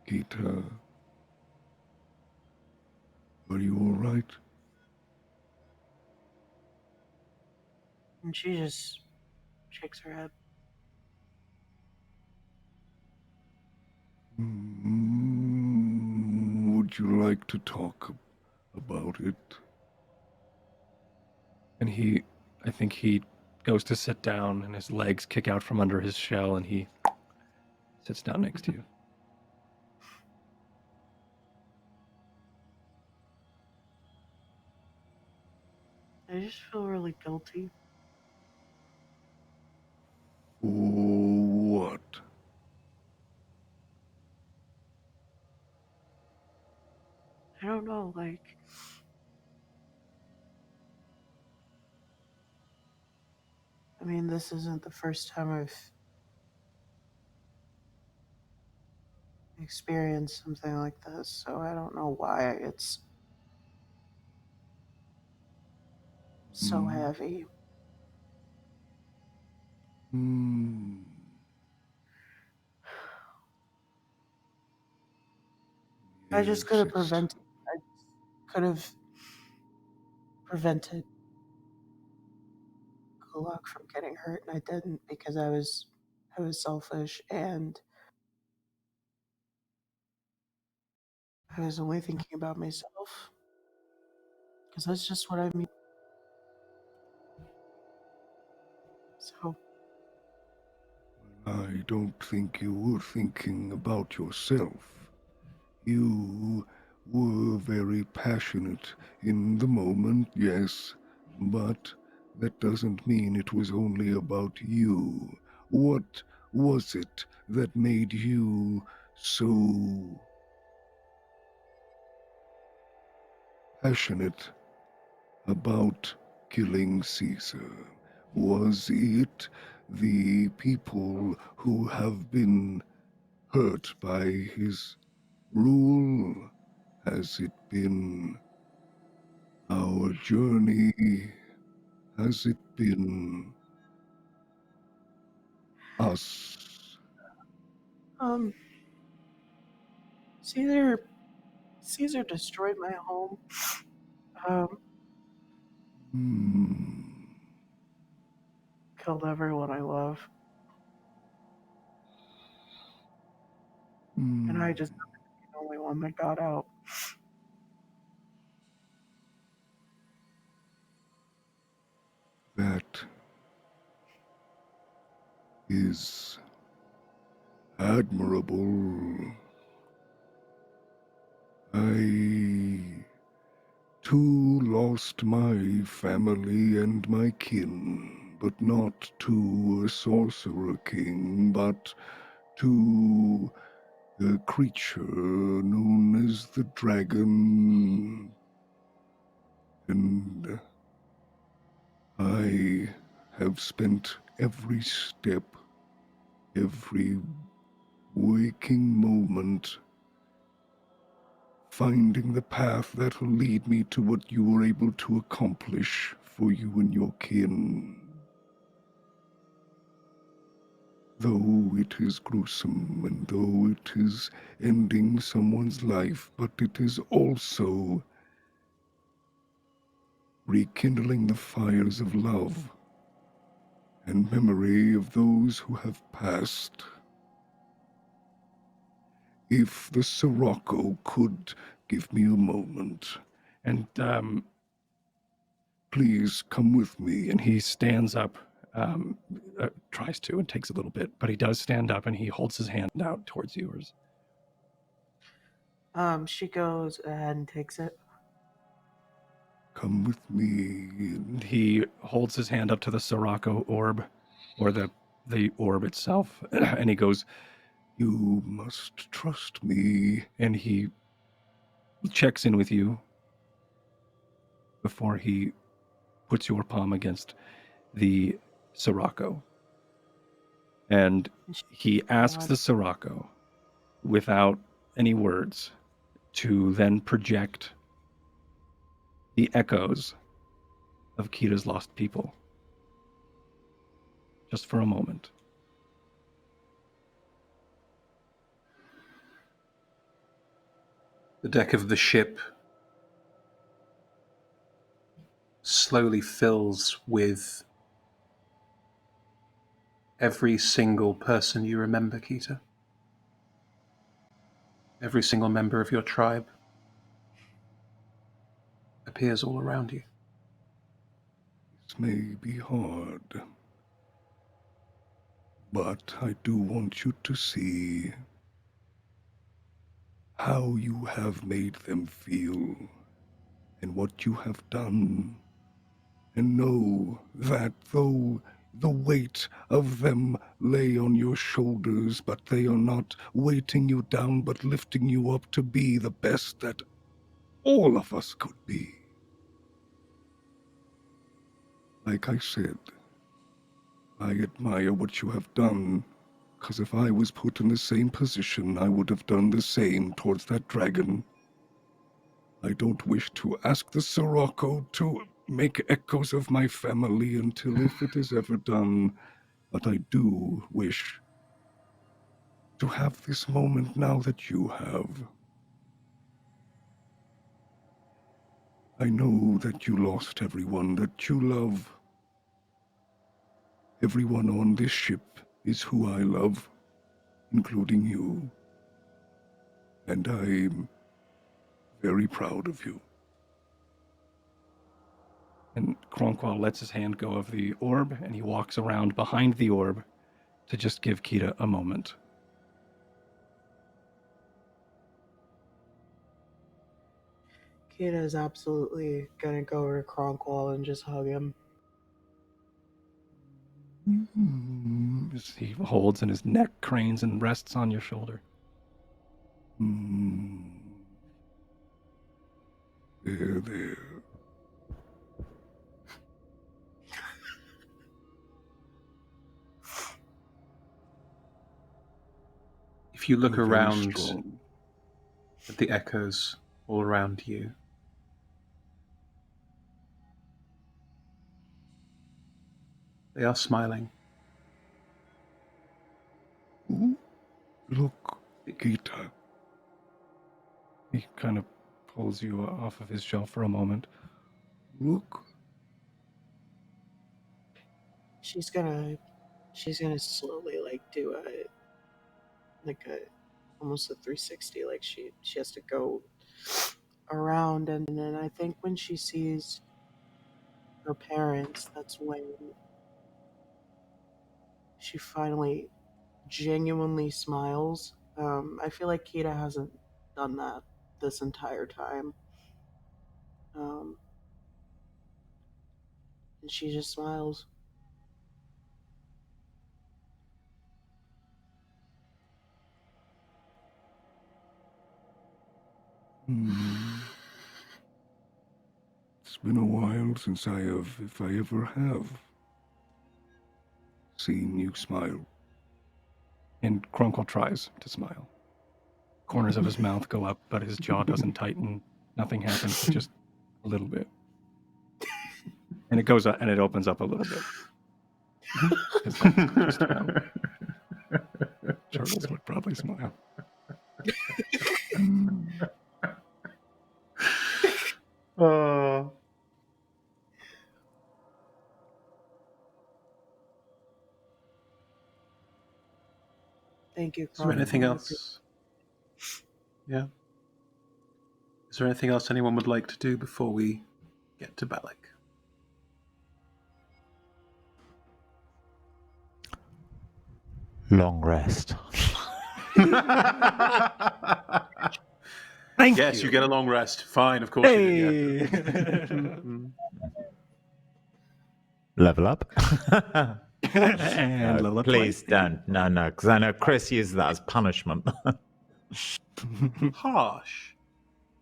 Gita, are you all right? And she just shakes her head. Would you like to talk about it? And I think he goes to sit down, and his legs kick out from under his shell, and he sits down next to you. I just feel really guilty. What? I don't know, like, I mean, this isn't the first time I've experienced something like this, so I don't know why it's so heavy. I just could have prevented. I could have prevented Kulak from getting hurt, and I didn't because I was selfish, and I was only thinking about myself. Because that's just what I mean. So I don't think you were thinking about yourself. You were very passionate in the moment, yes, but that doesn't mean it was only about you. What was it that made you so passionate about killing Caesar? Was it the people who have been hurt by his rule? Has it been our journey? Has it been us? Caesar destroyed my home. Killed everyone I love. And I just happened to be the only one that got out. That is admirable. I too lost my family and my kin, but not to a sorcerer-king, but to a creature known as the dragon. And I have spent every step, every waking moment, finding the path that'll lead me to what you were able to accomplish for you and your kin. Though it is gruesome, and though it is ending someone's life, but it is also rekindling the fires of love and memory of those who have passed. If the Sirocco could give me a moment, And please come with me. and he stands up, tries to, and takes a little bit, but he does stand up and he holds his hand out towards yours. She goes ahead and takes it. Come with me. And he holds his hand up to the Sirocco orb, or the orb itself, and he goes, You must trust me. and he checks in with you before he puts your palm against the Sirocco. And he asks the Sirocco, without any words, to then project the echoes of Kita's lost people. Just for a moment. The deck of the ship slowly fills with every single person you remember, Kita. Every single member of your tribe appears all around you. This may be hard, but I do want you to see how you have made them feel and what you have done, and know that though the weight of them lay on your shoulders, but they are not weighting you down, but lifting you up to be the best that all of us could be. Like I said, I admire what you have done, because if I was put in the same position, I would have done the same towards that dragon. I don't wish to ask the Sirocco to make echoes of my family until if it is ever done, but I do wish to have this moment now that you have. I know that you lost everyone that you love. Everyone on this ship is who I love, including you. And I'm very proud of you. And Kronqual lets his hand go of the orb, and he walks around behind the orb to just give Kita a moment. Kita is absolutely gonna go over to Kronkwall and just hug him. As he holds and his neck cranes and rests on your shoulder. There. If you look You're very around strong. at the echoes all around you, they are smiling. Ooh, look, Gita. He kind of pulls you off of his shelf for a moment. Look. She's gonna slowly do almost a 360. Like she has to go around, and then I think when she sees her parents, that's when she finally genuinely smiles. I feel like Kita hasn't done that this entire time. And she just smiles. It's been a while since I have, if I ever have. seeing you smile. And Kronkel tries to smile. Corners of his mouth go up, but his jaw doesn't tighten. Nothing happens, just a little bit. And it goes up, and it opens up a little bit. Because that's just how turtles would probably smile. Thank you. Is there anything else? Yeah. Is there anything else anyone would like to do before we get to Balak? Long rest. Yes, you get a long rest. Fine, of course you do. Level up. And No, level up please twice. don't. No, because I know Chris used that as punishment. Harsh.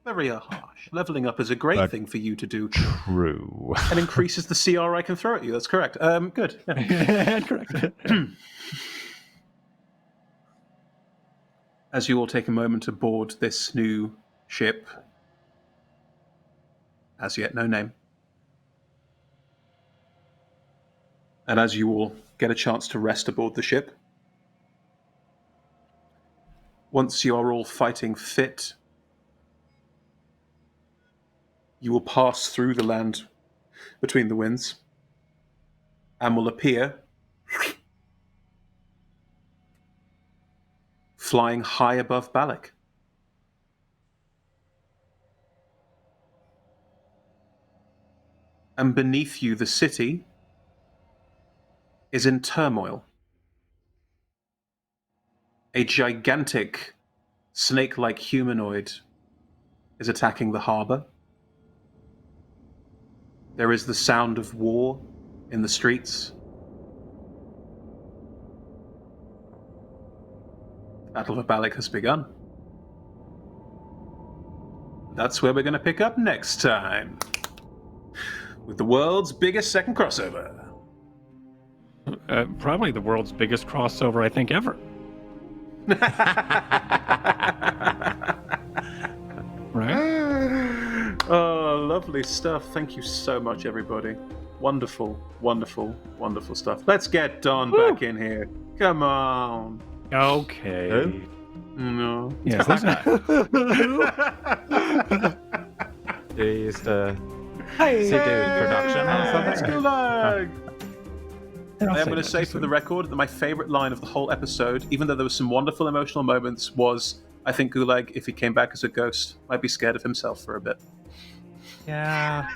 Very harsh. Leveling up is a great But- thing for you to do. True. And increases the CR I can throw at you. That's correct. Good. Yeah. Correct. As you all take a moment to board this new ship, as yet no name, and as you all get a chance to rest aboard the ship, once you are all fighting fit, you will pass through the land between the winds and will appear flying high above Balak. And beneath you, the city is in turmoil. A gigantic, snake-like humanoid is attacking the harbor. There is the sound of war in the streets. The Battle of Balak has begun. That's where we're going to pick up next time, with the world's biggest second crossover. Probably the world's biggest crossover, I think, ever. Right? Oh, lovely stuff. Thank you so much, everybody. Wonderful, wonderful, wonderful stuff. Let's get Don back in here. Come on. Okay. No. Yes, this guy. You used to Hi. see production or Let's something? go lag. I'll I am going to that say too for the soon. record that my favorite line of the whole episode, even though there was some wonderful emotional moments, was I think Gulag, if he came back as a ghost, might be scared of himself for a bit. Yeah.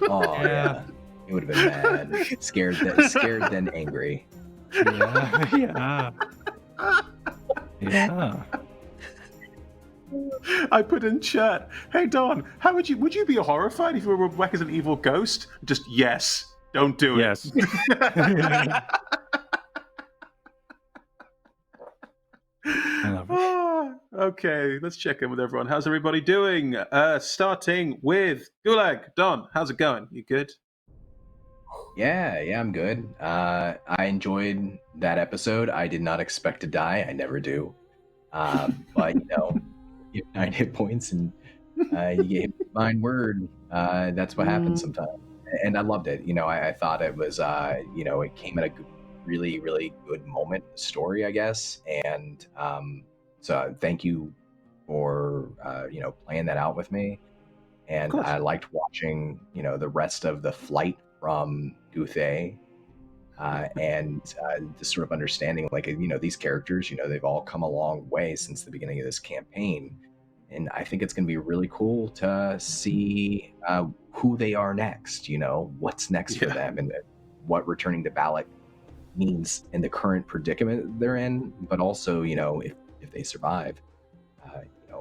Oh yeah. He would have been mad, scared then angry. Yeah. Yeah. I put in chat, hey Don, how would you be horrified if you were back as an evil ghost? Just yes. Don't do it. Yes. I love it. Okay, let's check in with everyone. How's everybody doing? Starting with Gulag. Don, how's it going? You good? Yeah, I'm good. I enjoyed that episode. I did not expect to die. I never do. But you have 9 hit points and you gave a divine word. That's what happens sometimes. And I loved it. I thought it was, it came at a really, really good moment in the story, I guess. And so thank you for, playing that out with me. And I liked watching, the rest of the flight from Guthay. And the sort of understanding, these characters, they've all come a long way since the beginning of this campaign. And I think it's going to be really cool to see who they are next, what's next for them and what returning to Balak means in the current predicament they're in, but also, if they survive.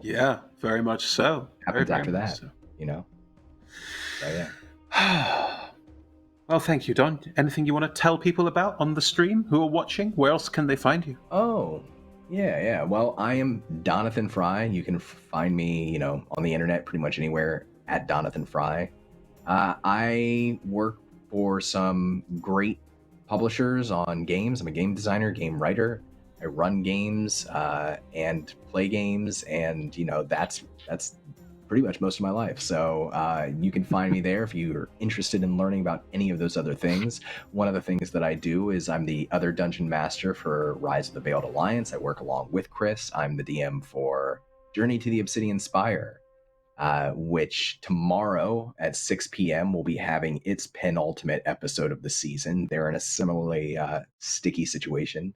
Yeah, very much so. Happens Very, after very that, much so. So, yeah. Well, thank you, Don. Anything you want to tell people about on the stream who are watching? Where else can they find you? Oh, yeah. Well, I am Donathan Fry. You can find me, on the internet pretty much anywhere at Donathan Fry. I work for some great publishers on games. I'm a game designer, game writer. I run games and play games, and that's pretty much most of my life. So you can find me there if you're interested in learning about any of those other things. One of the things that I do is I'm the other dungeon master for Rise of the Veiled Alliance. I work along with Chris. I'm the DM for Journey to the Obsidian Spire, which tomorrow at 6 p.m. will be having its penultimate episode of the season. They're in a similarly sticky situation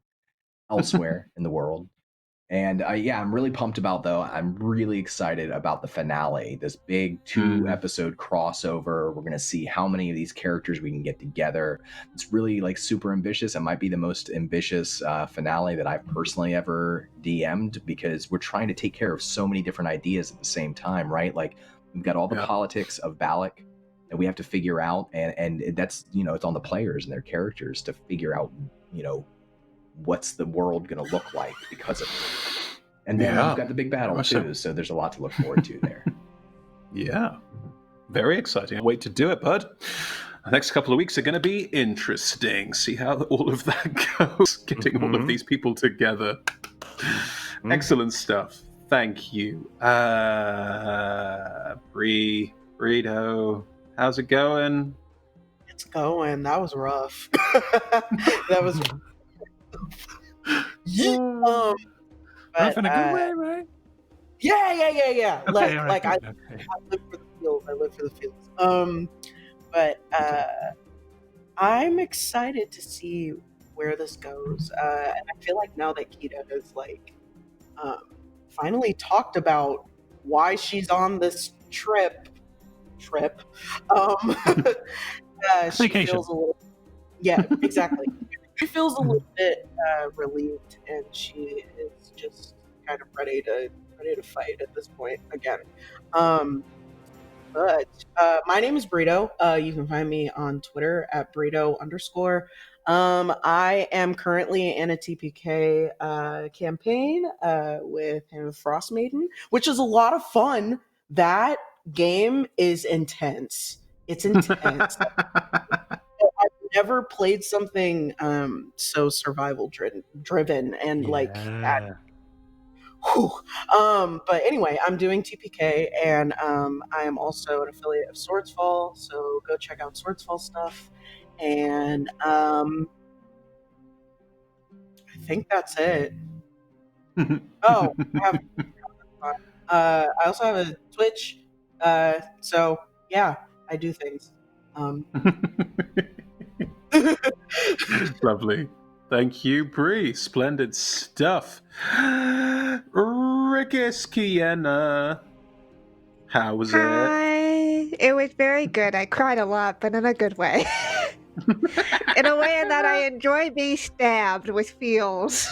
elsewhere in the world. And I'm really pumped about, though. I'm really excited about the finale, this big 2-episode crossover. We're going to see how many of these characters we can get together. It's really like super ambitious. It might be the most ambitious finale that I've personally ever DM'd, because we're trying to take care of so many different ideas at the same time, right? Like, we've got all the politics of Balak that we have to figure out. And that's, it's on the players and their characters to figure out, what's the world going to look like because of it. And then we've got the big battle too, so there's a lot to look forward to there. Yeah, very exciting. Wait to do it, bud. The next couple of weeks are going to be interesting. See how all of that goes, getting all of these people together. Excellent stuff. Thank you. Burrito, how's it going? It's going. That was rough. That was rough in a good way, right? Yeah. Okay, like I live for the fields. I live for the fields. But I'm excited to see where this goes. And I feel like now that Kita has finally talked about why she's on this trip. She feels a little. Yeah, exactly. She feels a little bit relieved, and she is just kind of ready to fight at this point again. But my name is Burrito. You can find me on Twitter at Burrito_. I am currently in a TPK campaign with Frost Maiden, which is a lot of fun. That game is intense. It's intense. I've never played something so survival driven and like that. But anyway, I'm doing TPK, and I am also an affiliate of Swordsfall, so go check out Swordsfall stuff. And I think that's it. Oh, I also have a Twitch, so yeah, I do things. Lovely. Thank you, Bree. Splendid stuff. Rickis Kiena. How was it? Hi. It was very good. I cried a lot, but in a good way. In a way that I enjoy being stabbed with feels.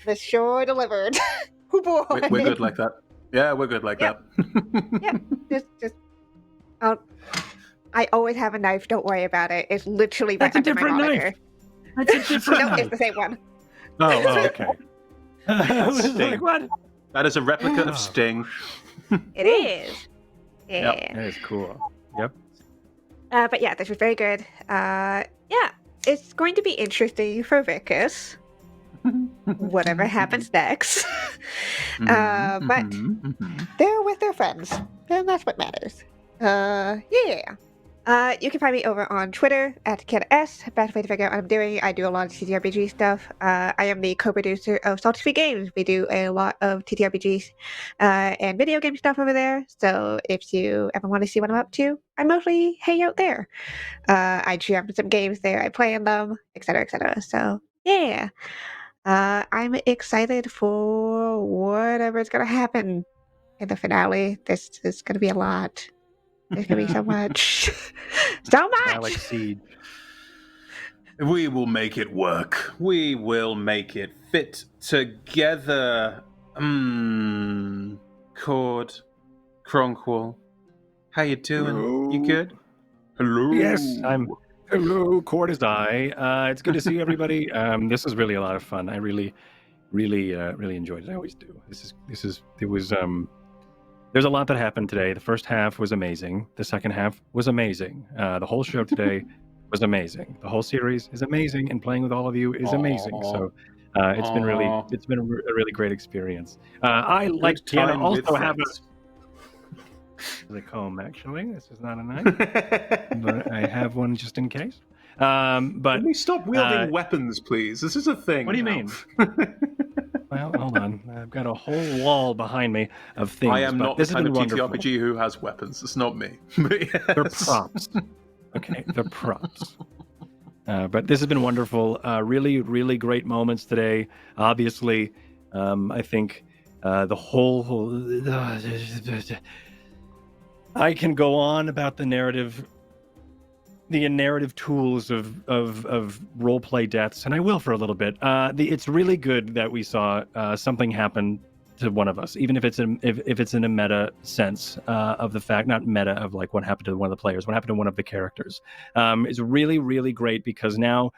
The show delivered. Oh boy. We're good like that. Yeah, we're good like that. Yeah, just. I always have a knife. Don't worry about it. It's literally right That's a under different my knife. monitor. That's a different No, knife. it's the same one. Oh, okay. I was Sting. like, what? That is a replica of Sting. It is. Yeah. That is cool. Yep. But yeah, this was very good. Yeah, it's going to be interesting for Vicus. Whatever happens next. But they're with their friends, and that's what matters. Yeah. You can find me over on Twitter at KidS. Best way to figure out what I'm doing. I do a lot of TTRPG stuff. I am the co-producer of Salty Sweet Games. We do a lot of TTRPGs and video game stuff over there. So if you ever want to see what I'm up to, I mostly hang out there. I GM some games there. I play in them, etc., etc. So yeah, I'm excited for whatever's gonna happen in the finale. This is gonna be a lot. There's gonna be so much. So much! Alex Siege. We will make it work. We will make it fit together. Cord, Cronqual, how you doing? Hello. You good? Hello. Yes, I'm. Hello, Cord is I. It's good to see everybody. This was really a lot of fun. I really enjoyed it. I always do. It was. There's a lot that happened today. The first half was amazing. The second half was amazing. The whole show today was amazing. The whole series is amazing, and playing with all of you is amazing. So it's been a really great experience. I, like Deanna, also have a comb. Actually, this is not a knife, but I have one just in case. But Can we stop wielding weapons, please? This is a thing. What do you mean? Well, hold on. I've got a whole wall behind me of things. I am not the this kind of wonderful. TTRPG who has weapons. It's not me. But yes. They're props. Okay, they're props. But this has been wonderful. Really, really great moments today. Obviously, I think the whole I can go on about the narrative tools of role play deaths, and I will for a little bit. It's really good that we saw something happen to one of us, even if it's in a meta sense of the fact, not meta of like what happened to one of the players, what happened to one of the characters. Is really, really great because now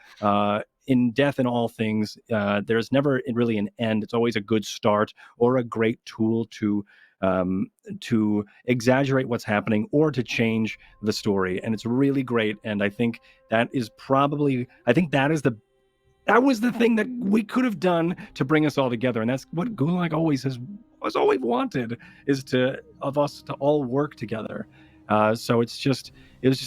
in death and all things, there's never really an end. It's always a good start or a great tool to exaggerate what's happening or to change the story, and it's really great. And I think that was the thing that we could have done to bring us all together, and that's what Gulag always wanted, is of us to all work together. So it was just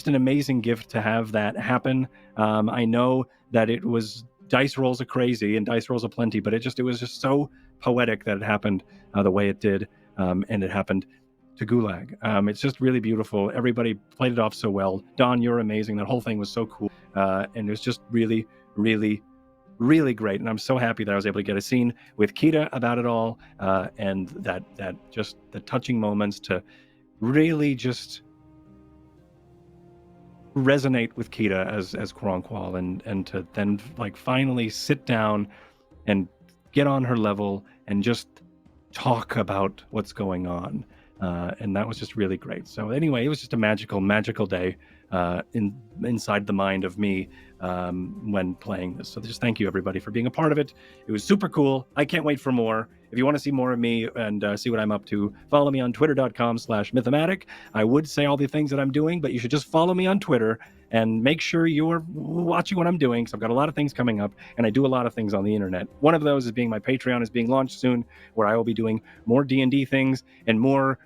an amazing gift to have that happen. I know that it was dice rolls are crazy and dice rolls are plenty, but it was just so poetic that it happened the way it did. And it happened to Gulag. It's just really beautiful. Everybody played it off so well. Don, you're amazing. That whole thing was so cool. And it was just really, really, really great. And I'm so happy that I was able to get a scene with Kita about it all. And that just the touching moments to really just resonate with Kita as Kronqual and to then like finally sit down and get on her level and just talk about what's going on, and that was just really great. So anyway, it was just a magical day inside the mind of me when playing this. So just thank you everybody for being a part of it. It was super cool. I can't wait for more. If you want to see more of me and see what I'm up to, follow me on twitter.com/mythematic. I would say all the things that I'm doing, but you should just follow me on Twitter and make sure you're watching what I'm doing. So I've got a lot of things coming up, and I do a lot of things on the internet. One of those is being my Patreon is being launched soon, where I will be doing more D&D things and more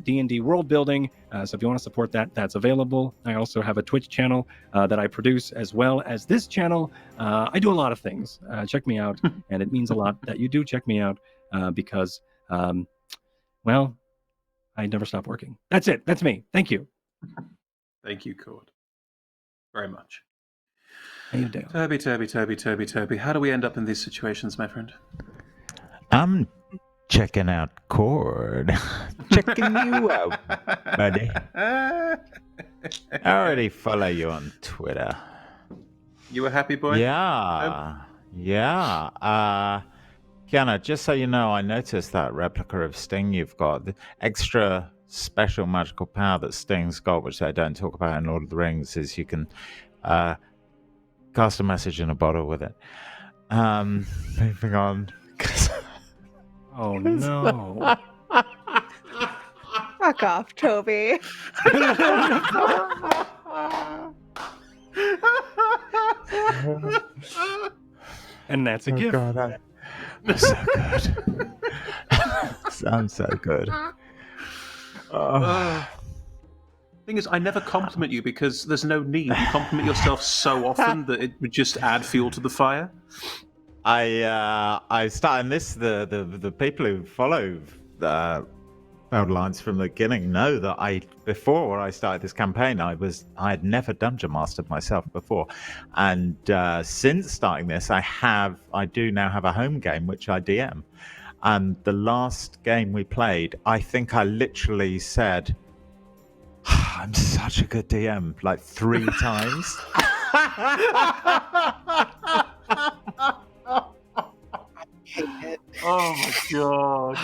D&D world building. So if you want to support that, that's available. I also have a Twitch channel that I produce, as well as this channel. I do a lot of things. Check me out, and it means a lot that you do check me out because, well, I never stop working. That's it. That's me. Thank you. Thank you, Cord. Very much. How you doing? Toby. How do we end up in these situations, my friend? I'm checking out Cord. Checking you out, buddy. I already follow you on Twitter. You a happy boy? Yeah. Kiana, just so you know, I noticed that replica of Sting you've got. The extra special magical power that Sting's got, which I don't talk about in Lord of the Rings, is you can cast a message in a bottle with it. Moving on. Oh no. Fuck off, Toby. And that's a gift. God, that's so good. Sounds so good. Thing is, I never compliment you because there's no need. You compliment yourself so often that it would just add fuel to the fire. I started this. The people who follow Failed Lines from the beginning know that before I started this campaign, I had never dungeon mastered myself before, and since starting this, I do now have a home game which I DM. And the last game we played, I think I literally said, "I'm such a good DM," like 3 times. Oh my god.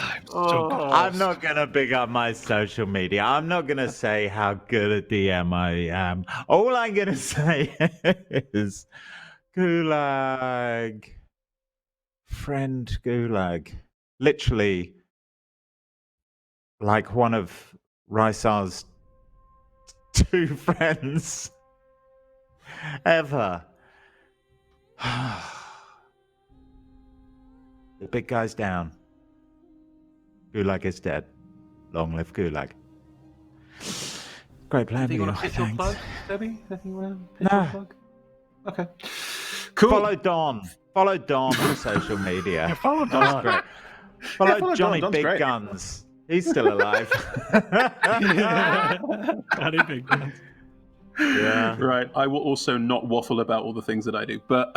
I'm not going to big up my social media. I'm not going to say how good a DM I am. All I'm going to say is Gulag. Friend Gulag. Literally, like one of Rysar's 2 friends. ever. The big guy's down. Gulag is dead. Long live Gulag. Great plan, Anything you want to pitch or thanks. plug, Debbie? Anything you want to pitch or No. plug? Okay. Cool. Follow Don. Follow Don on social media. Yeah, follow That's Don. great. Follow follow Johnny Don. Don's Big great. Guns. He's still alive. Johnny Big Guns. Yeah. Right. I will also not waffle about all the things that I do. But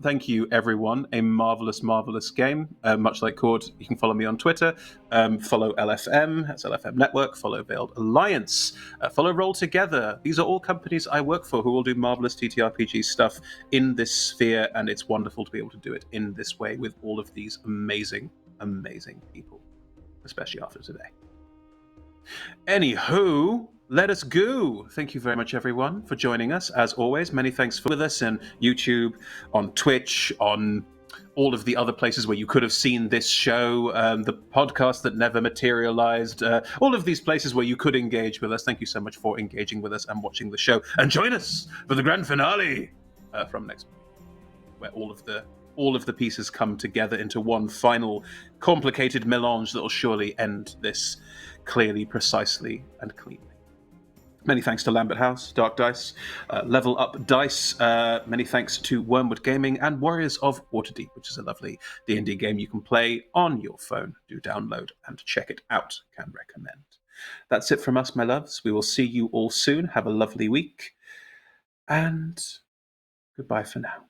thank you, everyone. A marvelous, marvelous game. Much like Cord, you can follow me on Twitter. Follow LFM. That's LFM Network. Follow Veiled Alliance. Follow Roll Together. These are all companies I work for who all do marvelous TTRPG stuff in this sphere. And it's wonderful to be able to do it in this way with all of these amazing, amazing people, especially after today. Anywho, let us go. Thank you very much, everyone, for joining us. As always, many thanks for with us on YouTube, on Twitch, on all of the other places where you could have seen this show, the podcast that never materialized, all of these places where you could engage with us. Thank you so much for engaging with us and watching the show. And join us for the grand finale from next week, where all of the pieces come together into one final complicated melange that will surely end this clearly, precisely, and cleanly. Many thanks to Lambert House, Dark Dice, Level Up Dice. Many thanks to Wormwood Gaming and Warriors of Waterdeep, which is a lovely D&D game you can play on your phone. Do download and check it out. Can recommend. That's it from us, my loves. We will see you all soon. Have a lovely week. And goodbye for now.